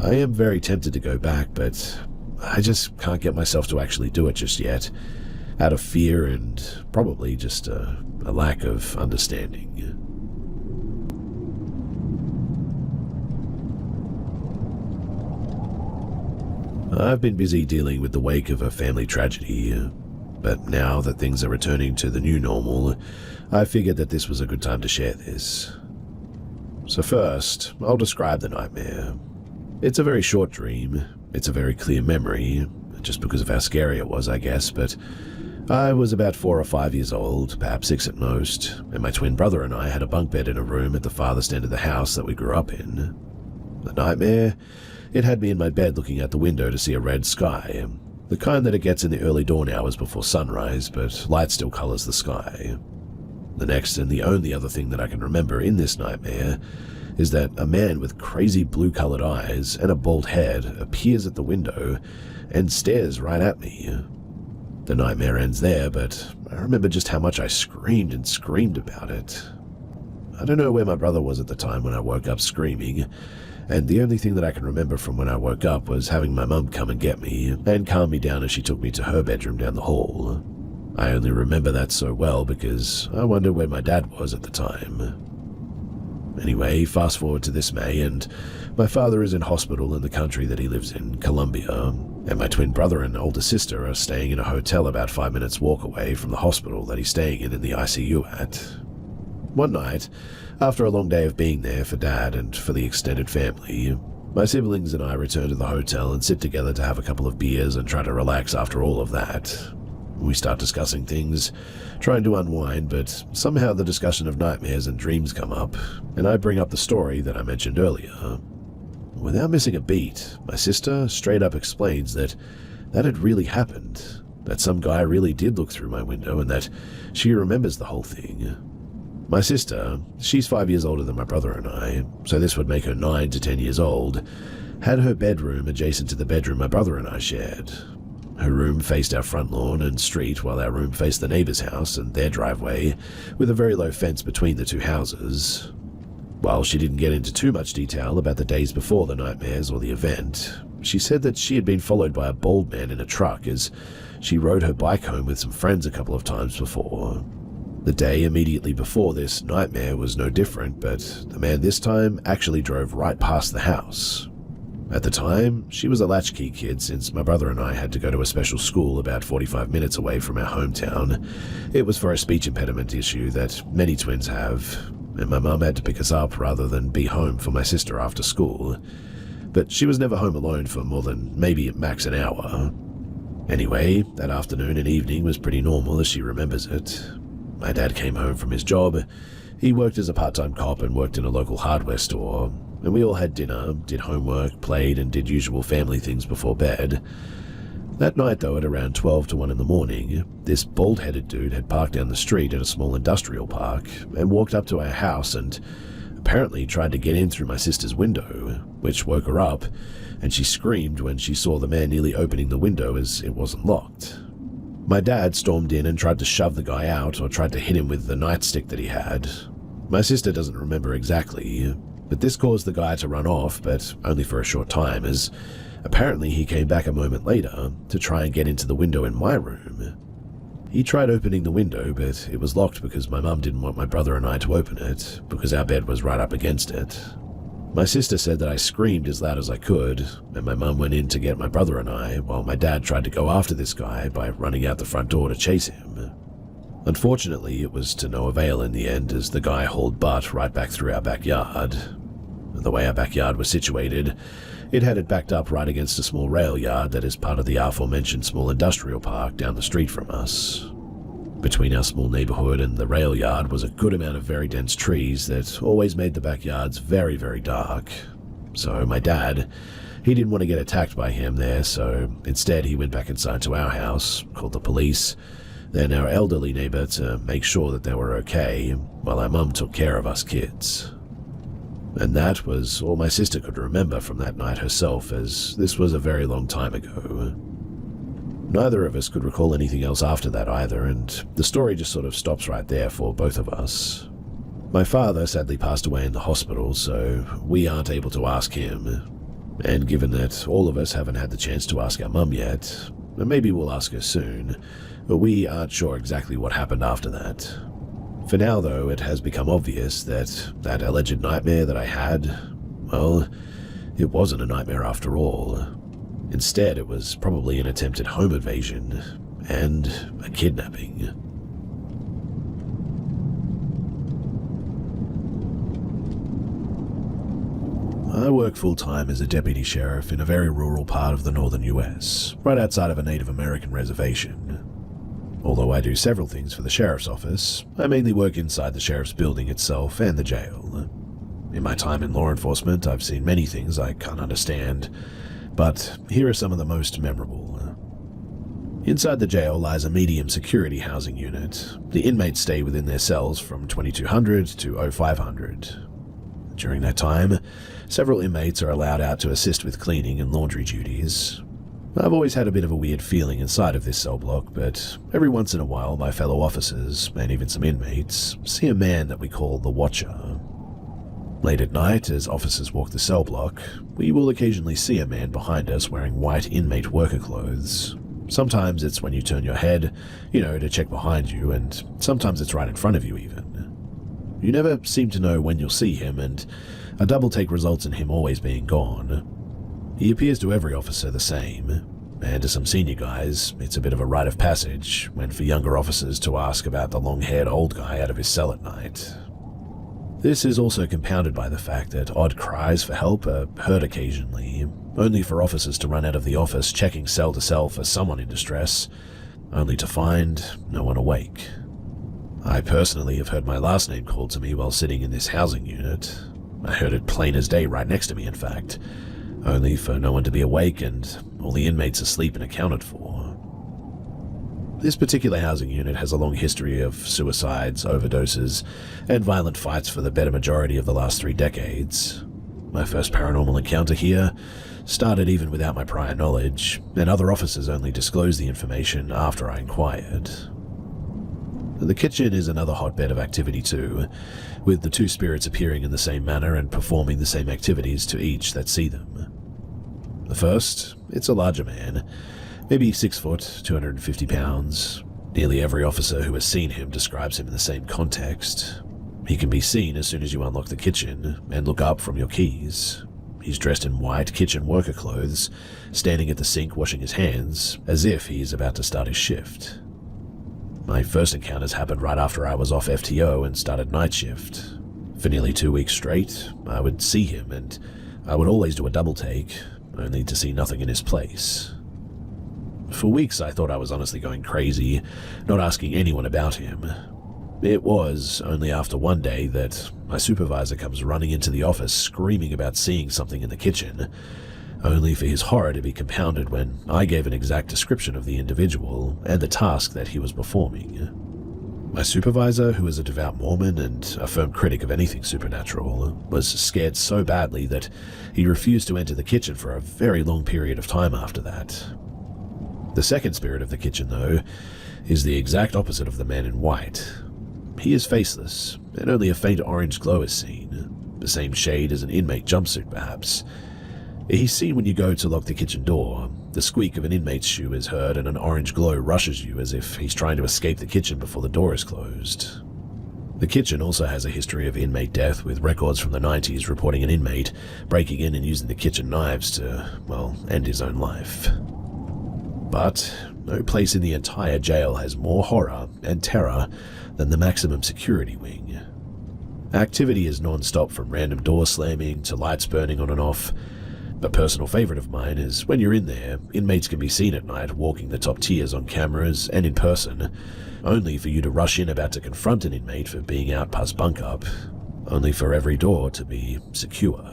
I am very tempted to go back, but I just can't get myself to actually do it just yet, out of fear and probably just a lack of understanding. I've been busy dealing with the wake of a family tragedy, but now that things are returning to the new normal, I figured that this was a good time to share this. So first, I'll describe the nightmare. It's a very short dream. It's a very clear memory, just because of how scary it was, I guess, but I was about 4 or 5 years old, perhaps 6 at most, and my twin brother and I had a bunk bed in a room at the farthest end of the house that we grew up in. The nightmare, it had me in my bed looking out the window to see a red sky, the kind that it gets in the early dawn hours before sunrise, but light still colors the sky. The next and the only other thing that I can remember in this nightmare is that a man with crazy blue-colored eyes and a bald head appears at the window and stares right at me. The nightmare ends there, but I remember just how much I screamed and screamed about it. I don't know where my brother was at the time when I woke up screaming, and the only thing that I can remember from when I woke up was having my mum come and get me and calm me down as she took me to her bedroom down the hall. I only remember that so well because I wondered where my dad was at the time. Anyway, fast forward to this May, and my father is in hospital in the country that he lives in, Colombia, and my twin brother and older sister are staying in a hotel about 5 minutes walk away from the hospital that he's staying in the ICU at. One night, after a long day of being there for Dad and for the extended family, my siblings and I return to the hotel and sit together to have a couple of beers and try to relax after all of that. We start discussing things, trying to unwind, but somehow the discussion of nightmares and dreams come up, and I bring up the story that I mentioned earlier. Without missing a beat, my sister straight up explains that had really happened, that some guy really did look through my window and that she remembers the whole thing. My sister, she's 5 years older than my brother and I, so this would make her 9 to 10 years old, had her bedroom adjacent to the bedroom my brother and I shared. Her room faced our front lawn and street, while our room faced the neighbor's house and their driveway, with a very low fence between the two houses. While she didn't get into too much detail about the days before the nightmares or the event, she said that she had been followed by a bald man in a truck as she rode her bike home with some friends a couple of times before. The day immediately before this nightmare was no different, but the man this time actually drove right past the house. At the time, she was a latchkey kid since my brother and I had to go to a special school about 45 minutes away from our hometown. It was for a speech impediment issue that many twins have, and my mum had to pick us up rather than be home for my sister after school. But she was never home alone for more than maybe at max an hour. Anyway, that afternoon and evening was pretty normal as she remembers it. My dad came home from his job. He worked as a part-time cop and worked in a local hardware store, and we all had dinner, did homework, played, and did usual family things before bed. That night, though, at around 12 to 1 in the morning, this bald-headed dude had parked down the street at a small industrial park and walked up to our house and apparently tried to get in through my sister's window, which woke her up, and she screamed when she saw the man nearly opening the window as it wasn't locked. My dad stormed in and tried to shove the guy out or tried to hit him with the nightstick that he had. My sister doesn't remember exactly, but this caused the guy to run off, but only for a short time, as apparently he came back a moment later to try and get into the window in my room. He tried opening the window, but it was locked because my mum didn't want my brother and I to open it, because our bed was right up against it. My sister said that I screamed as loud as I could, and my mum went in to get my brother and I, while my dad tried to go after this guy by running out the front door to chase him. Unfortunately, it was to no avail in the end, as the guy hauled butt right back through our backyard. The way our backyard was situated, it had it backed up right against a small rail yard that is part of the aforementioned small industrial park down the street from us. Between our small neighborhood and the rail yard was a good amount of very dense trees that always made the backyards very, very dark. So my dad, he didn't want to get attacked by him there, so instead he went back inside to our house, called the police, then our elderly neighbor to make sure that they were okay, while our mum took care of us kids. And that was all my sister could remember from that night herself, as this was a very long time ago. Neither of us could recall anything else after that either, and the story just sort of stops right there for both of us. My father sadly passed away in the hospital, so we aren't able to ask him. And given that all of us haven't had the chance to ask our mum yet, maybe we'll ask her soon, but we aren't sure exactly what happened after that. For now, though, it has become obvious that that alleged nightmare that I had, well, it wasn't a nightmare after all. Instead, it was probably an attempted home invasion and a kidnapping. I work full-time as a deputy sheriff in a very rural part of the northern US, right outside of a Native American reservation. Although I do several things for the sheriff's office, I mainly work inside the sheriff's building itself and the jail. In my time in law enforcement, I've seen many things I can't understand, but here are some of the most memorable. Inside the jail lies a medium security housing unit. The inmates stay within their cells from 2200 to 0500. During that time, several inmates are allowed out to assist with cleaning and laundry duties. I've always had a bit of a weird feeling inside of this cell block, but every once in a while my fellow officers, and even some inmates, see a man that we call the Watcher. Late at night, as officers walk the cell block, we will occasionally see a man behind us wearing white inmate worker clothes. Sometimes it's when you turn your head, to check behind you, and sometimes it's right in front of you even. You never seem to know when you'll see him, and a double take results in him always being gone. He appears to every officer the same, and to some senior guys, it's a bit of a rite of passage when for younger officers to ask about the long-haired old guy out of his cell at night. This is also compounded by the fact that odd cries for help are heard occasionally, only for officers to run out of the office checking cell to cell for someone in distress, only to find no one awake. I personally have heard my last name called to me while sitting in this housing unit. I heard it plain as day right next to me, in fact, only for no one to be awake and all the inmates asleep and accounted for. This particular housing unit has a long history of suicides, overdoses, and violent fights for the better majority of the last 3 decades. My first paranormal encounter here started even without my prior knowledge, and other officers only disclosed the information after I inquired. The kitchen is another hotbed of activity too, with the 2 spirits appearing in the same manner and performing the same activities to each that see them. The first, it's a larger man, maybe 6 foot, 250 pounds. Nearly every officer who has seen him describes him in the same context. He can be seen as soon as you unlock the kitchen and look up from your keys. He's dressed in white kitchen worker clothes, standing at the sink washing his hands, as if he is about to start his shift. My first encounters happened right after I was off FTO and started night shift. For nearly 2 weeks straight, I would see him and I would always do a double take, only to see nothing in his place. For weeks I thought I was honestly going crazy, not asking anyone about him. It was only after one day that my supervisor comes running into the office screaming about seeing something in the kitchen, only for his horror to be compounded when I gave an exact description of the individual and the task that he was performing. My supervisor, who is a devout Mormon and a firm critic of anything supernatural, was scared so badly that he refused to enter the kitchen for a very long period of time after that. The second spirit of the kitchen, though, is the exact opposite of the man in white. He is faceless, and only a faint orange glow is seen, the same shade as an inmate jumpsuit perhaps. He's seen when you go to lock the kitchen door. The squeak of an inmate's shoe is heard and an orange glow rushes you as if he's trying to escape the kitchen before the door is closed. The kitchen also has a history of inmate death, with records from the 90s reporting an inmate breaking in and using the kitchen knives to, end his own life. But no place in the entire jail has more horror and terror than the maximum security wing. Activity is non-stop, from random door slamming to lights burning on and off. A personal favorite of mine is when you're in there, inmates can be seen at night walking the top tiers on cameras and in person, only for you to rush in about to confront an inmate for being out past bunk up, only for every door to be secure.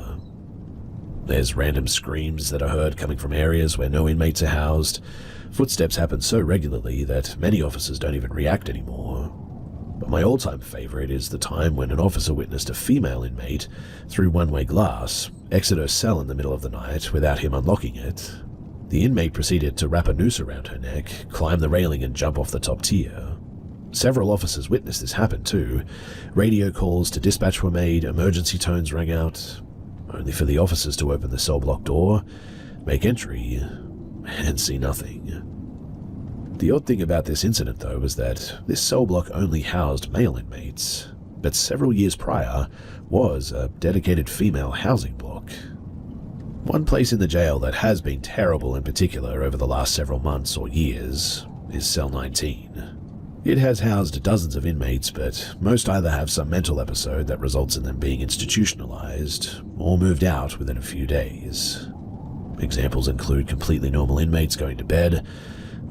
There's random screams that are heard coming from areas where no inmates are housed. Footsteps happen so regularly that many officers don't even react anymore. But my all-time favorite is the time when an officer witnessed a female inmate, through one-way glass, exit her cell in the middle of the night without him unlocking it. The inmate proceeded to wrap a noose around her neck, climb the railing and jump off the top tier. Several officers witnessed this happen too. Radio calls to dispatch were made, emergency tones rang out, only for the officers to open the cell block door, make entry, and see nothing. The odd thing about this incident, though, was that this cell block only housed male inmates, but several years prior was a dedicated female housing block. One place in the jail that has been terrible in particular over the last several months or years is Cell 19. It has housed dozens of inmates, but most either have some mental episode that results in them being institutionalized or moved out within a few days. Examples include completely normal inmates going to bed,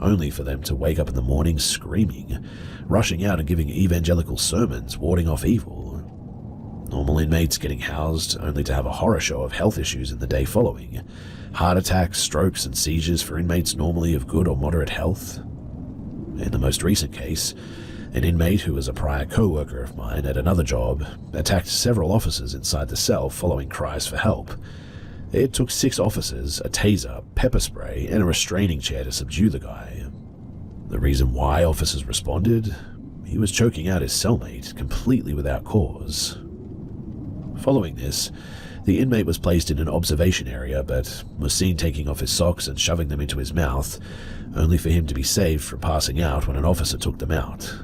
only for them to wake up in the morning screaming, rushing out and giving evangelical sermons warding off evil. Normal inmates getting housed only to have a horror show of health issues in the day following, heart attacks, strokes, and seizures for inmates normally of good or moderate health. In the most recent case, an inmate who was a prior co-worker of mine at another job attacked several officers inside the cell following cries for help. It took 6 officers, a taser, pepper spray, and a restraining chair to subdue the guy. The reason why officers responded? He was choking out his cellmate, completely without cause. Following this, the inmate was placed in an observation area, but was seen taking off his socks and shoving them into his mouth, only for him to be saved from passing out when an officer took them out.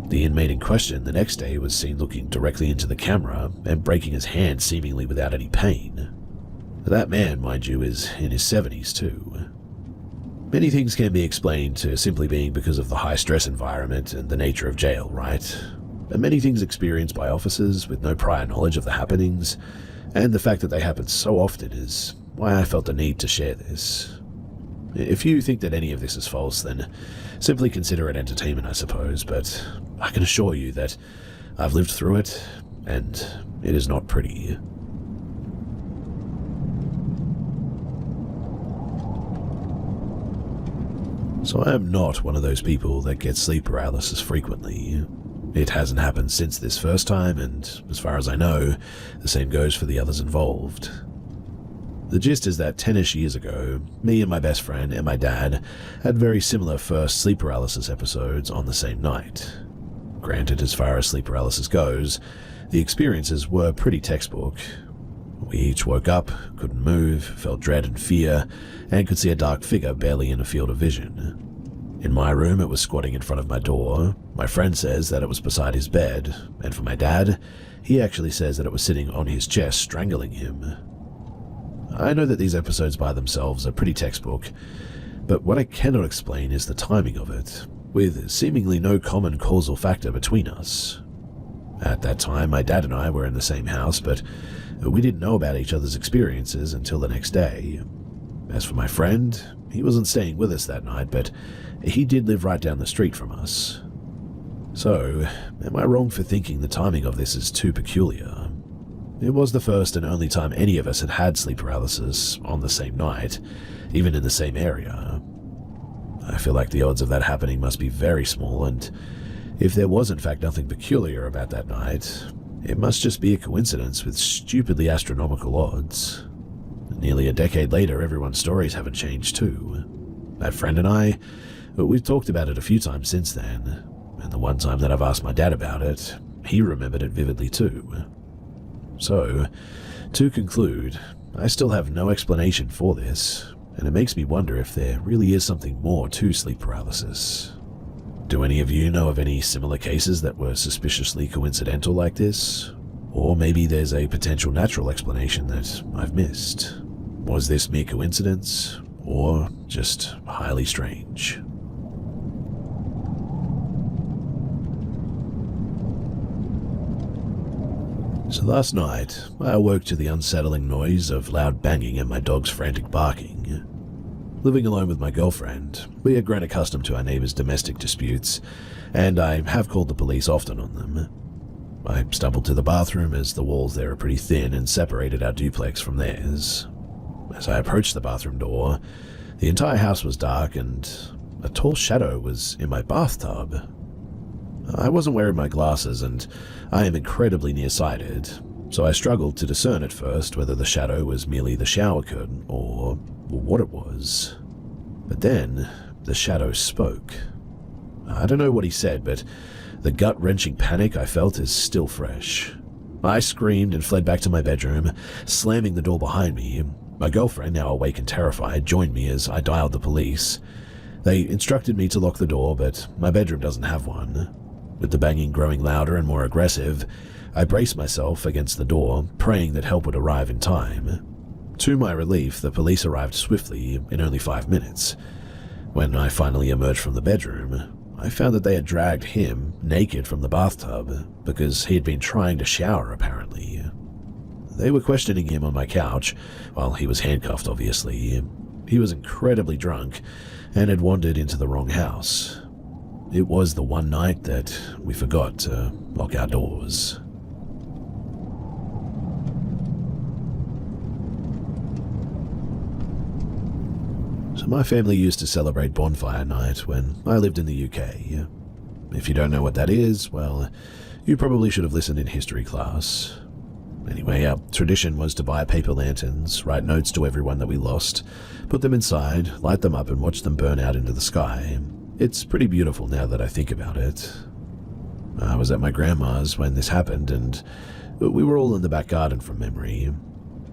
The inmate in question the next day was seen looking directly into the camera and breaking his hand seemingly without any pain. That man, mind you, is in his 70s too. Many things can be explained to simply being because of the high-stress environment and the nature of jail, right? and many things experienced by officers with no prior knowledge of the happenings, and the fact that they happen so often is why I felt the need to share this. If you think that any of this is false, then simply consider it entertainment, I suppose, but I can assure you that I've lived through it, and it is not pretty. So I am not one of those people that gets sleep paralysis frequently. It hasn't happened since this first time, and as far as I know, the same goes for the others involved. The gist is that 10-ish years ago, me and my best friend and my dad had very similar first sleep paralysis episodes on the same night. Granted, as far as sleep paralysis goes, the experiences were pretty textbook. We each woke up, couldn't move, felt dread and fear, and could see a dark figure barely in a field of vision. In my room, it was squatting in front of my door. My friend says that it was beside his bed, and for my dad, he actually says that it was sitting on his chest, strangling him. I know that these episodes by themselves are pretty textbook, but what I cannot explain is the timing of it, with seemingly no common causal factor between us. At that time, my dad and I were in the same house, but we didn't know about each other's experiences until the next day. As for my friend, he wasn't staying with us that night, but he did live right down the street from us. So, am I wrong for thinking the timing of this is too peculiar? It was the first and only time any of us had had sleep paralysis on the same night, even in the same area. I feel like the odds of that happening must be very small, and if there was in fact nothing peculiar about that night, it must just be a coincidence with stupidly astronomical odds. Nearly a decade later, everyone's stories haven't changed too. That friend and I, we've talked about it a few times since then, and the one time that I've asked my dad about it, he remembered it vividly too. So, to conclude, I still have no explanation for this, and it makes me wonder if there really is something more to sleep paralysis. Do any of you know of any similar cases that were suspiciously coincidental like this? Or maybe there's a potential natural explanation that I've missed. Was this mere coincidence, or just highly strange? So last night, I awoke to the unsettling noise of loud banging and my dog's frantic barking. Living alone with my girlfriend, we had grown accustomed to our neighbors' domestic disputes, and I have called the police often on them. I stumbled to the bathroom as the walls there are pretty thin and separated our duplex from theirs. As I approached the bathroom door, the entire house was dark and a tall shadow was in my bathtub. I wasn't wearing my glasses and I am incredibly nearsighted, so I struggled to discern at first whether the shadow was merely the shower curtain or what it was. But then, the shadow spoke. I don't know what he said, but the gut-wrenching panic I felt is still fresh. I screamed and fled back to my bedroom, slamming the door behind me. My girlfriend, now awake and terrified, joined me as I dialed the police. They instructed me to lock the door, but my bedroom doesn't have one. With the banging growing louder and more aggressive, I braced myself against the door, praying that help would arrive in time. To my relief, the police arrived swiftly in only 5 minutes. When I finally emerged from the bedroom, I found that they had dragged him naked from the bathtub because he had been trying to shower, apparently. They were questioning him on my couch, while he was handcuffed, obviously. He was incredibly drunk and had wandered into the wrong house. It was the one night that we forgot to lock our doors. So my family used to celebrate bonfire night when I lived in the UK. If you don't know what that is, well, you probably should have listened in history class. Anyway, our tradition was to buy paper lanterns, write notes to everyone that we lost, put them inside, light them up and watch them burn out into the sky. It's pretty beautiful now that I think about it. I was at my grandma's when this happened, and we were all in the back garden from memory.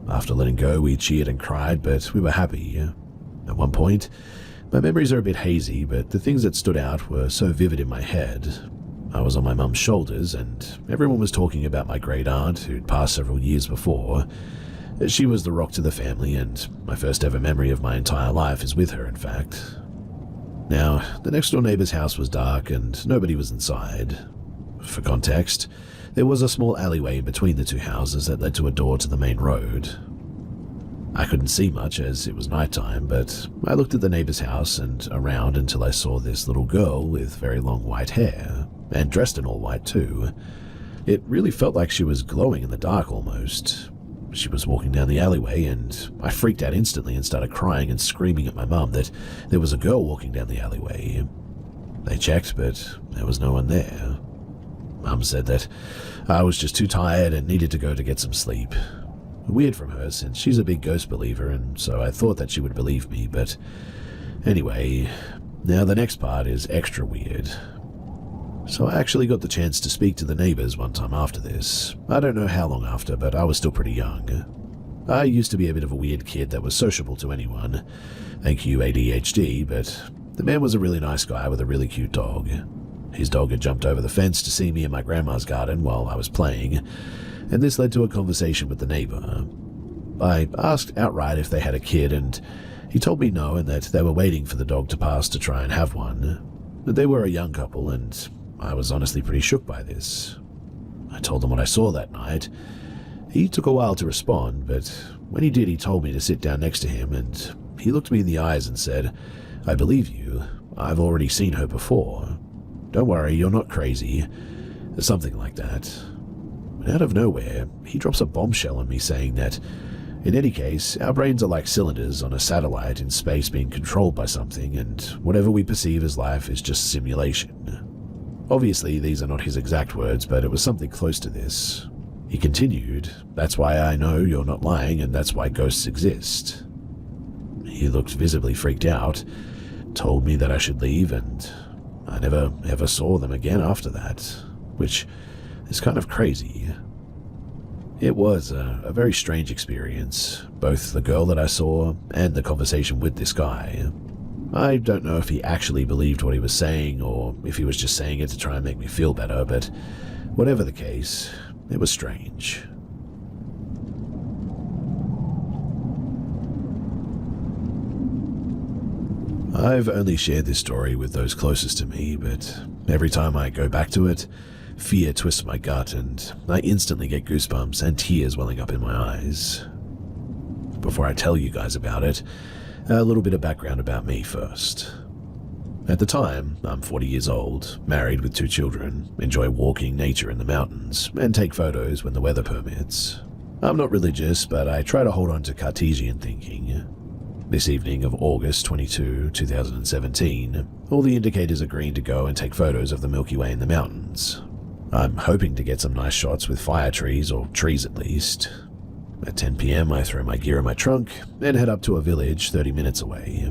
After letting go, we cheered and cried, but we were happy. At one point, my memories are a bit hazy, but the things that stood out were so vivid in my head. I was on my mum's shoulders, and everyone was talking about my great aunt, who'd passed several years before. She was the rock to the family, and my first ever memory of my entire life is with her, in fact. Now, the next door neighbor's house was dark and nobody was inside. For context, there was a small alleyway in between the two houses that led to a door to the main road. I couldn't see much as it was nighttime, but I looked at the neighbor's house and around until I saw this little girl with very long white hair, and dressed in all white too. It really felt like she was glowing in the dark almost. She was walking down the alleyway, and I freaked out instantly and started crying and screaming at my mum that there was a girl walking down the alleyway. They checked, but there was no one there. Mum said that I was just too tired and needed to go to get some sleep. Weird from her, since she's a big ghost believer, and so I thought that she would believe me, but anyway, now the next part is extra weird. So I actually got the chance to speak to the neighbors one time after this. I don't know how long after, but I was still pretty young. I used to be a bit of a weird kid that was sociable to anyone. Thank you, ADHD, but the man was a really nice guy with a really cute dog. His dog had jumped over the fence to see me in my grandma's garden while I was playing, and this led to a conversation with the neighbor. I asked outright if they had a kid, and he told me no, and that they were waiting for the dog to pass to try and have one. They were a young couple, and I was honestly pretty shook by this. I told him what I saw that night. He took a while to respond, but when he did, he told me to sit down next to him, and he looked me in the eyes and said, "I believe you. I've already seen her before. Don't worry, you're not crazy." Something like that. Out of nowhere, he drops a bombshell on me saying that, in any case, our brains are like cylinders on a satellite in space being controlled by something, and whatever we perceive as life is just simulation. Obviously, these are not his exact words, but it was something close to this. He continued, "That's why I know you're not lying, and that's why ghosts exist." He looked visibly freaked out, told me that I should leave, and I never ever saw them again after that, which is kind of crazy. It was a very strange experience, both the girl that I saw and the conversation with this guy. I don't know if he actually believed what he was saying or if he was just saying it to try and make me feel better, but whatever the case, it was strange. I've only shared this story with those closest to me, but every time I go back to it, fear twists my gut and I instantly get goosebumps and tears welling up in my eyes. Before I tell you guys about it, a little bit of background about me first. At the time, I'm 40 years old, married with 2 children, enjoy walking nature in the mountains, and take photos when the weather permits. I'm not religious, but I try to hold on to Cartesian thinking. This evening of August 22, 2017, all the indicators are green to go and take photos of the Milky Way in the mountains. I'm hoping to get some nice shots with fire trees, or trees at least. At 10 p.m, I throw my gear in my trunk and head up to a village 30 minutes away.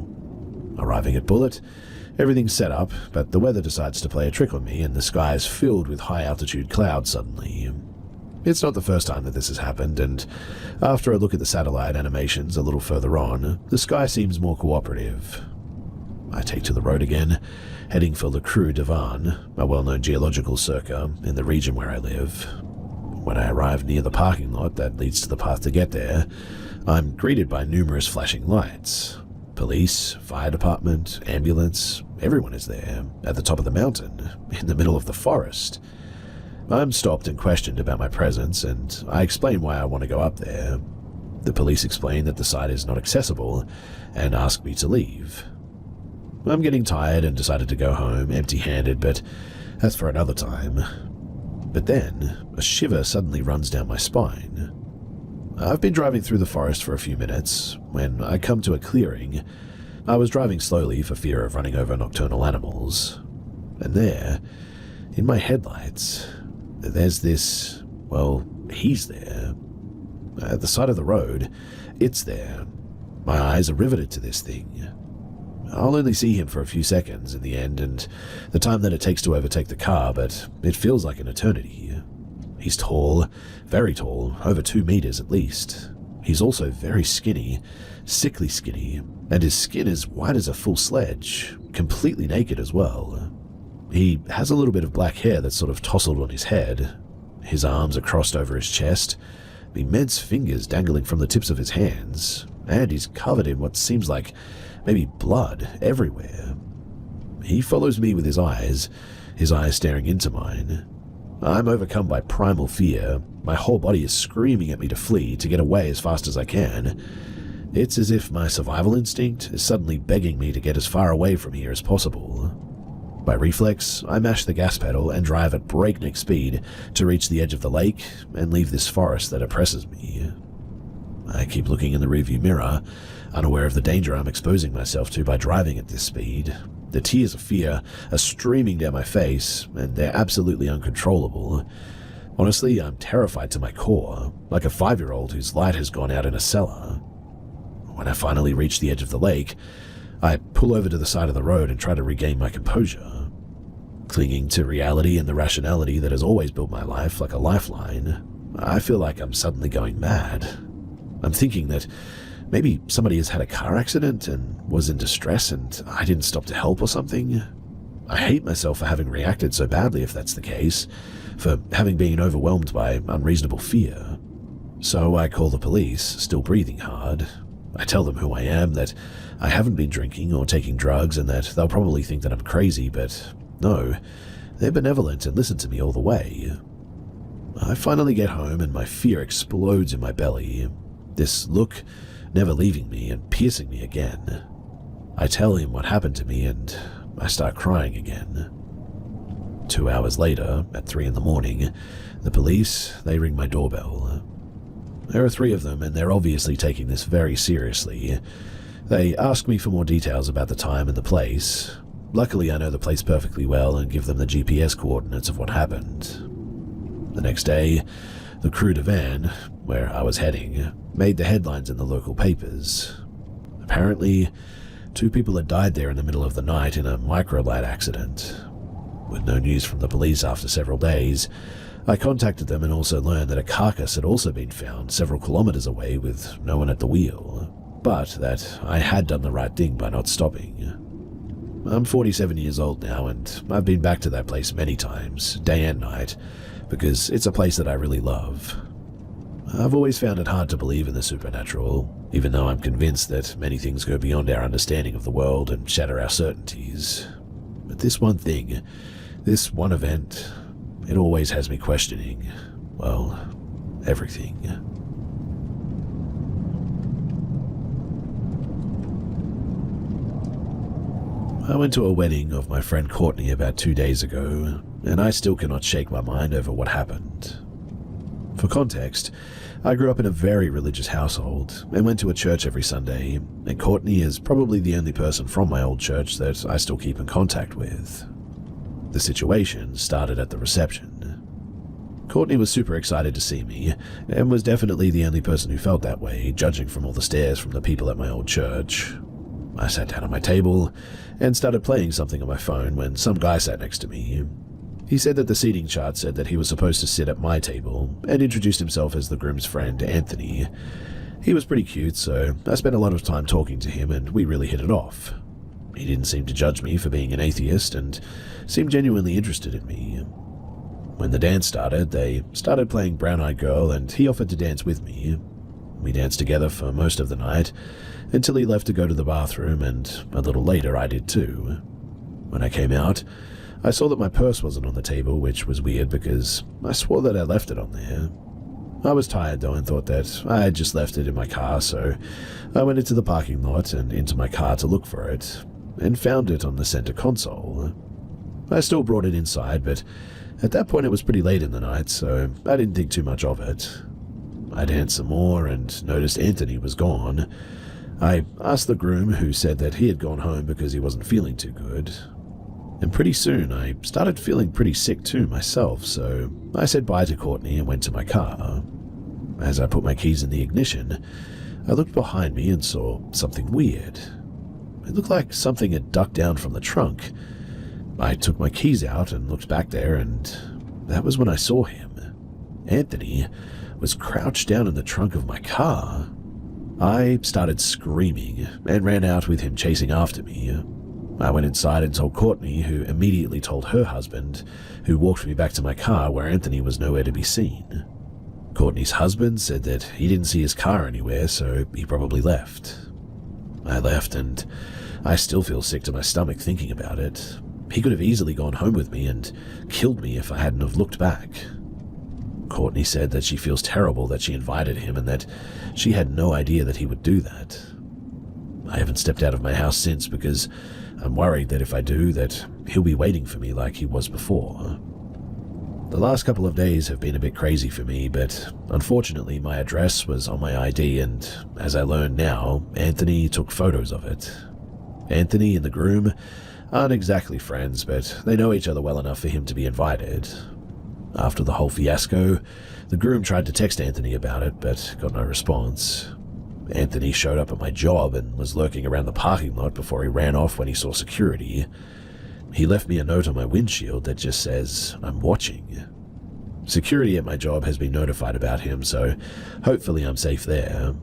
Arriving at Bullet, everything's set up, but the weather decides to play a trick on me and the sky is filled with high-altitude clouds suddenly. It's not the first time that this has happened, and after I look at the satellite animations a little further on, the sky seems more cooperative. I take to the road again, heading for Le Creux Devane, a well-known geological circa in the region where I live. When I arrive near the parking lot that leads to the path to get there, I'm greeted by numerous flashing lights. Police, fire department, ambulance, everyone is there, at the top of the mountain, in the middle of the forest. I'm stopped and questioned about my presence, and I explain why I want to go up there. The police explain that the site is not accessible, and ask me to leave. I'm getting tired and decided to go home empty-handed, but that's for another time. But then, a shiver suddenly runs down my spine. I've been driving through the forest for a few minutes. When I come to a clearing, I was driving slowly for fear of running over nocturnal animals. And there, in my headlights, there's this, well, he's there. At the side of the road, it's there. My eyes are riveted to this thing. I'll only see him for a few seconds in the end, and the time that it takes to overtake the car, but it feels like an eternity. He's tall, very tall, over 2 meters at least. He's also very skinny, sickly skinny, and his skin is white as a full sledge, completely naked as well. He has a little bit of black hair that's sort of tousled on his head. His arms are crossed over his chest, immense fingers dangling from the tips of his hands, and he's covered in what seems like maybe blood everywhere. He follows me with his eyes staring into mine. I'm overcome by primal fear. My whole body is screaming at me to flee, to get away as fast as I can. It's as if my survival instinct is suddenly begging me to get as far away from here as possible. By reflex, I mash the gas pedal and drive at breakneck speed to reach the edge of the lake and leave this forest that oppresses me. I keep looking in the rearview mirror, unaware of the danger I'm exposing myself to by driving at this speed. The tears of fear are streaming down my face, and they're absolutely uncontrollable. Honestly, I'm terrified to my core, like a 5-year-old whose light has gone out in a cellar. When I finally reach the edge of the lake, I pull over to the side of the road and try to regain my composure. Clinging to reality and the rationality that has always built my life like a lifeline, I feel like I'm suddenly going mad. I'm thinking that maybe somebody has had a car accident and was in distress and I didn't stop to help or something. I hate myself for having reacted so badly if that's the case, for having been overwhelmed by unreasonable fear. So I call the police, still breathing hard. I tell them who I am, that I haven't been drinking or taking drugs, and that they'll probably think that I'm crazy, but no, they're benevolent and listen to me all the way. I finally get home and my fear explodes in my belly, this look never leaving me and piercing me again. I tell him what happened to me and I start crying again. 2 hours later, at 3 in the morning, the police, they ring my doorbell. There are 3 of them, and they're obviously taking this very seriously. They ask me for more details about the time and the place. Luckily, I know the place perfectly well and give them the GPS coordinates of what happened. The next day, the crude van, where I was heading, made the headlines in the local papers. Apparently, 2 people had died there in the middle of the night in a microlight accident. With no news from the police after several days, I contacted them and also learned that a carcass had also been found several kilometers away with no one at the wheel, but that I had done the right thing by not stopping. I'm 47 years old now, and I've been back to that place many times, day and night, because it's a place that I really love. I've always found it hard to believe in the supernatural, even though I'm convinced that many things go beyond our understanding of the world and shatter our certainties. But this one thing, this one event, it always has me questioning, well, everything. I went to a wedding of my friend Courtney about 2 days ago, and I still cannot shake my mind over what happened. For context, I grew up in a very religious household and went to a church every Sunday, and Courtney is probably the only person from my old church that I still keep in contact with. The situation started at the reception. Courtney was super excited to see me, and was definitely the only person who felt that way, judging from all the stares from the people at my old church. I sat down at my table and started playing something on my phone when some guy sat next to me. He said that the seating chart said that he was supposed to sit at my table, and introduced himself as the groom's friend, Anthony. He was pretty cute, so I spent a lot of time talking to him, and we really hit it off. He didn't seem to judge me for being an atheist, and seemed genuinely interested in me. When the dance started, they started playing Brown Eyed Girl, and he offered to dance with me. We danced together for most of the night, until he left to go to the bathroom, and a little later I did too. When I came out, I saw that my purse wasn't on the table, which was weird because I swore that I left it on there. I was tired though and thought that I had just left it in my car, so I went into the parking lot and into my car to look for it, and found it on the center console. I still brought it inside, but at that point it was pretty late in the night, so I didn't think too much of it. I danced some more and noticed Anthony was gone. I asked the groom, who said that he had gone home because he wasn't feeling too good. And pretty soon I started feeling pretty sick too myself, so I said bye to Courtney and went to my car. As I put my keys in the ignition, I looked behind me and saw something weird. It looked like something had ducked down from the trunk. I took my keys out and looked back there, and that was when I saw him. Anthony was crouched down in the trunk of my car. I started screaming and ran out with him chasing after me. I went inside and told Courtney, who immediately told her husband, who walked me back to my car where Anthony was nowhere to be seen. Courtney's husband said that he didn't see his car anywhere, so he probably left. I left, and I still feel sick to my stomach thinking about it. He could have easily gone home with me and killed me if I hadn't have looked back. Courtney said that she feels terrible that she invited him and that she had no idea that he would do that. I haven't stepped out of my house since because I'm worried that if I do, that he'll be waiting for me like he was before. The last couple of days have been a bit crazy for me, but unfortunately my address was on my ID and, as I learned now, Anthony took photos of it. Anthony and the groom aren't exactly friends, but they know each other well enough for him to be invited. After the whole fiasco, the groom tried to text Anthony about it, but got no response. Anthony showed up at my job and was lurking around the parking lot before he ran off when he saw security. He left me a note on my windshield that just says, "I'm watching." Security at my job has been notified about him, so hopefully I'm safe there.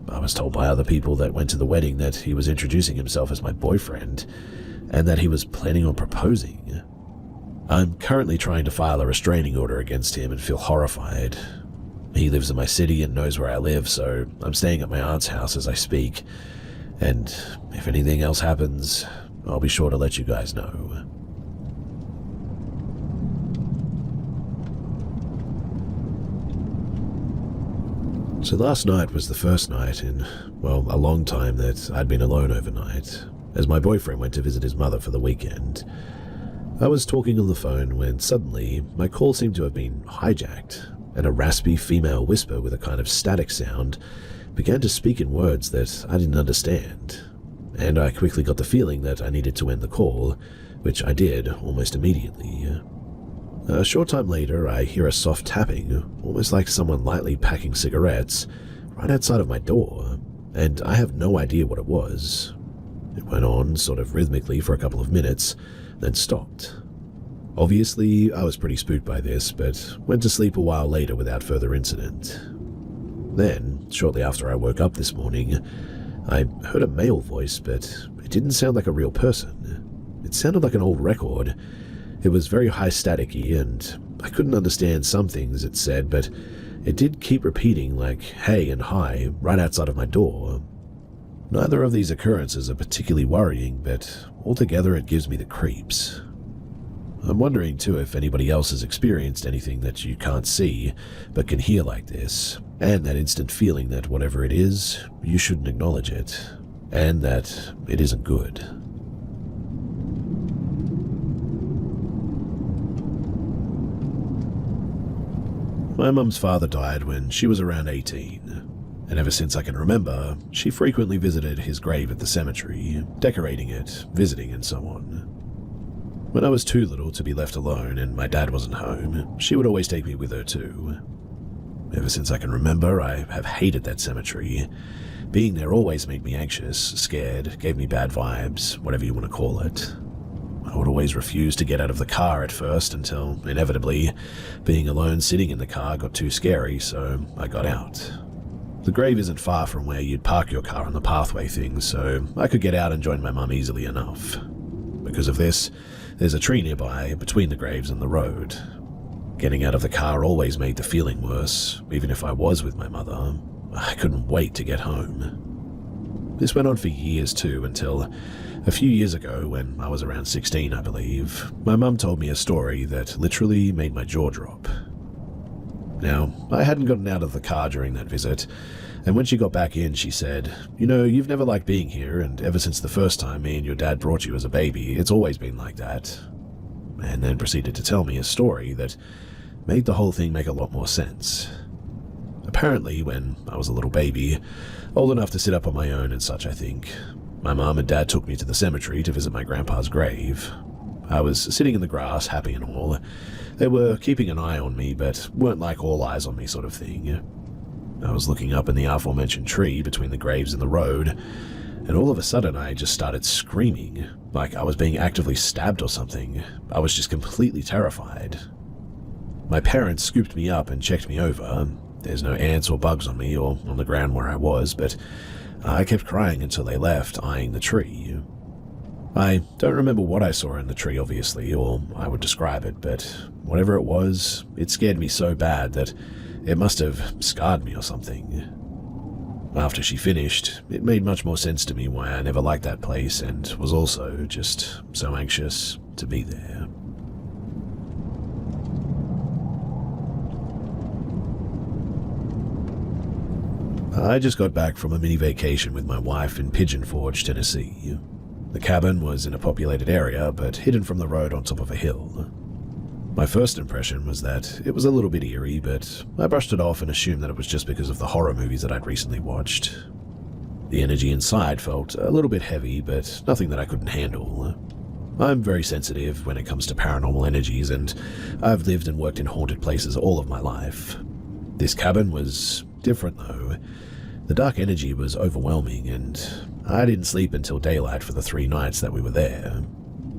I was told by other people that went to the wedding that he was introducing himself as my boyfriend, and that he was planning on proposing. I'm currently trying to file a restraining order against him and feel horrified. He lives in my city and knows where I live, so I'm staying at my aunt's house as I speak, and if anything else happens, I'll be sure to let you guys know. So last night was the first night in, well, a long time that I'd been alone overnight, as my boyfriend went to visit his mother for the weekend. I was talking on the phone when suddenly my call seemed to have been hijacked, and a raspy female whisper with a kind of static sound began to speak in words that I didn't understand, and I quickly got the feeling that I needed to end the call, which I did almost immediately. A short time later, I hear a soft tapping, almost like someone lightly packing cigarettes, right outside of my door, and I have no idea what it was. It went on sort of rhythmically for a couple of minutes, then stopped. Obviously, I was pretty spooked by this, but went to sleep a while later without further incident. Then, shortly after I woke up this morning, I heard a male voice, but it didn't sound like a real person. It sounded like an old record. It was very high staticky, and I couldn't understand some things it said, but it did keep repeating like hey and hi right outside of my door. Neither of these occurrences are particularly worrying, but altogether it gives me the creeps. I'm wondering too if anybody else has experienced anything that you can't see, but can hear like this, and that instant feeling that whatever it is, you shouldn't acknowledge it, and that it isn't good. My mum's father died when she was around 18, and ever since I can remember, she frequently visited his grave at the cemetery, decorating it, visiting, and so on. When I was too little to be left alone and my dad wasn't home, she would always take me with her too. Ever since I can remember, I have hated that cemetery. Being there always made me anxious, scared, gave me bad vibes, whatever you want to call it. I would always refuse to get out of the car at first until, inevitably, being alone sitting in the car got too scary, so I got out. The grave isn't far from where you'd park your car on the pathway thing, so I could get out and join my mum easily enough. Because of this, there's a tree nearby between the graves and the road. Getting out of the car always made the feeling worse, even if I was with my mother. I couldn't wait to get home. This went on for years too, until a few years ago, when I was around 16, I believe, my mum told me a story that literally made my jaw drop. Now, I hadn't gotten out of the car during that visit, and when she got back in, she said, "You know, you've never liked being here, and ever since the first time me and your dad brought you as a baby, it's always been like that." And then proceeded to tell me a story that made the whole thing make a lot more sense. Apparently, when I was a little baby, old enough to sit up on my own and such, I think, my mom and dad took me to the cemetery to visit my grandpa's grave. I was sitting in the grass, happy and all. They were keeping an eye on me, but weren't like all eyes on me sort of thing. I was looking up in the aforementioned tree between the graves and the road, and all of a sudden I just started screaming, like I was being actively stabbed or something. I was just completely terrified. My parents scooped me up and checked me over. There's no ants or bugs on me or on the ground where I was, but I kept crying until they left, eyeing the tree. I don't remember what I saw in the tree, obviously, or I would describe it, but whatever it was, it scared me so bad that it must have scarred me or something. After she finished, it made much more sense to me why I never liked that place and was also just so anxious, to be there. I just got back from a mini vacation with my wife in Pigeon Forge, Tennessee. The cabin was in a populated area, but hidden from the road on top of a hill. My first impression was that it was a little bit eerie, but I brushed it off and assumed that it was just because of the horror movies that I'd recently watched. The energy inside felt a little bit heavy, but nothing that I couldn't handle. I'm very sensitive when it comes to paranormal energies, and I've lived and worked in haunted places all of my life. This cabin was different, though. The dark energy was overwhelming, and I didn't sleep until daylight for the 3 nights that we were there.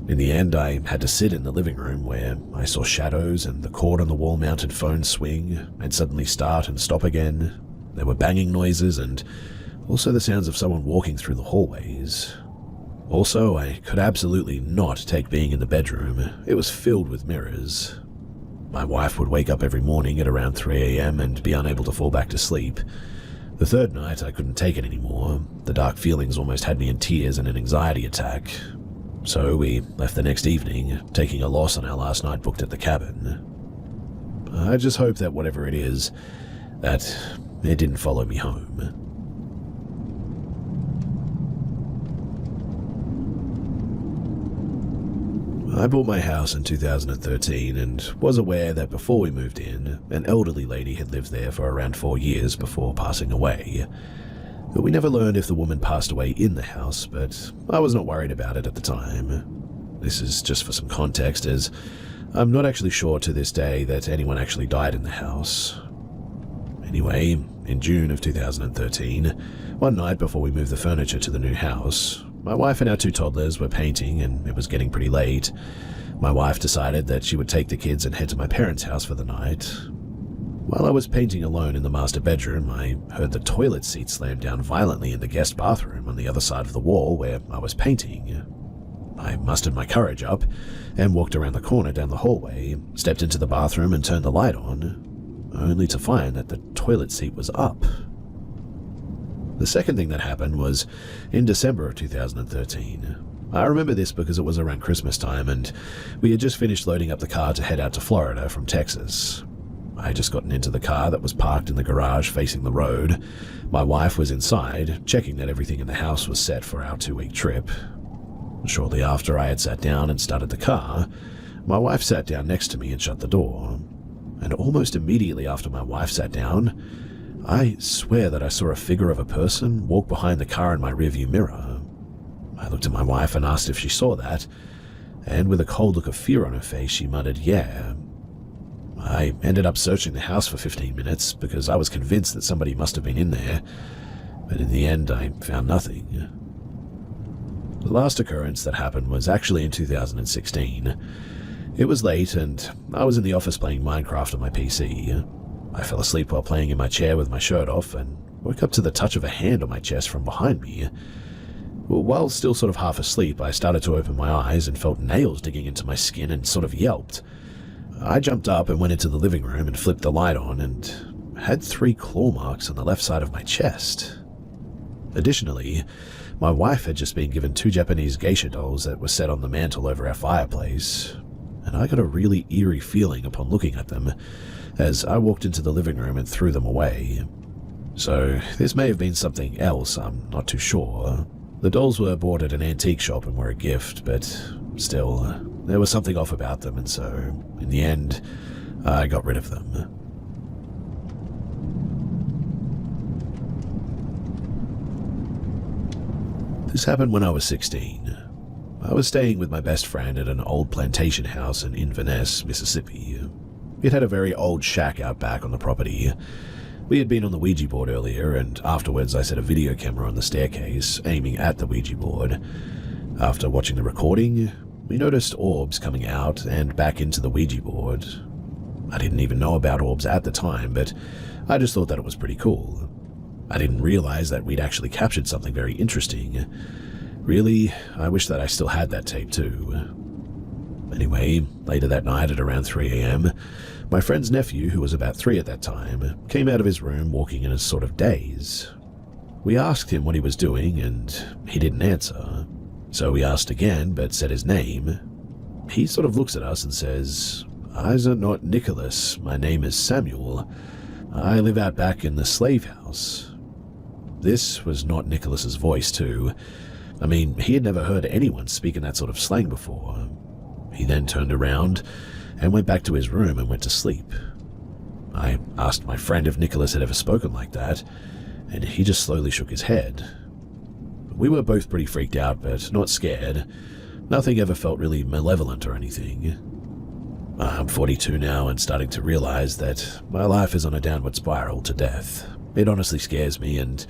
In the end, I had to sit in the living room where I saw shadows and the cord on the wall-mounted phone swing and suddenly start and stop again. There were banging noises and also the sounds of someone walking through the hallways. Also, I could absolutely not take being in the bedroom. It was filled with mirrors. My wife would wake up every morning at around 3 a.m. and be unable to fall back to sleep. The 3rd night, I couldn't take it anymore. The dark feelings almost had me in tears and an anxiety attack. So we left the next evening, taking a loss on our last night booked at the cabin. I just hope that whatever it is, that it didn't follow me home. I bought my house in 2013 and was aware that before we moved in, an elderly lady had lived there for around 4 years before passing away. But we never learned if the woman passed away in the house, but I was not worried about it at the time. This is just for some context, as I'm not actually sure to this day that anyone actually died in the house. Anyway, in June of 2013, one night before we moved the furniture to the new house, my wife and our 2 toddlers were painting and it was getting pretty late. My wife decided that she would take the kids and head to my parents' house for the night. While I was painting alone in the master bedroom, I heard the toilet seat slam down violently in the guest bathroom on the other side of the wall where I was painting. I mustered my courage up and walked around the corner down the hallway, stepped into the bathroom and turned the light on, only to find that the toilet seat was up. The second thing that happened was in December of 2013. I remember this because it was around Christmas time and we had just finished loading up the car to head out to Florida from Texas. I had just gotten into the car that was parked in the garage facing the road. My wife was inside, checking that everything in the house was set for our 2-week trip. Shortly after I had sat down and started the car, my wife sat down next to me and shut the door. And almost immediately after my wife sat down, I swear that I saw a figure of a person walk behind the car in my rearview mirror. I looked at my wife and asked if she saw that, and with a cold look of fear on her face, she muttered, "Yeah." I ended up searching the house for 15 minutes because I was convinced that somebody must have been in there, but in the end I found nothing. The last occurrence that happened was actually in 2016. It was late and I was in the office playing Minecraft on my PC. I fell asleep while playing in my chair with my shirt off and woke up to the touch of a hand on my chest from behind me. While still sort of half asleep, I started to open my eyes and felt nails digging into my skin and sort of yelped. I jumped up and went into the living room and flipped the light on and had 3 claw marks on the left side of my chest. Additionally, my wife had just been given 2 Japanese geisha dolls that were set on the mantel over our fireplace, and I got a really eerie feeling upon looking at them as I walked into the living room and threw them away. So this may have been something else, I'm not too sure. The dolls were bought at an antique shop and were a gift, but still, there was something off about them, and so, in the end, I got rid of them. This happened when I was 16. I was staying with my best friend at an old plantation house in Inverness, Mississippi. It had a very old shack out back on the property. We had been on the Ouija board earlier, and afterwards I set a video camera on the staircase, aiming at the Ouija board. After watching the recording, we noticed orbs coming out and back into the Ouija board. I didn't even know about orbs at the time, but I just thought that it was pretty cool. I didn't realize that we'd actually captured something very interesting. Really, I wish that I still had that tape too. Anyway, later that night at around 3 a.m., my friend's nephew, who was about 3 at that time, came out of his room walking in a sort of daze. We asked him what he was doing, and he didn't answer. So we asked again, but said his name. he sort of looks at us and says, "Eyes are not Nicholas. My name is Samuel. I live out back in the slave house." This was not Nicholas's voice, too. I mean, he had never heard anyone speak in that sort of slang before. He then turned around and went back to his room and went to sleep. I asked my friend if Nicholas had ever spoken like that, and he just slowly shook his head. We were both pretty freaked out, but not scared. Nothing ever felt really malevolent or anything. I'm 42 now and starting to realize that my life is on a downward spiral to death. It honestly scares me, and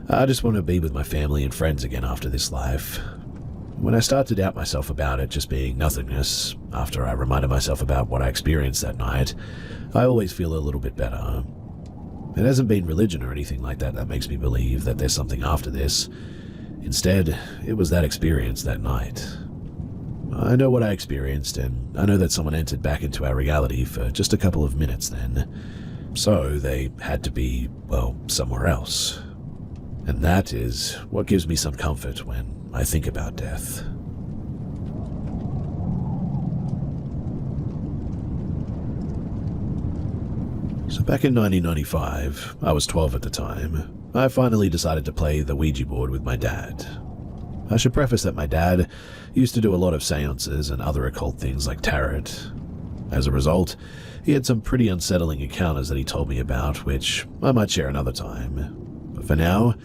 I just want to be with my family and friends again after this life. When I start to doubt myself about it just being nothingness, after I reminded myself about what I experienced that night, I always feel a little bit better. It hasn't been religion or anything like that that makes me believe that there's something after this. Instead, it was that experience that night. I know what I experienced, and I know that someone entered back into our reality for just a couple of minutes then. So they had to be, well, somewhere else. And that is what gives me some comfort when I think about death. So back in 1995, I was 12 at the time, I finally decided to play the Ouija board with my dad. I should preface that my dad used to do a lot of seances and other occult things like tarot. As a result, he had some pretty unsettling encounters that he told me about, which I might share another time. But for now,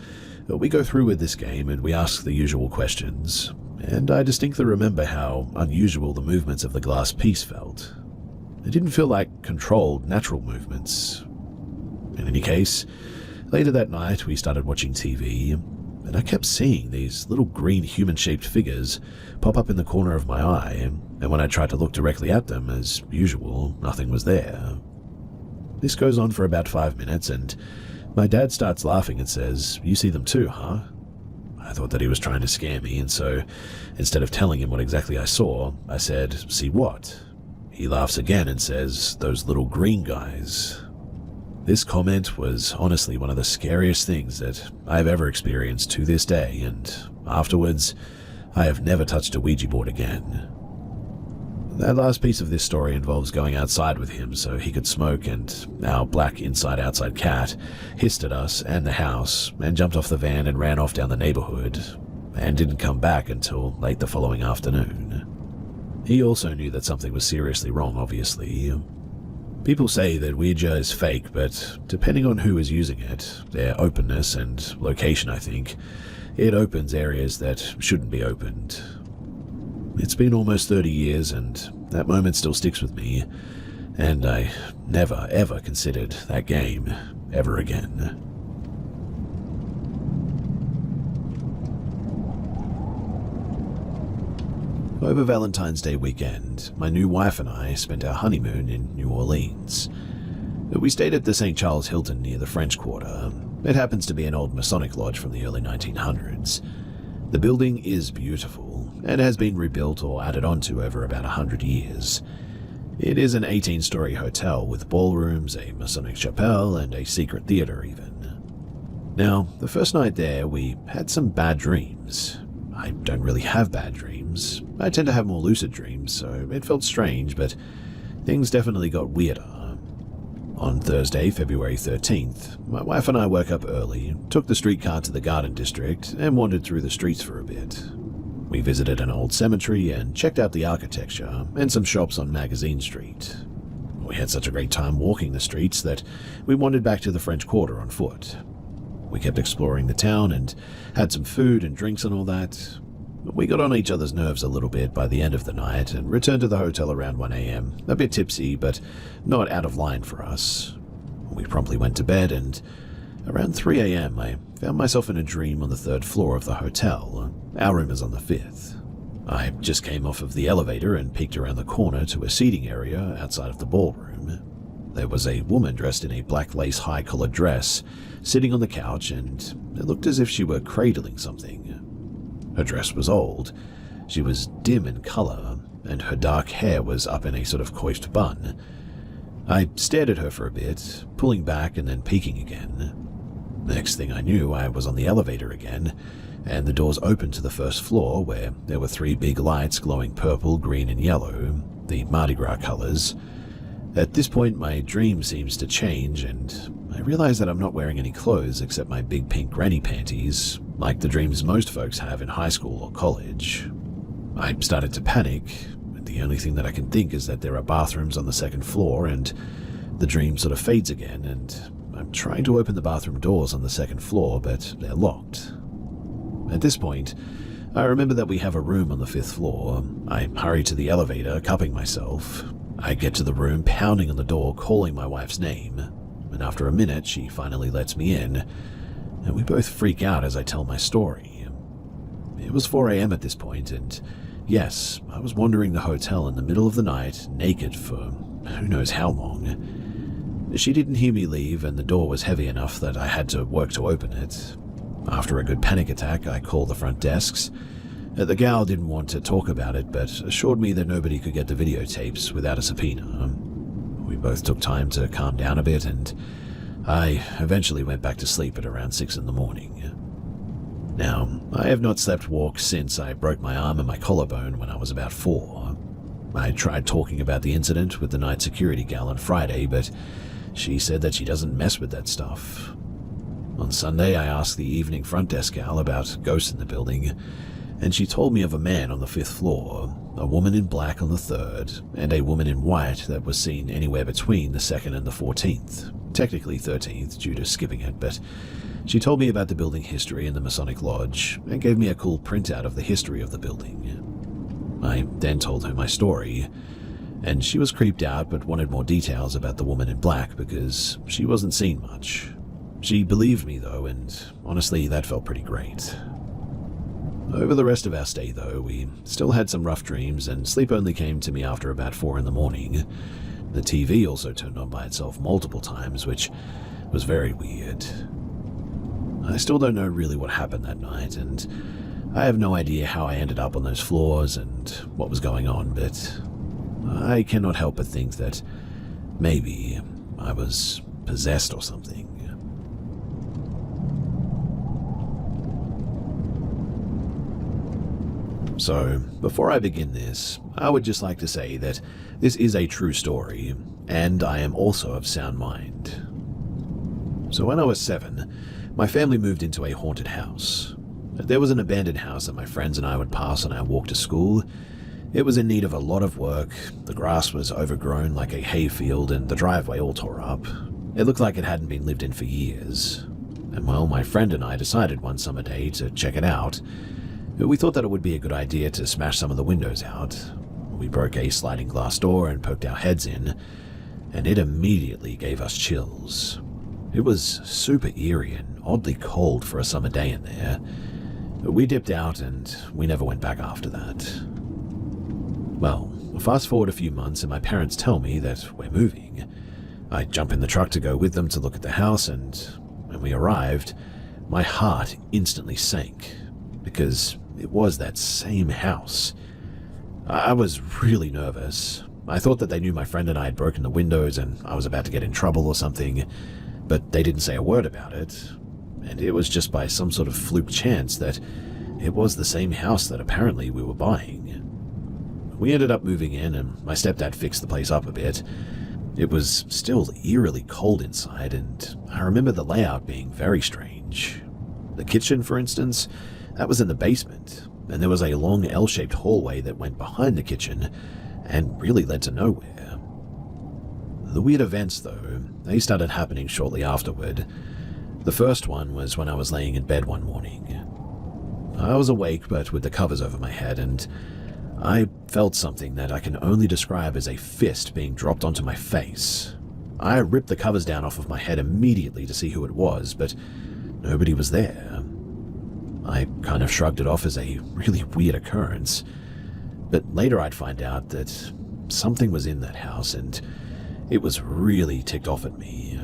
we go through with this game and we ask the usual questions, and I distinctly remember how unusual the movements of the glass piece felt. It didn't feel like controlled, natural movements. In any case, later that night we started watching TV, and I kept seeing these little green human-shaped figures pop up in the corner of my eye, and when I tried to look directly at them, as usual, nothing was there. This goes on for about 5 minutes, and my dad starts laughing and says, "You see them too, huh?" I thought that he was trying to scare me, and so instead of telling him what exactly I saw, I said, "See what?" He laughs again and says, "Those little green guys." This comment was honestly one of the scariest things that I have ever experienced to this day, and afterwards, I have never touched a Ouija board again. That last piece of this story involves going outside with him so he could smoke, and our black inside-outside cat hissed at us and the house and jumped off the van and ran off down the neighborhood and didn't come back until late the following afternoon. He also knew that something was seriously wrong, obviously. People say that Ouija is fake, but depending on who is using it, their openness and location, I think, it opens areas that shouldn't be opened. It's been almost 30 years, and that moment still sticks with me, and I never, ever considered that game ever again. Over Valentine's Day weekend, my new wife and I spent our honeymoon in New Orleans. We stayed at the St. Charles Hilton near the French Quarter. It happens to be an old Masonic lodge from the early 1900s. The building is beautiful and has been rebuilt or added onto over about 100 years. It is an 18-story hotel with ballrooms, a Masonic chapel, and a secret theater even. Now, the first night there, we had some bad dreams. I don't really have bad dreams. I tend to have more lucid dreams, so it felt strange, but things definitely got weirder. On Thursday, February 13th, my wife and I woke up early, took the streetcar to the Garden District, and wandered through the streets for a bit. We visited an old cemetery and checked out the architecture and some shops on Magazine Street. We had such a great time walking the streets that we wandered back to the French Quarter on foot. We kept exploring the town and had some food and drinks and all that. We got on each other's nerves a little bit by the end of the night and returned to the hotel around 1 a.m., a bit tipsy, but not out of line for us. We promptly went to bed, and around 3 a.m. I found myself in a dream on the 3rd floor of the hotel. Our room is on the 5th. I just came off of the elevator and peeked around the corner to a seating area outside of the ballroom. There was a woman dressed in a black lace high-collared dress, sitting on the couch, and it looked as if she were cradling something. Her dress was old, she was dim in color, and her dark hair was up in a sort of coiffed bun. I stared at her for a bit, pulling back and then peeking again. Next thing I knew, I was on the elevator again, and the doors opened to the first floor where there were 3 big lights glowing purple, green, and yellow, the Mardi Gras colors. At this point, my dream seems to change, and I realize that I'm not wearing any clothes except my big pink granny panties, like the dreams most folks have in high school or college. I started to panic. The only thing that I can think is that there are bathrooms on the second floor, and the dream sort of fades again, and I'm trying to open the bathroom doors on the second floor, but they're locked. At this point, I remember that we have a room on the 5th floor. I hurry to the elevator, cupping myself. I get to the room, pounding on the door, calling my wife's name, and after a minute, she finally lets me in, and we both freak out as I tell my story. It was 4 a.m. at this point, and yes, I was wandering the hotel in the middle of the night, naked for who knows how long. She didn't hear me leave, and the door was heavy enough that I had to work to open it. After a good panic attack, I called the front desks. The gal didn't want to talk about it, but assured me that nobody could get the videotapes without a subpoena. We both took time to calm down a bit, and I eventually went back to sleep at around 6 in the morning. Now, I have not slept walk since I broke my arm and my collarbone when I was about 4. I tried talking about the incident with the night security gal on Friday, but she said that she doesn't mess with that stuff. On Sunday, I asked the evening front desk gal about ghosts in the building, and she told me of a man on the 5th floor, a woman in black on the 3rd, and a woman in white that was seen anywhere between the 2nd and the 14th, technically 13th due to skipping it, but she told me about the building history and the Masonic Lodge, and gave me a cool printout of the history of the building. I then told her my story, and she was creeped out but wanted more details about the woman in black because she wasn't seen much. She believed me though, and honestly that felt pretty great. Over the rest of our stay though, we still had some rough dreams, and sleep only came to me after about 4 in the morning. The TV also turned on by itself multiple times, which was very weird. I still don't know really what happened that night, and I have no idea how I ended up on those floors and what was going on, but I cannot help but think that maybe I was possessed or something. So, before I begin this, I would just like to say that this is a true story, and I am also of sound mind. So when I was 7, my family moved into a haunted house. There was an abandoned house that my friends and I would pass on our walk to school. It was in need of a lot of work, the grass was overgrown like a hayfield, and the driveway all tore up. It looked like it hadn't been lived in for years. And well, my friend and I decided one summer day to check it out. We thought that it would be a good idea to smash some of the windows out. We broke a sliding glass door and poked our heads in, and it immediately gave us chills. It was super eerie and oddly cold for a summer day in there. We dipped out and we never went back after that. Well, fast forward a few months and my parents tell me that we're moving. I jump in the truck to go with them to look at the house, and when we arrived, my heart instantly sank, because it was that same house. I was really nervous. I thought that they knew my friend and I had broken the windows and I was about to get in trouble or something, but they didn't say a word about it. And it was just by some sort of fluke chance that it was the same house that apparently we were buying. We ended up moving in, and my stepdad fixed the place up a bit. It was still eerily cold inside, and I remember the layout being very strange. The kitchen, for instance, that was in the basement, and there was a long L-shaped hallway that went behind the kitchen and really led to nowhere. The weird events, though, they started happening shortly afterward. The first one was when I was laying in bed one morning. I was awake but with the covers over my head, and I felt something that I can only describe as a fist being dropped onto my face. I ripped the covers down off of my head immediately to see who it was, but nobody was there. I kind of shrugged it off as a really weird occurrence, but later I'd find out that something was in that house, and it was really ticked off at me.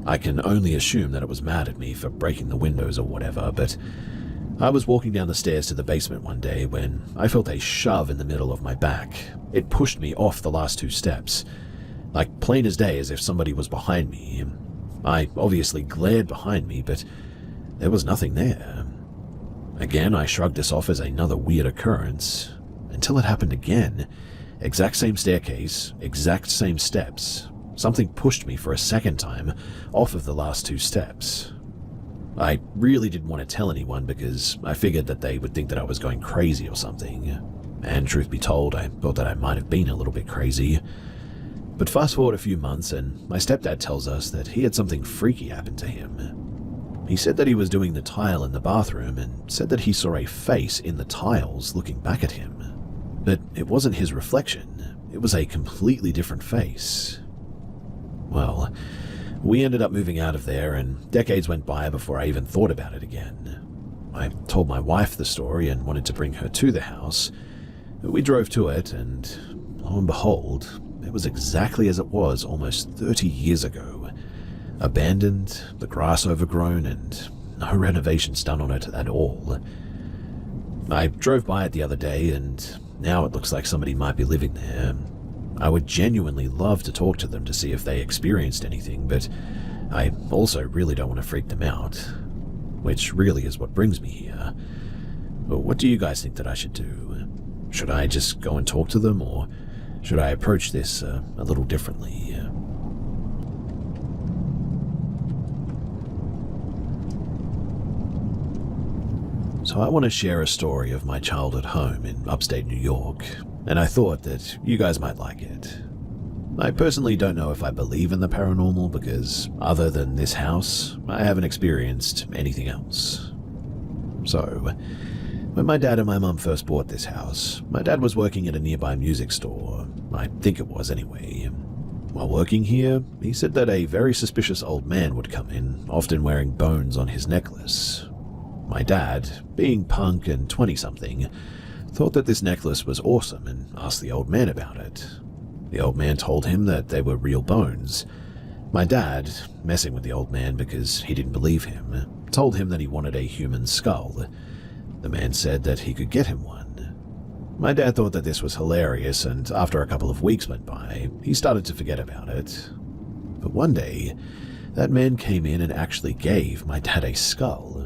I can only assume that it was mad at me for breaking the windows or whatever, but I was walking down the stairs to the basement one day when I felt a shove in the middle of my back. It pushed me off the last 2 steps, like plain as day, as if somebody was behind me. I obviously glared behind me, but there was nothing there. Again, I shrugged this off as another weird occurrence, until it happened again. Exact same staircase, exact same steps. Something pushed me for a second time off of the last 2 steps. I really didn't want to tell anyone because I figured that they would think that I was going crazy or something. And truth be told, I thought that I might have been a little bit crazy. But fast forward a few months and my stepdad tells us that he had something freaky happen to him. He said that he was doing the tile in the bathroom and said that he saw a face in the tiles looking back at him. But it wasn't his reflection, it was a completely different face. Well, we ended up moving out of there and decades went by before I even thought about it again. I told my wife the story and wanted to bring her to the house. We drove to it and, lo and behold, it was exactly as it was almost 30 years ago. Abandoned, the grass overgrown, and no renovations done on it at all. I drove by it the other day and now it looks like somebody might be living there. I would genuinely love to talk to them to see if they experienced anything, but I also really don't want to freak them out, which really is what brings me here. But what do you guys think that I should do? Should I just go and talk to them, or should I approach this a little differently? So I want to share a story of my childhood home in upstate New York, and I thought that you guys might like it. I personally don't know if I believe in the paranormal because, other than this house, I haven't experienced anything else. So, when my dad and my mum first bought this house, my dad was working at a nearby music store. I think it was anyway. While working here, he said that a very suspicious old man would come in, often wearing bones on his necklace. My dad, being punk and 20-something, thought that this necklace was awesome and asked the old man about it. The old man told him that they were real bones. My dad, messing with the old man because he didn't believe him, told him that he wanted a human skull. The man said that he could get him one. My dad thought that this was hilarious, and after a couple of weeks went by, he started to forget about it. But one day, that man came in and actually gave my dad a skull.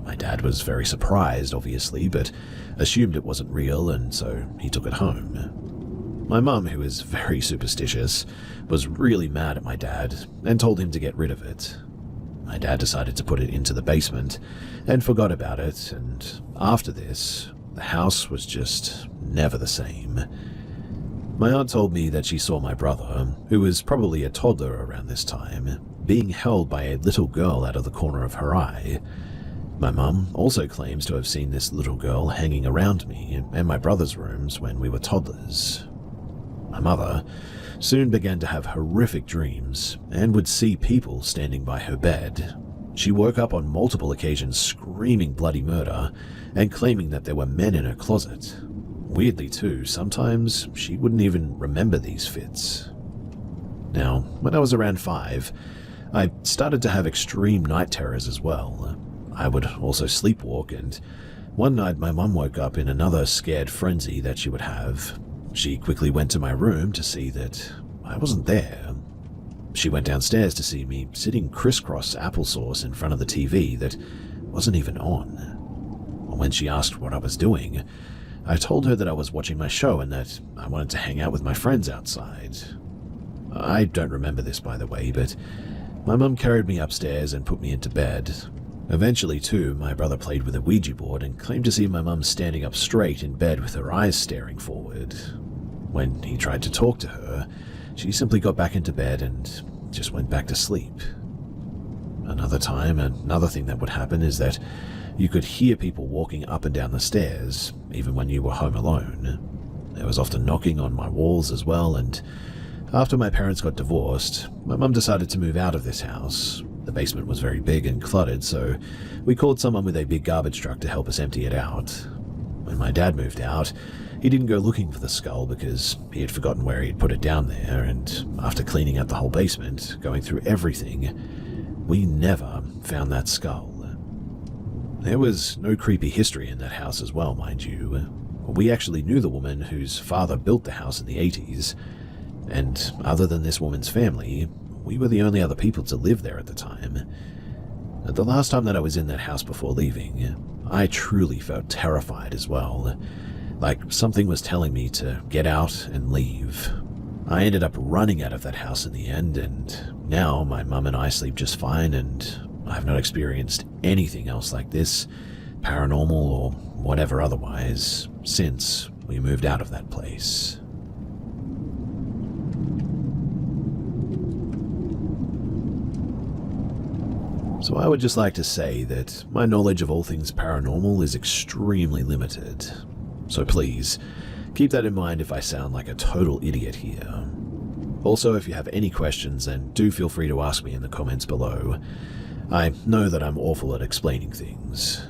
My dad was very surprised, obviously, but assumed it wasn't real, and so he took it home. My mum, who is very superstitious, was really mad at my dad and told him to get rid of it. My dad decided to put it into the basement and forgot about it, and after this, the house was just never the same. My aunt told me that she saw my brother, who was probably a toddler around this time, being held by a little girl out of the corner of her eye. My mum also claims to have seen this little girl hanging around me and my brother's rooms when we were toddlers. My mother soon began to have horrific dreams and would see people standing by her bed. She woke up on multiple occasions screaming bloody murder and claiming that there were men in her closet. Weirdly too, sometimes she wouldn't even remember these fits. Now, when I was around 5, I started to have extreme night terrors as well. I would also sleepwalk, and one night my mum woke up in another scared frenzy that she would have. She quickly went to my room to see that I wasn't there. She went downstairs to see me sitting crisscross applesauce in front of the TV that wasn't even on. When she asked what I was doing, I told her that I was watching my show and that I wanted to hang out with my friends outside. I don't remember this, by the way, but my mum carried me upstairs and put me into bed. Eventually, too, my brother played with a Ouija board and claimed to see my mum standing up straight in bed with her eyes staring forward. When he tried to talk to her, she simply got back into bed and just went back to sleep. Another time, another thing that would happen is that you could hear people walking up and down the stairs, even when you were home alone. There was often knocking on my walls as well, and after my parents got divorced, my mum decided to move out of this house. The basement was very big and cluttered, so we called someone with a big garbage truck to help us empty it out. When my dad moved out, he didn't go looking for the skull because he had forgotten where he'd put it down there, and after cleaning out the whole basement, going through everything, we never found that skull. There was no creepy history in that house as well, mind you. We actually knew the woman whose father built the house in the 80s, and other than this woman's family, we were the only other people to live there at the time. The last time that I was in that house before leaving, I truly felt terrified as well, like something was telling me to get out and leave. I ended up running out of that house in the end, and now my mum and I sleep just fine, and I've not experienced anything else like this, paranormal or whatever otherwise, since we moved out of that place. So I would just like to say that my knowledge of all things paranormal is extremely limited. So please, keep that in mind if I sound like a total idiot here. Also, if you have any questions, then do feel free to ask me in the comments below. I know that I'm awful at explaining things.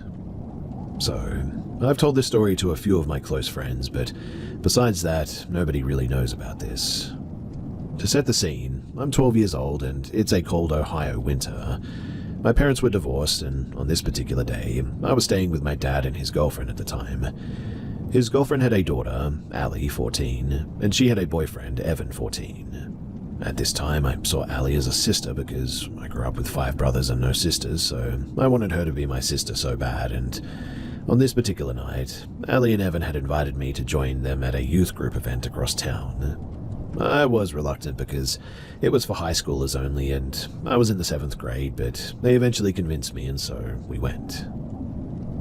So, I've told this story to a few of my close friends, but besides that, nobody really knows about this. To set the scene, I'm 12 years old and it's a cold Ohio winter. My parents were divorced, and on this particular day, I was staying with my dad and his girlfriend at the time. His girlfriend had a daughter, Allie, 14, and she had a boyfriend, Evan, 14. At this time, I saw Allie as a sister because I grew up with 5 brothers and no sisters, so I wanted her to be my sister so bad, and on this particular night, Allie and Evan had invited me to join them at a youth group event across town. I was reluctant because it was for high schoolers only and I was in the 7th grade, but they eventually convinced me and so we went.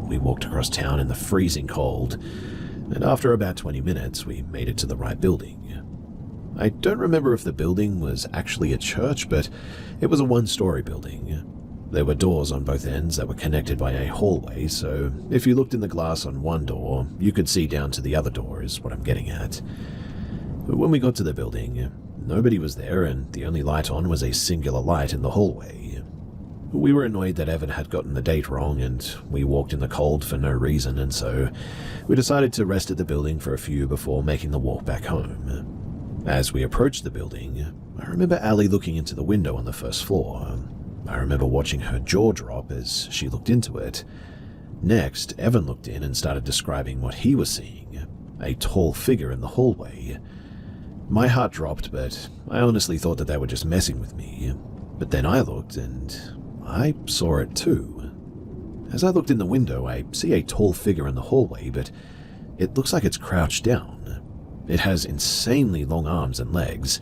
We walked across town in the freezing cold, and after about 20 minutes we made it to the right building. I don't remember if the building was actually a church, but it was a 1-story building. There were doors on both ends that were connected by a hallway, so if you looked in the glass on one door, you could see down to the other door is what I'm getting at. But when we got to the building, nobody was there and the only light on was a singular light in the hallway. We were annoyed that Evan had gotten the date wrong and we walked in the cold for no reason, and so we decided to rest at the building for a few before making the walk back home. As we approached the building, I remember Allie looking into the window on the first floor. I remember watching her jaw drop as she looked into it. Next, Evan looked in and started describing what he was seeing, a tall figure in the hallway. My heart dropped, but I honestly thought that they were just messing with me. But then I looked, and I saw it too. As I looked in the window, I see a tall figure in the hallway, but it looks like it's crouched down. It has insanely long arms and legs,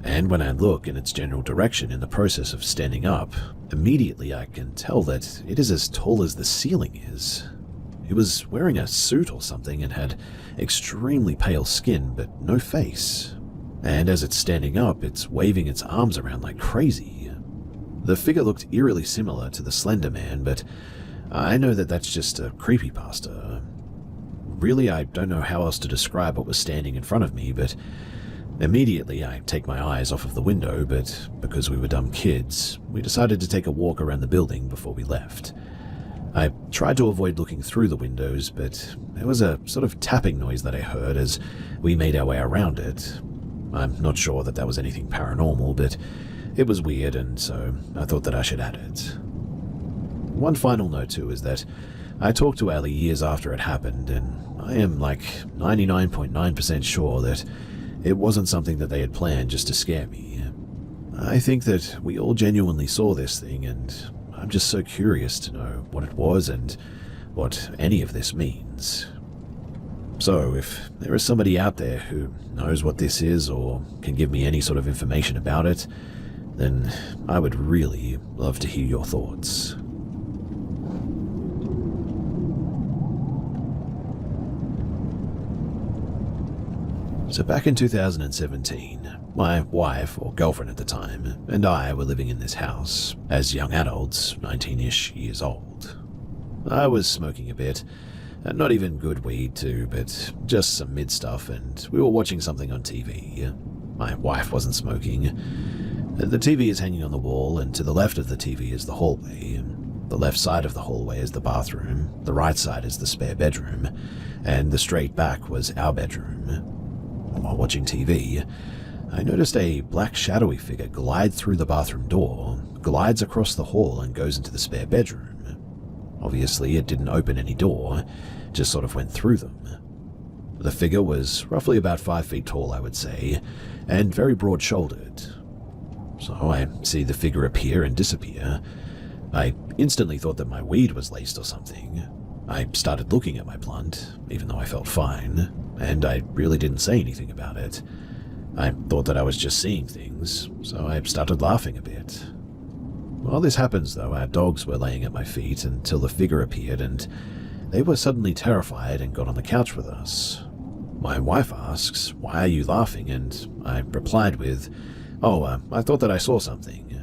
and when I look in its general direction in the process of standing up, immediately I can tell that it is as tall as the ceiling is. It was wearing a suit or something and had extremely pale skin, but no face. And as it's standing up, it's waving its arms around like crazy. The figure looked eerily similar to the Slender Man, but I know that that's just a creepypasta. Really, I don't know how else to describe what was standing in front of me, but immediately I take my eyes off of the window, but because we were dumb kids, we decided to take a walk around the building before we left. I tried to avoid looking through the windows, but there was a sort of tapping noise that I heard as we made our way around it. I'm not sure that was anything paranormal, but it was weird, and so I thought that I should add it. One final note too is that I talked to Allie years after it happened, and I am like 99.9% sure that it wasn't something that they had planned just to scare me. I think that we all genuinely saw this thing, and I'm just so curious to know what it was and what any of this means. So, if there is somebody out there who knows what this is or can give me any sort of information about it, then I would really love to hear your thoughts. So back in 2017, my wife, or girlfriend at the time, and I were living in this house as young adults, 19-ish years old. I was smoking a bit, and not even good weed too, but just some mid stuff, and we were watching something on TV. My wife wasn't smoking. The TV is hanging on the wall, and to the left of the TV is the hallway. The left side of the hallway is the bathroom, the right side is the spare bedroom, and the straight back was our bedroom. While watching TV, I noticed a black shadowy figure glide through the bathroom door, glides across the hall, and goes into the spare bedroom. Obviously, it didn't open any door, just sort of went through them. The figure was roughly about 5 feet tall, I would say, and very broad-shouldered. so I see the figure appear and disappear. I instantly thought that my weed was laced or something. I started looking at my blunt, even though I felt fine, and I really didn't say anything about it. I thought that I was just seeing things, so I started laughing a bit. While this happens, though, our dogs were laying at my feet until the figure appeared, and they were suddenly terrified and got on the couch with us. My wife asks, "Why are you laughing?" and I replied with, "Oh, I thought that I saw something."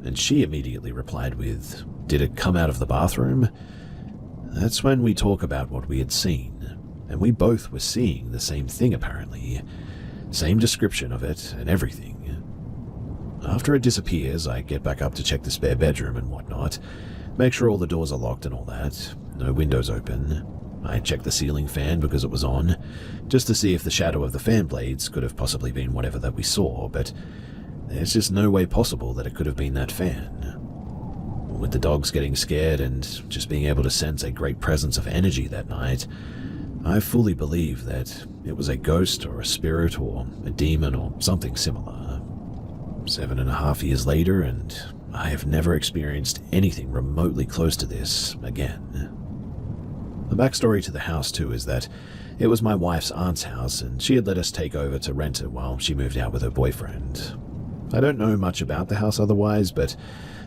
And she immediately replied with, "Did it come out of the bathroom?" That's when we talk about what we had seen, and we both were seeing the same thing apparently. Same description of it and everything. After it disappears, I get back up to check the spare bedroom and whatnot, make sure all the doors are locked and all that, no windows open. I check the ceiling fan because it was on, just to see if the shadow of the fan blades could have possibly been whatever that we saw, but there's just no way possible that it could have been that fan. With the dogs getting scared and just being able to sense a great presence of energy that night, I fully believe that it was a ghost or a spirit or a demon or something similar. 7.5 years later, and I have never experienced anything remotely close to this again. The backstory to the house too is that it was my wife's aunt's house and she had let us take over to rent it while she moved out with her boyfriend. I don't know much about the house otherwise, but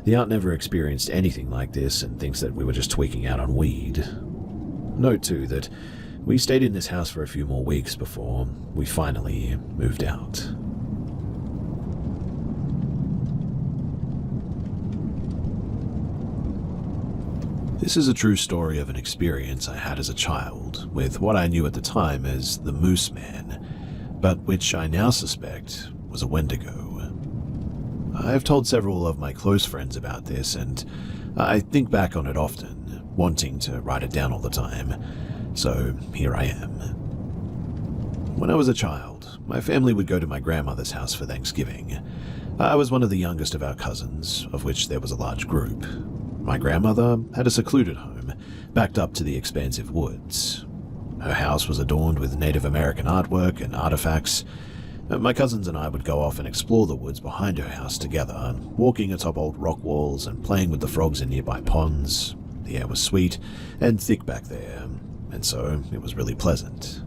the aunt never experienced anything like this and thinks that we were just tweaking out on weed. Note too that we stayed in this house for a few more weeks before we finally moved out. This is a true story of an experience I had as a child with what I knew at the time as the Moose Man, but which I now suspect was a Wendigo. I've told several of my close friends about this, and I think back on it often, wanting to write it down all the time, so here I am. When I was a child, my family would go to my grandmother's house for Thanksgiving. I was one of the youngest of our cousins, of which there was a large group. My grandmother had a secluded home, backed up to the expansive woods. Her house was adorned with Native American artwork and artifacts. My cousins and I would go off and explore the woods behind her house together, walking atop old rock walls and playing with the frogs in nearby ponds. The air was sweet and thick back there, and so it was really pleasant.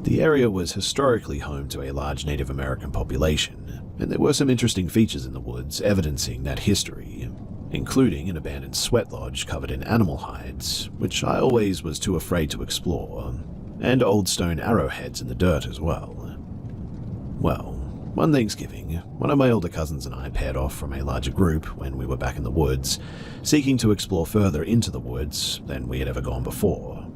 The area was historically home to a large Native American population, and there were some interesting features in the woods evidencing that history, including an abandoned sweat lodge covered in animal hides, which I always was too afraid to explore, and old stone arrowheads in the dirt as well. Well, one Thanksgiving, one of my older cousins and I paired off from a larger group when we were back in the woods, seeking to explore further into the woods than we had ever gone before.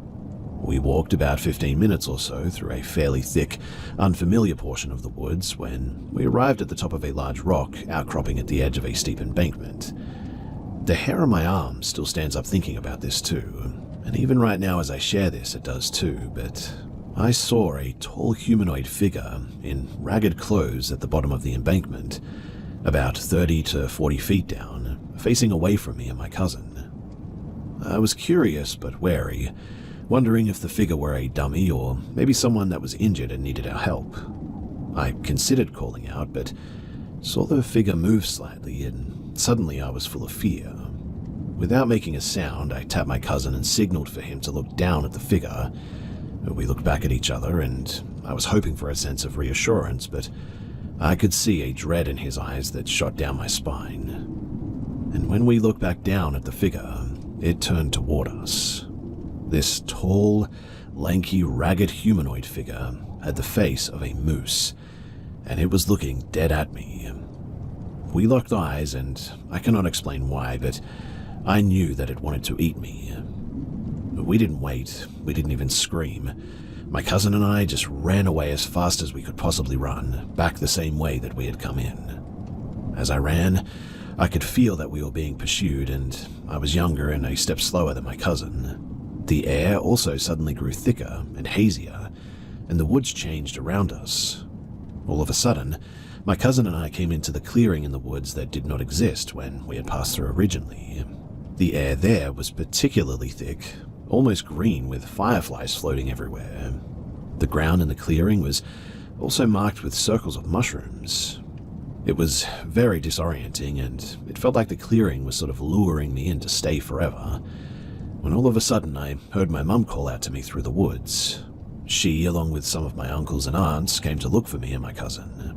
We walked about 15 minutes or so through a fairly thick, unfamiliar portion of the woods when we arrived at the top of a large rock outcropping at the edge of a steep embankment. The hair on my arm still stands up thinking about this too, and even right now as I share this it does too, but I saw a tall humanoid figure in ragged clothes at the bottom of the embankment, about 30 to 40 feet down, facing away from me and my cousin. I was curious but wary, wondering if the figure were a dummy or maybe someone that was injured and needed our help. I considered calling out, but saw the figure move slightly, and suddenly I was full of fear. Without making a sound, I tapped my cousin and signaled for him to look down at the figure. We looked back at each other, and I was hoping for a sense of reassurance, but I could see a dread in his eyes that shot down my spine. And when we looked back down at the figure, it turned toward us. This tall, lanky, ragged humanoid figure had the face of a moose, and it was looking dead at me. We locked eyes, and I cannot explain why, but I knew that it wanted to eat me. We didn't wait, we didn't even scream. My cousin and I just ran away as fast as we could possibly run, back the same way that we had come in. As I ran, I could feel that we were being pursued, and I was younger and a step slower than my cousin. The air also suddenly grew thicker and hazier, and the woods changed around us. All of a sudden, my cousin and I came into the clearing in the woods that did not exist when we had passed through originally. The air there was particularly thick, almost green with fireflies floating everywhere. The ground in the clearing was also marked with circles of mushrooms. It was very disorienting, and it felt like the clearing was sort of luring me in to stay forever, when all of a sudden I heard my mum call out to me through the woods. She, along with some of my uncles and aunts, came to look for me and my cousin.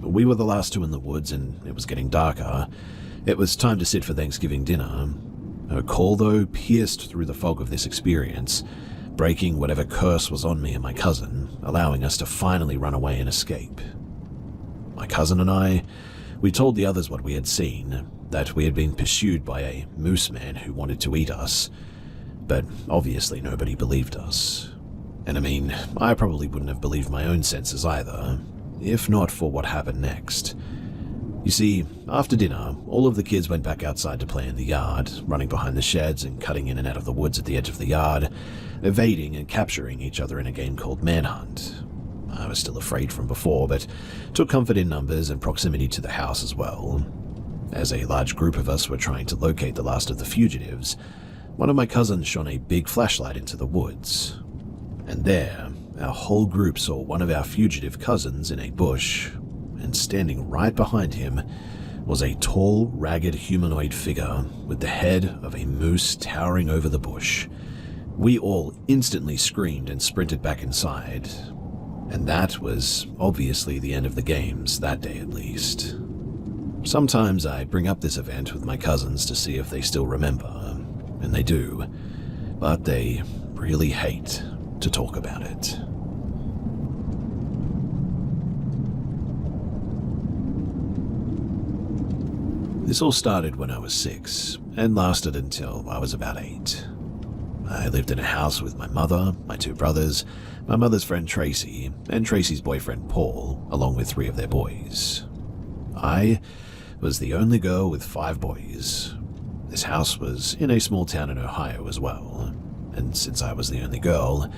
We were the last two in the woods, and it was getting darker. It was time to sit for Thanksgiving dinner. Her call, though, pierced through the fog of this experience, breaking whatever curse was on me and my cousin, allowing us to finally run away and escape. My cousin and I, we told the others what we had seen, that we had been pursued by a moose man who wanted to eat us, but obviously nobody believed us. And I mean, I probably wouldn't have believed my own senses either, if not for what happened next. You see, after dinner, all of the kids went back outside to play in the yard, running behind the sheds and cutting in and out of the woods at the edge of the yard, evading and capturing each other in a game called Manhunt. I was still afraid from before, but took comfort in numbers and proximity to the house as well. As a large group of us were trying to locate the last of the fugitives, one of my cousins shone a big flashlight into the woods. And there, our whole group saw one of our fugitive cousins in a bush, and standing right behind him was a tall, ragged humanoid figure with the head of a moose towering over the bush. We all instantly screamed and sprinted back inside. And that was obviously the end of the games, that day at least. Sometimes I bring up this event with my cousins to see if they still remember, and they do, but they really hate to talk about it. This all started when I was 6, and lasted until I was about 8. I lived in a house with my mother, my 2 brothers, my mother's friend Tracy, and Tracy's boyfriend Paul, along with 3 of their boys. I was the only girl with 5 boys. This house was in a small town in Ohio as well, and since I was the only girl,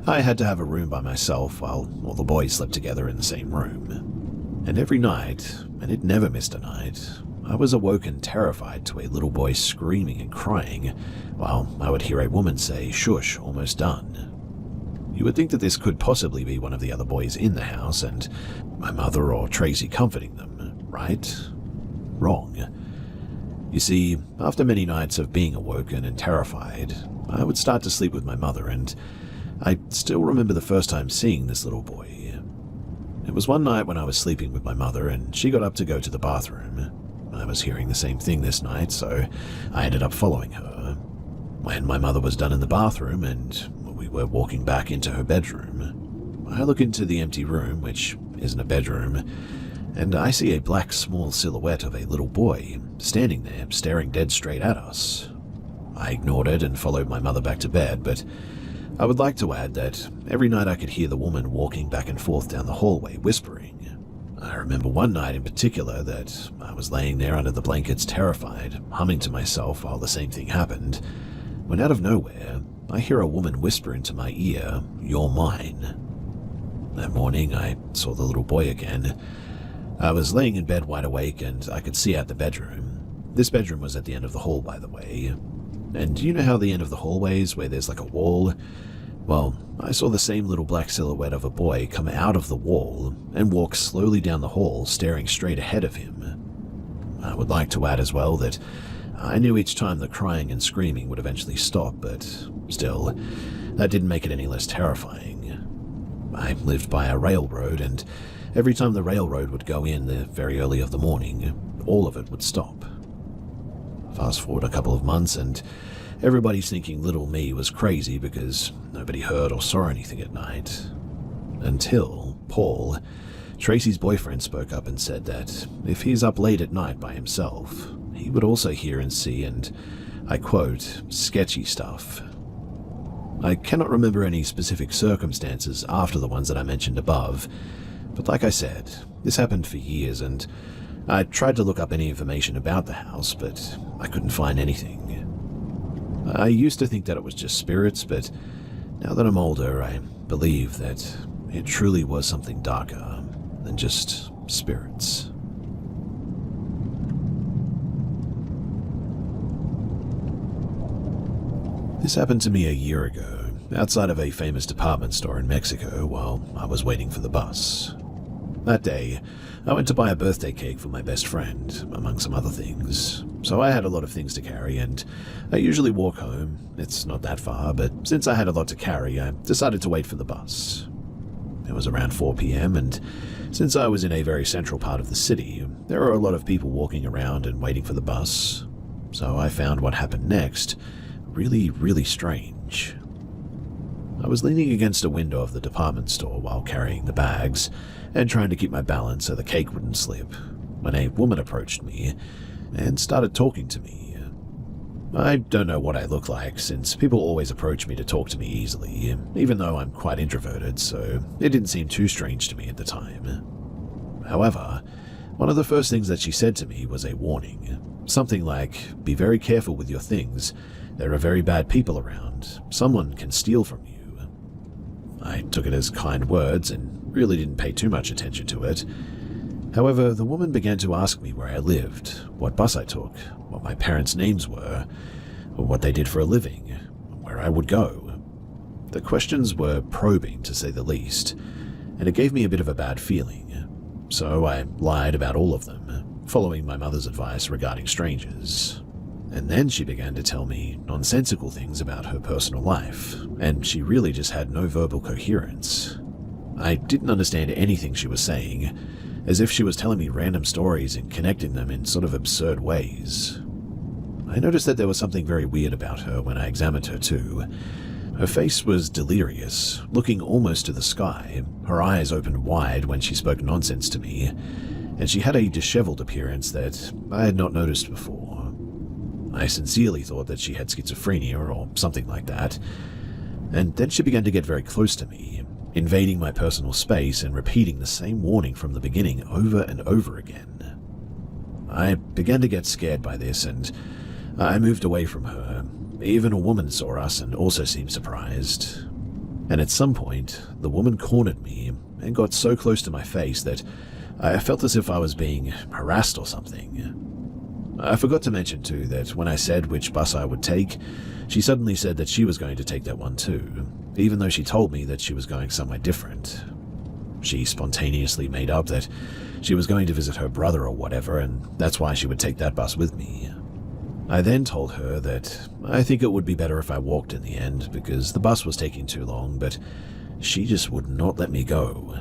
I had to have a room by myself while all the boys slept together in the same room. And every night, and it never missed a night, I was awoken terrified to a little boy screaming and crying, while I would hear a woman say, "Shush, almost done." You would think that this could possibly be one of the other boys in the house, and my mother or Tracy comforting them, right? Wrong. You see, after many nights of being awoken and terrified, I would start to sleep with my mother, and I still remember the first time seeing this little boy. It was one night when I was sleeping with my mother, and she got up to go to the bathroom. I was hearing the same thing this night, so I ended up following her. When my mother was done in the bathroom and we were walking back into her bedroom, I look into the empty room, which isn't a bedroom, and I see a black small silhouette of a little boy standing there staring dead straight at us. I ignored it and followed my mother back to bed, but I would like to add that every night I could hear the woman walking back and forth down the hallway whispering. I remember one night in particular that I was laying there under the blankets terrified, humming to myself while the same thing happened, when out of nowhere, I hear a woman whisper into my ear, "You're mine." That morning, I saw the little boy again. I was laying in bed wide awake and I could see out the bedroom. This bedroom was at the end of the hall, by the way. And you know how the end of the hallways where there's like a wall? Well, I saw the same little black silhouette of a boy come out of the wall and walk slowly down the hall, staring straight ahead of him. I would like to add as well that I knew each time the crying and screaming would eventually stop, but still, that didn't make it any less terrifying. I lived by a railroad, and every time the railroad would go in the very early of the morning, all of it would stop. Fast forward a couple of months, and everybody's thinking little me was crazy because nobody heard or saw anything at night. Until Paul, Tracy's boyfriend, spoke up and said that if he's up late at night by himself, he would also hear and see, and I quote, "sketchy stuff." I cannot remember any specific circumstances after the ones that I mentioned above, but like I said, this happened for years, and I tried to look up any information about the house, but I couldn't find anything. I used to think that it was just spirits, but now that I'm older, I believe that it truly was something darker than just spirits. This happened to me a year ago, outside of a famous department store in Mexico while I was waiting for the bus. That day, I went to buy a birthday cake for my best friend, among some other things. So I had a lot of things to carry, and I usually walk home. It's not that far, but since I had a lot to carry, I decided to wait for the bus. It was around 4 p.m., and since I was in a very central part of the city, there were a lot of people walking around and waiting for the bus. So I found what happened next really, really strange. I was leaning against a window of the department store while carrying the bags and trying to keep my balance so the cake wouldn't slip, when a woman approached me and started talking to me. I don't know what I look like, since people always approach me to talk to me easily, even though I'm quite introverted, so it didn't seem too strange to me at the time. However, one of the first things that she said to me was a warning. Something like, "Be very careful with your things. There are very bad people around. Someone can steal from you." I took it as kind words and really didn't pay too much attention to it. However, the woman began to ask me where I lived, what bus I took, what my parents' names were, what they did for a living, where I would go. The questions were probing, to say the least, and it gave me a bit of a bad feeling. So I lied about all of them, following my mother's advice regarding strangers. And then she began to tell me nonsensical things about her personal life, and she really just had no verbal coherence. I didn't understand anything she was saying, as if she was telling me random stories and connecting them in sort of absurd ways. I noticed that there was something very weird about her when I examined her too. Her face was delirious, looking almost to the sky, her eyes opened wide when she spoke nonsense to me, and she had a disheveled appearance that I had not noticed before. I sincerely thought that she had schizophrenia or something like that, and then she began to get very close to me, invading my personal space and repeating the same warning from the beginning over and over again. I began to get scared by this, and I moved away from her. Even a woman saw us and also seemed surprised. And at some point, the woman cornered me and got so close to my face that I felt as if I was being harassed or something. I forgot to mention too that when I said which bus I would take, she suddenly said that she was going to take that one too, even though she told me that she was going somewhere different. She spontaneously made up that she was going to visit her brother or whatever, and that's why she would take that bus with me. I then told her that I think it would be better if I walked in the end because the bus was taking too long, but she just would not let me go.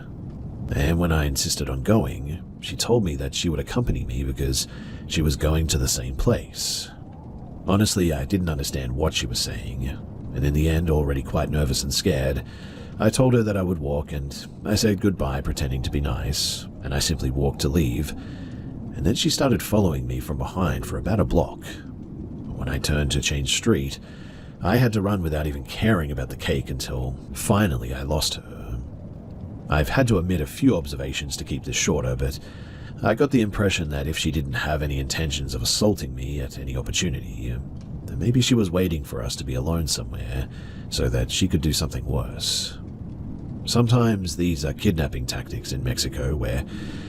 And when I insisted on going, she told me that she would accompany me because she was going to the same place. Honestly, I didn't understand what she was saying, and in the end, already quite nervous and scared, I told her that I would walk, and I said goodbye pretending to be nice, and I simply walked to leave, and then she started following me from behind for about a block. When I turned to change street, I had to run without even caring about the cake until finally I lost her. I've had to omit a few observations to keep this shorter, but I got the impression that if she didn't have any intentions of assaulting me at any opportunity, then maybe she was waiting for us to be alone somewhere so that she could do something worse. Sometimes these are kidnapping tactics in Mexico where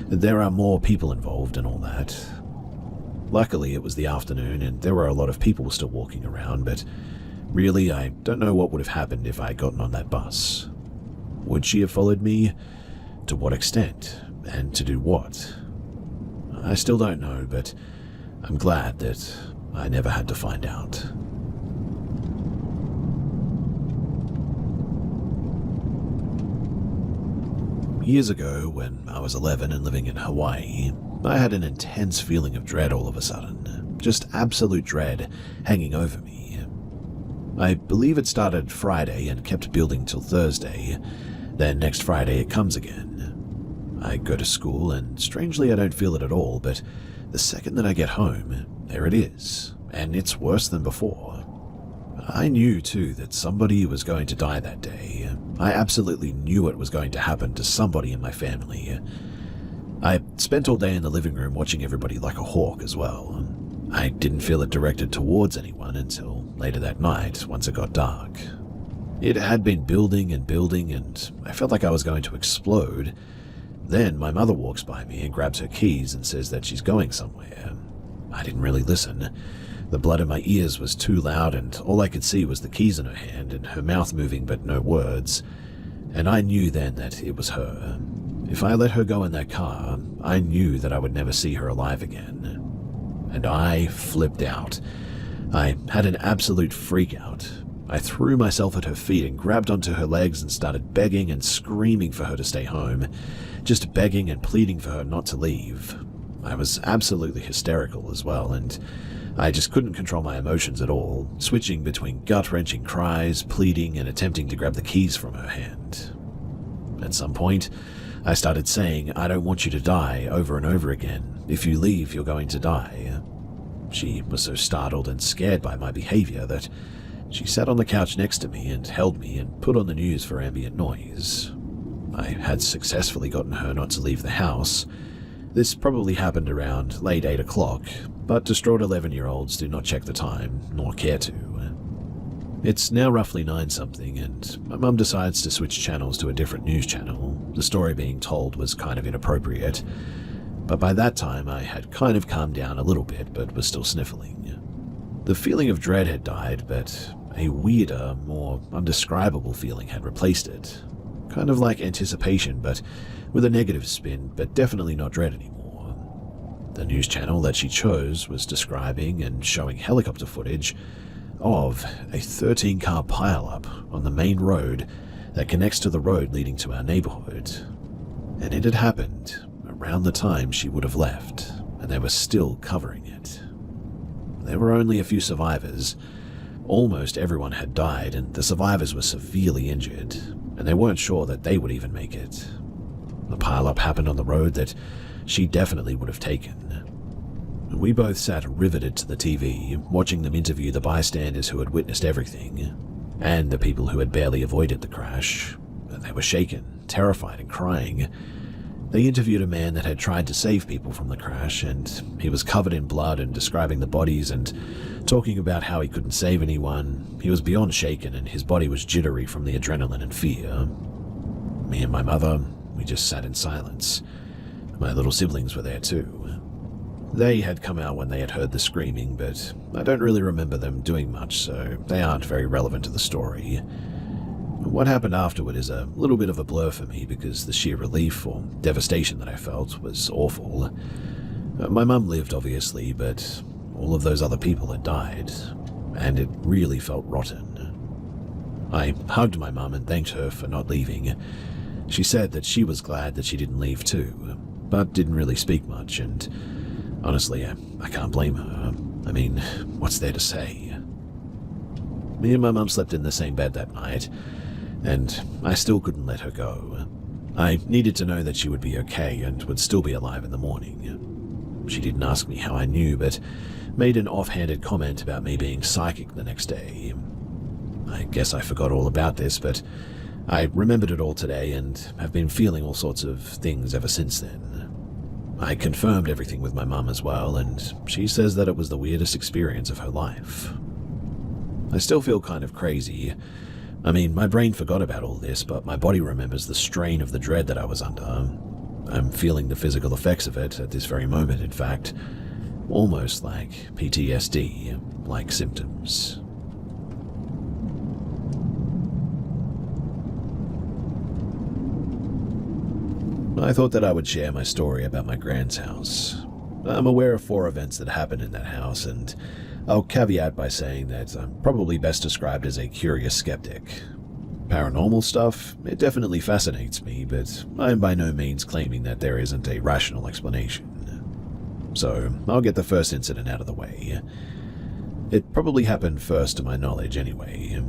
there are more people involved and all that. Luckily, it was the afternoon and there were a lot of people still walking around, but really, I don't know what would have happened if I had gotten on that bus. Would she have followed me? To what extent? And to do what? I still don't know, but I'm glad that I never had to find out. Years ago, when I was 11 and living in Hawaii, I had an intense feeling of dread all of a sudden. Just absolute dread hanging over me. I believe it started Friday and kept building till Thursday. Then next Friday it comes again. I go to school and strangely I don't feel it at all, but the second that I get home, there it is, and it's worse than before. I knew too that somebody was going to die that day. I absolutely knew it was going to happen to somebody in my family. I spent all day in the living room watching everybody like a hawk as well. I didn't feel it directed towards anyone until later that night, once it got dark. It had been building and building, and I felt like I was going to explode. Then my mother walks by me and grabs her keys and says that she's going somewhere. I didn't really listen. The blood in my ears was too loud, and all I could see was the keys in her hand and her mouth moving but no words. And I knew then that it was her. If I let her go in that car, I knew that I would never see her alive again. And I flipped out. I had an absolute freak out. I threw myself at her feet and grabbed onto her legs and started begging and screaming for her to stay home, just begging and pleading for her not to leave. I was absolutely hysterical as well, and I just couldn't control my emotions at all, switching between gut-wrenching cries, pleading, and attempting to grab the keys from her hand. At some point, I started saying, "I don't want you to die," over and over again. "If you leave, you're going to die." She was so startled and scared by my behavior that she sat on the couch next to me and held me and put on the news for ambient noise. I had successfully gotten her not to leave the house. This probably happened around late 8 o'clock, but distraught 11-year-olds do not check the time, nor care to. It's now roughly 9-something, and my mum decides to switch channels to a different news channel. The story being told was kind of inappropriate, but by that time I had kind of calmed down a little bit, but was still sniffling. The feeling of dread had died, but a weirder, more undescribable feeling had replaced it. Kind of like anticipation, but with a negative spin, but definitely not dread anymore. The news channel that she chose was describing and showing helicopter footage of a 13-car pileup on the main road that connects to the road leading to our neighborhood. And it had happened around the time she would have left, and they were still covering it. There were only a few survivors. Almost everyone had died, and the survivors were severely injured, and they weren't sure that they would even make it. The pileup happened on the road that she definitely would have taken. We both sat riveted to the TV, watching them interview the bystanders who had witnessed everything, and the people who had barely avoided the crash. They were shaken, terrified, and crying. They interviewed a man that had tried to save people from the crash, and he was covered in blood and describing the bodies and talking about how he couldn't save anyone. He was beyond shaken, and his body was jittery from the adrenaline and fear. Me and my mother, we just sat in silence. My little siblings were there too. They had come out when they had heard the screaming, but I don't really remember them doing much, so they aren't very relevant to the story. What happened afterward is a little bit of a blur for me because the sheer relief or devastation that I felt was awful. My mum lived, obviously, but all of those other people had died, and it really felt rotten. I hugged my mum and thanked her for not leaving. She said that she was glad that she didn't leave too, but didn't really speak much, and honestly, I can't blame her. I mean, what's there to say? Me and my mum slept in the same bed that night, and I still couldn't let her go. I needed to know that she would be okay and would still be alive in the morning. She didn't ask me how I knew, but made an offhanded comment about me being psychic the next day. I guess I forgot all about this, but I remembered it all today and have been feeling all sorts of things ever since then. I confirmed everything with my mum as well, and she says that it was the weirdest experience of her life. I still feel kind of crazy. I mean, my brain forgot about all this, but my body remembers the strain of the dread that I was under. I'm feeling the physical effects of it at this very moment, in fact. Almost like PTSD-like symptoms. I thought that I would share my story about my grand's house. I'm aware of 4 events that happened in that house, and I'll caveat by saying that I'm probably best described as a curious skeptic. Paranormal stuff, it definitely fascinates me, but I'm by no means claiming that there isn't a rational explanation. So, I'll get the first incident out of the way. It probably happened first to my knowledge anyway.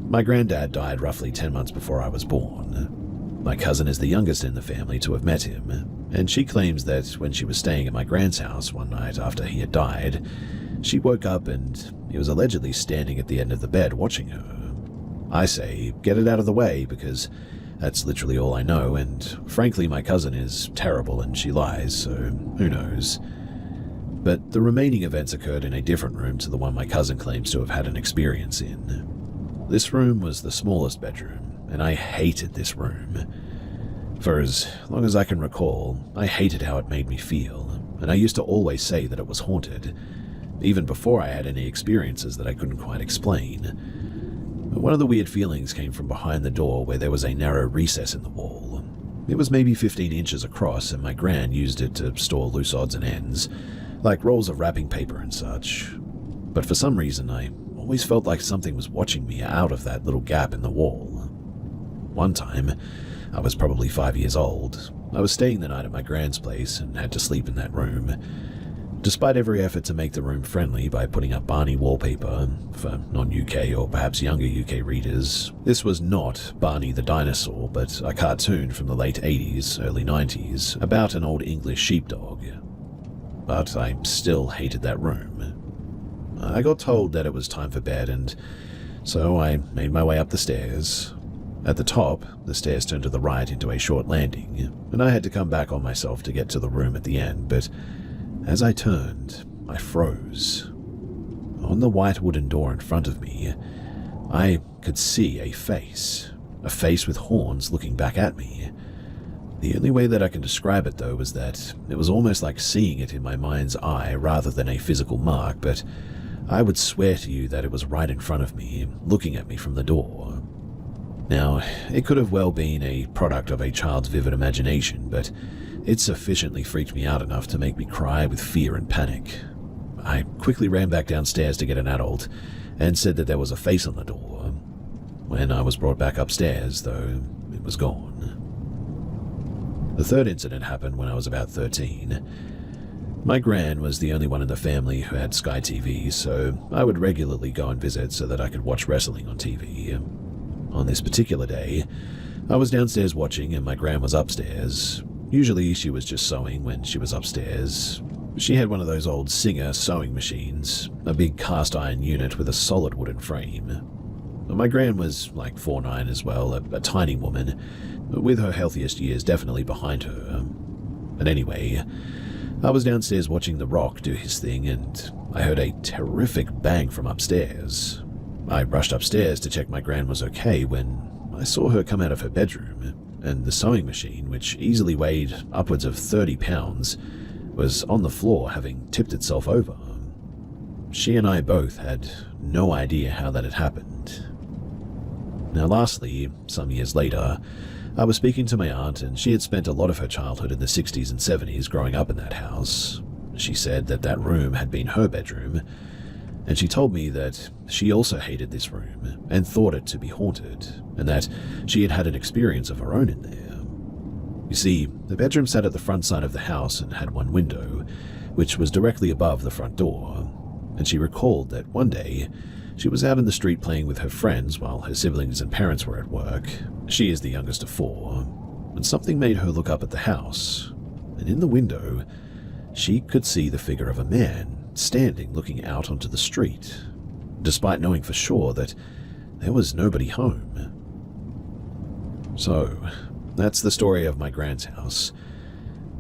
My granddad died roughly 10 months before I was born. My cousin is the youngest in the family to have met him, and she claims that when she was staying at my grand's house one night after he had died, she woke up and he was allegedly standing at the end of the bed watching her. I say, get it out of the way, because that's literally all I know, and frankly my cousin is terrible and she lies, so who knows. But the remaining events occurred in a different room to the one my cousin claims to have had an experience in. This room was the smallest bedroom, and I hated this room. For as long as I can recall, I hated how it made me feel, and I used to always say that it was haunted, even before I had any experiences that I couldn't quite explain. But one of the weird feelings came from behind the door where there was a narrow recess in the wall. It was maybe 15 inches across, and my gran used it to store loose odds and ends, like rolls of wrapping paper and such. But for some reason, I always felt like something was watching me out of that little gap in the wall. One time, I was probably 5 years old. I was staying the night at my gran's place and had to sleep in that room. Despite every effort to make the room friendly by putting up Barney wallpaper, for non-UK or perhaps younger UK readers, this was not Barney the dinosaur, but a cartoon from the late 80s, early 90s, about an old English sheepdog. But I still hated that room. I got told that it was time for bed, and so I made my way up the stairs. At the top, the stairs turned to the right into a short landing, and I had to come back on myself to get to the room at the end, but as I turned, I froze. On the white wooden door in front of me, I could see a face with horns looking back at me. The only way that I can describe it, though, was that it was almost like seeing it in my mind's eye rather than a physical mark, but I would swear to you that it was right in front of me, looking at me from the door. Now, it could have well been a product of a child's vivid imagination, but it sufficiently freaked me out enough to make me cry with fear and panic. I quickly ran back downstairs to get an adult and said that there was a face on the door. When I was brought back upstairs, though, it was gone. The third incident happened when I was about 13. My gran was the only one in the family who had Sky TV, so I would regularly go and visit so that I could watch wrestling on TV. On this particular day, I was downstairs watching and my gran was upstairs. Usually she was just sewing when she was upstairs. She had one of those old Singer sewing machines, a big cast iron unit with a solid wooden frame. My gran was like 4'9" as well, a tiny woman, with her healthiest years definitely behind her. But anyway, I was downstairs watching The Rock do his thing and I heard a terrific bang from upstairs. I rushed upstairs to check my gran was okay when I saw her come out of her bedroom, and the sewing machine, which easily weighed upwards of 30 pounds, was on the floor having tipped itself over. She and I both had no idea how that had happened. Now lastly, some years later, I was speaking to my aunt and she had spent a lot of her childhood in the 60s and 70s growing up in that house. She said that that room had been her bedroom, and she told me that she also hated this room and thought it to be haunted, and that she had had an experience of her own in there. You see, the bedroom sat at the front side of the house and had one window, which was directly above the front door, and she recalled that one day she was out in the street playing with her friends while her siblings and parents were at work. She is the youngest of 4, and something made her look up at the house, and in the window, she could see the figure of a man standing looking out onto the street, despite knowing for sure that there was nobody home. So, that's the story of my gran's house.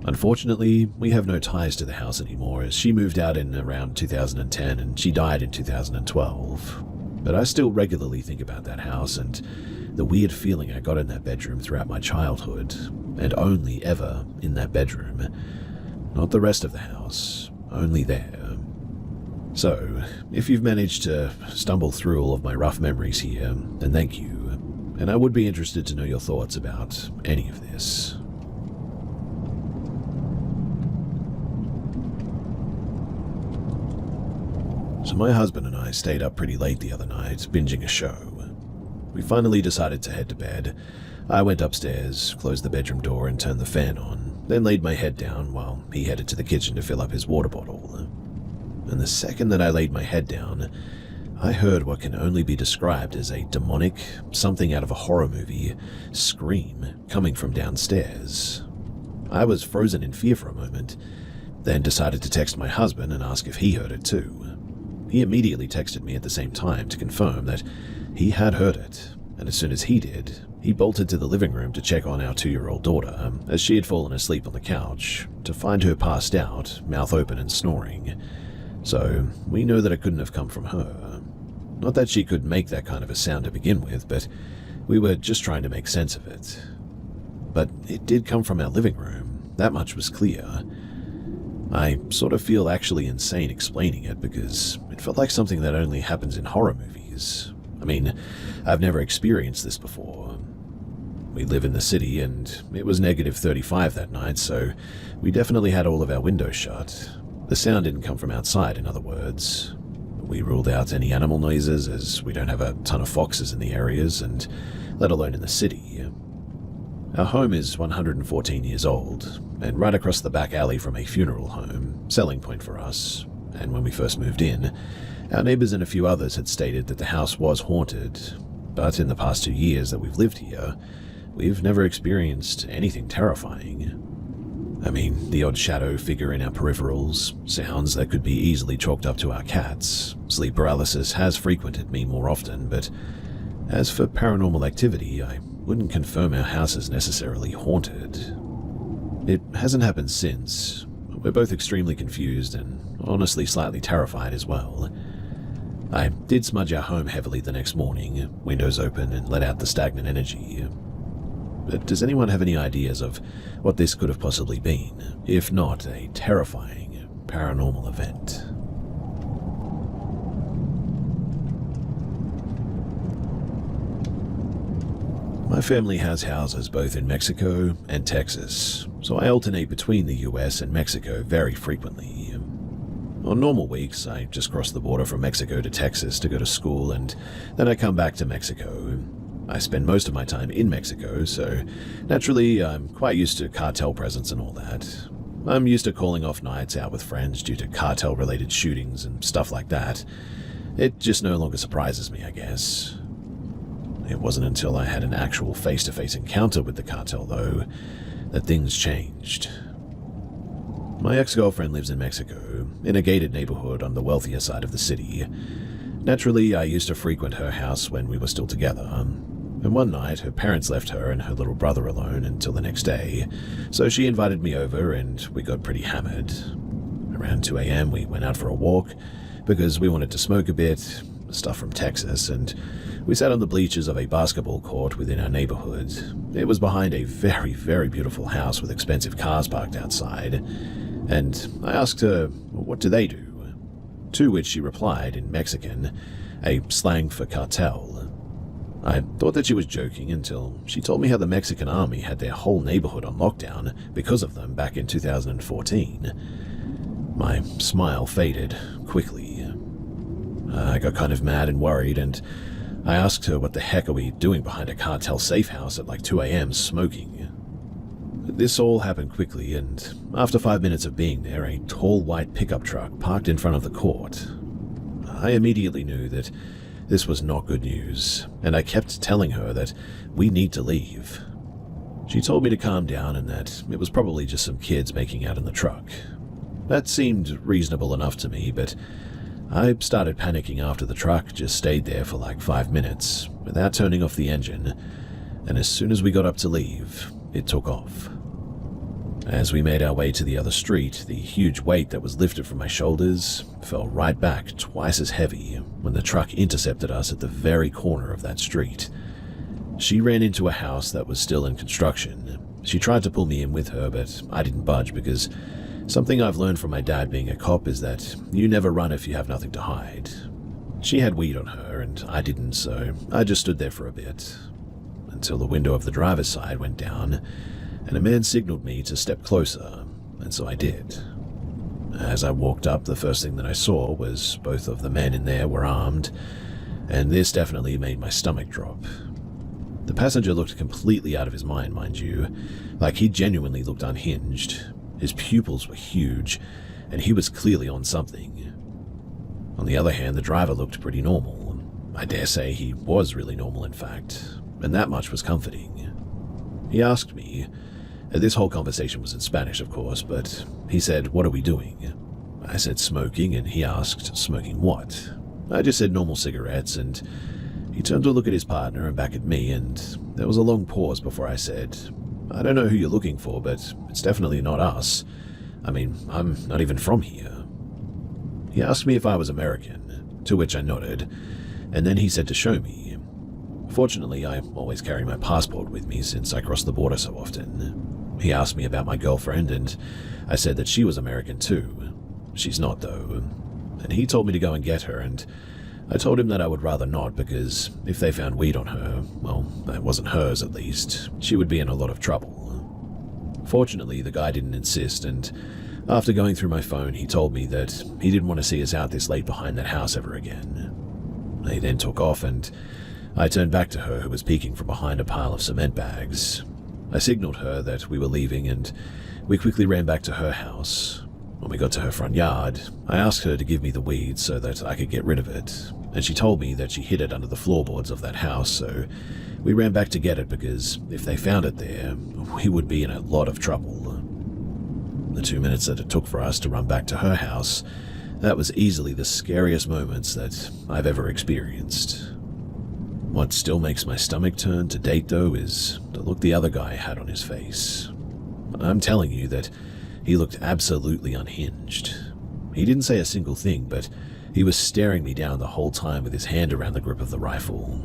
Unfortunately, we have no ties to the house anymore as she moved out in around 2010 and she died in 2012. But I still regularly think about that house and the weird feeling I got in that bedroom throughout my childhood, and only ever in that bedroom. Not the rest of the house, only there. So, if you've managed to stumble through all of my rough memories here, then thank you, and I would be interested to know your thoughts about any of this. So my husband and I stayed up pretty late the other night, binging a show. We finally decided to head to bed. I went upstairs, closed the bedroom door and turned the fan on, then laid my head down while he headed to the kitchen to fill up his water bottle. And the second that I laid my head down, I heard what can only be described as a demonic, something out of a horror movie, scream coming from downstairs. I was frozen in fear for a moment, then decided to text my husband and ask if he heard it too. He immediately texted me at the same time to confirm that he had heard it, and as soon as he did, he bolted to the living room to check on our 2-year-old daughter, as she had fallen asleep on the couch, to find her passed out, mouth open and snoring. So we know that it couldn't have come from her. Not that she could make that kind of a sound to begin with, but we were just trying to make sense of it. But it did come from our living room, that much was clear. I sort of feel actually insane explaining it because it felt like something that only happens in horror movies. I mean, I've never experienced this before. We live in the city, and it was -35 that night, so we definitely had all of our windows shut. The sound didn't come from outside, in other words. We ruled out any animal noises, as we don't have a ton of foxes in the areas, and let alone in the city. Our home is 114 years old, and right across the back alley from a funeral home, selling point for us. And when we first moved in, our neighbors and a few others had stated that the house was haunted, but in the past 2 years that we've lived here, we've never experienced anything terrifying. I mean, the odd shadow figure in our peripherals, sounds that could be easily chalked up to our cats. Sleep paralysis has frequented me more often, but as for paranormal activity, I wouldn't confirm our house is necessarily haunted. It hasn't happened since. We're both extremely confused and honestly slightly terrified as well. I did smudge our home heavily the next morning, windows open, and let out the stagnant energy. But does anyone have any ideas of what this could have possibly been, if not a terrifying paranormal event? My family has houses both in Mexico and Texas, so I alternate between the US and Mexico very frequently. On normal weeks, I just cross the border from Mexico to Texas to go to school, and then I come back to Mexico. I spend most of my time in Mexico, so naturally I'm quite used to cartel presence and all that. I'm used to calling off nights out with friends due to cartel-related shootings and stuff like that. It just no longer surprises me, I guess. It wasn't until I had an actual face-to-face encounter with the cartel, though, that things changed. My ex-girlfriend lives in Mexico, in a gated neighborhood on the wealthier side of the city. Naturally, I used to frequent her house when we were still together, and one night her parents left her and her little brother alone until the next day, so she invited me over and we got pretty hammered. Around 2 a.m. we went out for a walk because we wanted to smoke a bit, stuff from Texas, and we sat on the bleachers of a basketball court within our neighborhood. It was behind a very, very beautiful house with expensive cars parked outside, and I asked her, what do they do? To which she replied in Mexican, a slang for cartel. I thought that she was joking until she told me how the Mexican army had their whole neighborhood on lockdown because of them back in 2014. My smile faded quickly. I got kind of mad and worried, and I asked her what the heck are we doing behind a cartel safe house at like 2 a.m. smoking. This all happened quickly, and after 5 minutes of being there, a tall white pickup truck parked in front of the court. I immediately knew that this was not good news, and I kept telling her that we need to leave. She told me to calm down and that it was probably just some kids making out in the truck. That seemed reasonable enough to me, but I started panicking after the truck just stayed there for like 5 minutes without turning off the engine, and as soon as we got up to leave, it took off. As we made our way to the other street, the huge weight that was lifted from my shoulders fell right back twice as heavy when the truck intercepted us at the very corner of that street. She ran into a house that was still in construction. She tried to pull me in with her, but I didn't budge because something I've learned from my dad being a cop is that you never run if you have nothing to hide. She had weed on her and I didn't, so I just stood there for a bit until the window of the driver's side went down and a man signaled me to step closer, and so I did. As I walked up, the first thing that I saw was both of the men in there were armed, and this definitely made my stomach drop. The passenger looked completely out of his mind you, like he genuinely looked unhinged. His pupils were huge, and he was clearly on something. On the other hand, the driver looked pretty normal. I dare say he was really normal, in fact, and that much was comforting. He asked me, this whole conversation was in Spanish, of course, but he said, "What are we doing?" I said, "Smoking," and he asked, "Smoking what?" I just said normal cigarettes, and he turned to look at his partner and back at me, and there was a long pause before I said, "I don't know who you're looking for, but it's definitely not us. I mean, I'm not even from here." He asked me if I was American, to which I nodded, and then he said to show me. Fortunately, I always carry my passport with me since I cross the border so often. He asked me about my girlfriend, and I said that she was American too. She's not, though. And he told me to go and get her, and I told him that I would rather not because if they found weed on her, well, that wasn't hers at least, she would be in a lot of trouble. Fortunately, the guy didn't insist, and after going through my phone, he told me that he didn't want to see us out this late behind that house ever again. They then took off, and I turned back to her, who was peeking from behind a pile of cement bags. I signaled her that we were leaving, and we quickly ran back to her house. When we got to her front yard, I asked her to give me the weed so that I could get rid of it, and she told me that she hid it under the floorboards of that house, so we ran back to get it because if they found it there, we would be in a lot of trouble. The 2 minutes that it took for us to run back to her house, that was easily the scariest moments that I've ever experienced. What still makes my stomach turn to date, though, is the look the other guy had on his face. I'm telling you that he looked absolutely unhinged. He didn't say a single thing, but he was staring me down the whole time with his hand around the grip of the rifle.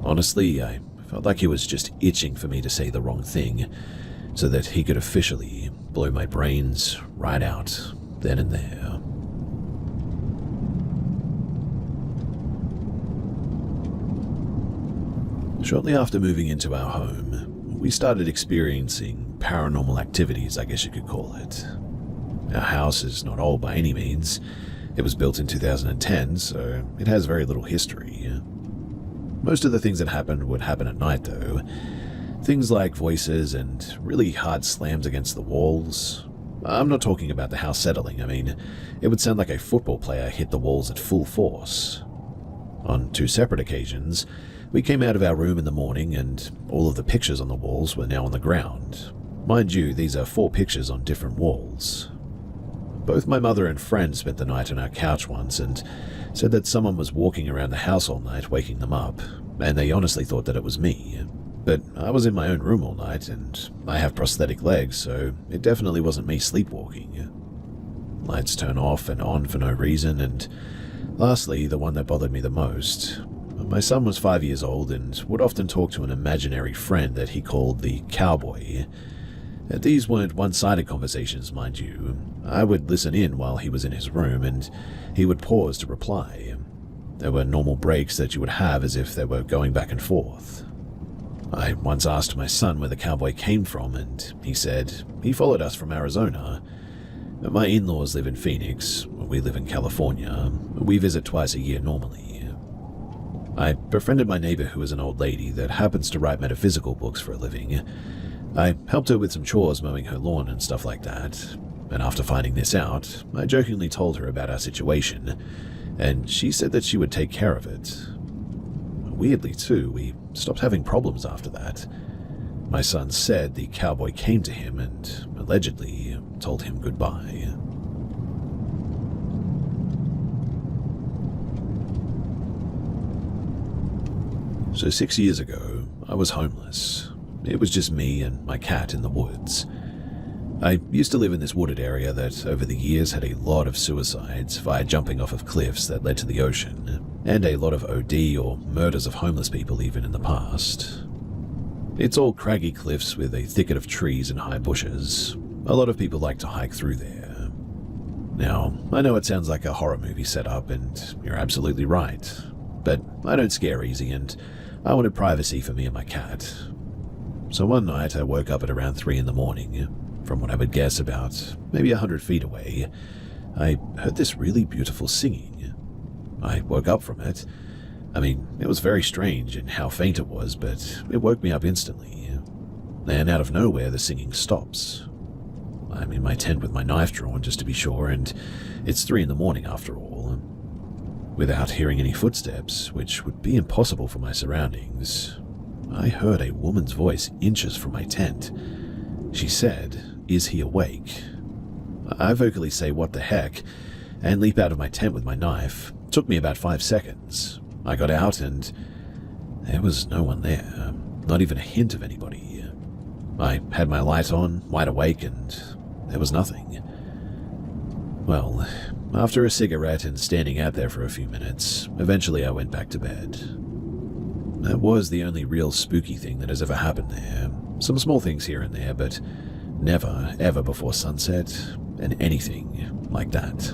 Honestly, I felt like he was just itching for me to say the wrong thing, so that he could officially blow my brains right out then and there. Shortly after moving into our home, we started experiencing paranormal activities, I guess you could call it. Our house is not old by any means. It was built in 2010, so it has very little history. Most of the things that happened would happen at night, though. Things like voices and really hard slams against the walls. I'm not talking about the house settling. I mean, it would sound like a football player hit the walls at full force. On 2 separate occasions, we came out of our room in the morning and all of the pictures on the walls were now on the ground. Mind you, these are 4 pictures on different walls. Both my mother and friend spent the night on our couch once and said that someone was walking around the house all night waking them up, and they honestly thought that it was me. But I was in my own room all night, and I have prosthetic legs, so it definitely wasn't me sleepwalking. Lights turn off and on for no reason, and lastly, the one that bothered me the most. My son was 5 years old and would often talk to an imaginary friend that he called the cowboy. These weren't one-sided conversations, mind you. I would listen in while he was in his room, and he would pause to reply. There were normal breaks that you would have as if they were going back and forth. I once asked my son where the cowboy came from, and he said he followed us from Arizona. My in-laws live in Phoenix. We live in California. We visit twice a year normally. I befriended my neighbor, who is an old lady that happens to write metaphysical books for a living. I helped her with some chores, mowing her lawn and stuff like that, and after finding this out, I jokingly told her about our situation, and she said that she would take care of it. Weirdly too, we stopped having problems after that. My son said the cowboy came to him and allegedly told him goodbye. So 6 years ago, I was homeless. It was just me and my cat in the woods. I used to live in this wooded area that over the years had a lot of suicides via jumping off of cliffs that led to the ocean, and a lot of OD or murders of homeless people even in the past. It's all craggy cliffs with a thicket of trees and high bushes. A lot of people like to hike through there. Now, I know it sounds like a horror movie setup, and you're absolutely right, but I don't scare easy, and I wanted privacy for me and my cat. So one night I woke up at around 3 in the morning, from what I would guess about maybe 100 feet away. I heard this really beautiful singing. I woke up from it. I mean, it was very strange in how faint it was, but it woke me up instantly. And out of nowhere, the singing stops. I'm in my tent with my knife drawn just to be sure, and it's 3 in the morning after all. Without hearing any footsteps, which would be impossible for my surroundings, I heard a woman's voice inches from my tent. She said, "Is he awake?" I vocally say, "What the heck?" and leap out of my tent with my knife. It took me about 5 seconds. I got out and there was no one there, not even a hint of anybody. I had my light on, wide awake, and there was nothing. Well, after a cigarette and standing out there for a few minutes, eventually I went back to bed. That was the only real spooky thing that has ever happened there. Some small things here and there, but never, ever before sunset, and anything like that.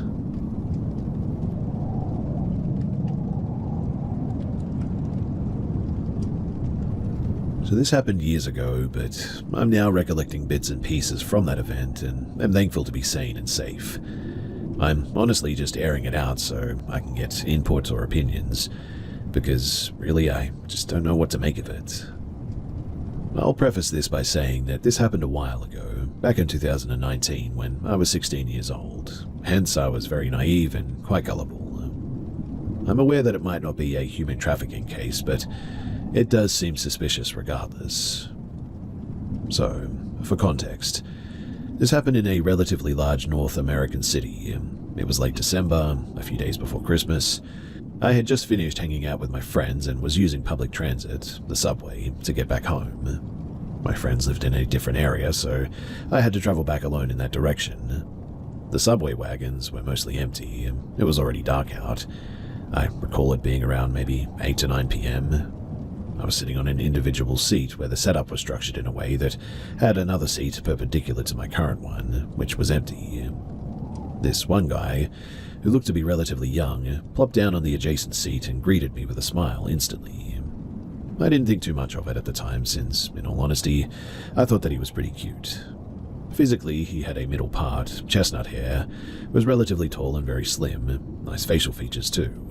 So this happened years ago, but I'm now recollecting bits and pieces from that event and am thankful to be sane and safe. I'm honestly just airing it out so I can get input or opinions, because really I just don't know what to make of it. I'll preface this by saying that this happened a while ago, back in 2019 when I was 16 years old, hence I was very naive and quite gullible. I'm aware that it might not be a human trafficking case, but it does seem suspicious regardless. So, for context, this happened in a relatively large North American city. It was late December, a few days before Christmas. I had just finished hanging out with my friends and was using public transit, the subway, to get back home. My friends lived in a different area, so I had to travel back alone in that direction. The subway wagons were mostly empty. It was already dark out. I recall it being around maybe 8 to 9 p.m. I was sitting on an individual seat where the setup was structured in a way that had another seat perpendicular to my current one, which was empty. This one guy, who looked to be relatively young, plopped down on the adjacent seat and greeted me with a smile instantly. I didn't think too much of it at the time since, in all honesty, I thought that he was pretty cute. Physically, he had a middle part, chestnut hair, was relatively tall and very slim, nice facial features too.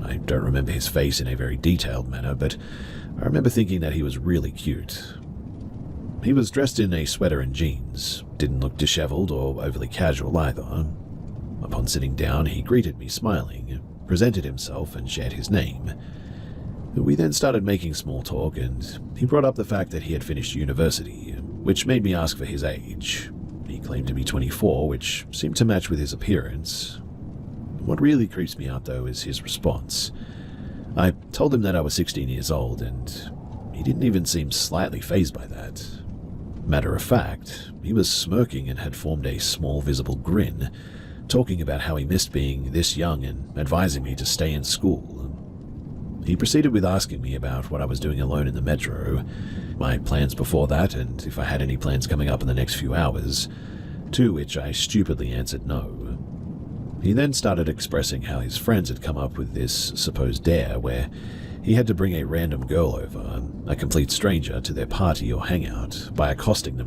I don't remember his face in a very detailed manner, but I remember thinking that he was really cute. He was dressed in a sweater and jeans, didn't look disheveled or overly casual either. Upon sitting down, he greeted me smiling, presented himself and shared his name. We then started making small talk, and he brought up the fact that he had finished university, which made me ask for his age. He claimed to be 24, which seemed to match with his appearance. What really creeps me out, though, is his response. I told him that I was 16 years old, and he didn't even seem slightly fazed by that. Matter of fact, he was smirking and had formed a small visible grin, talking about how he missed being this young and advising me to stay in school. He proceeded with asking me about what I was doing alone in the metro, my plans before that, and if I had any plans coming up in the next few hours, to which I stupidly answered no. He then started expressing how his friends had come up with this supposed dare where he had to bring a random girl over, a complete stranger, to their party or hangout by accosting them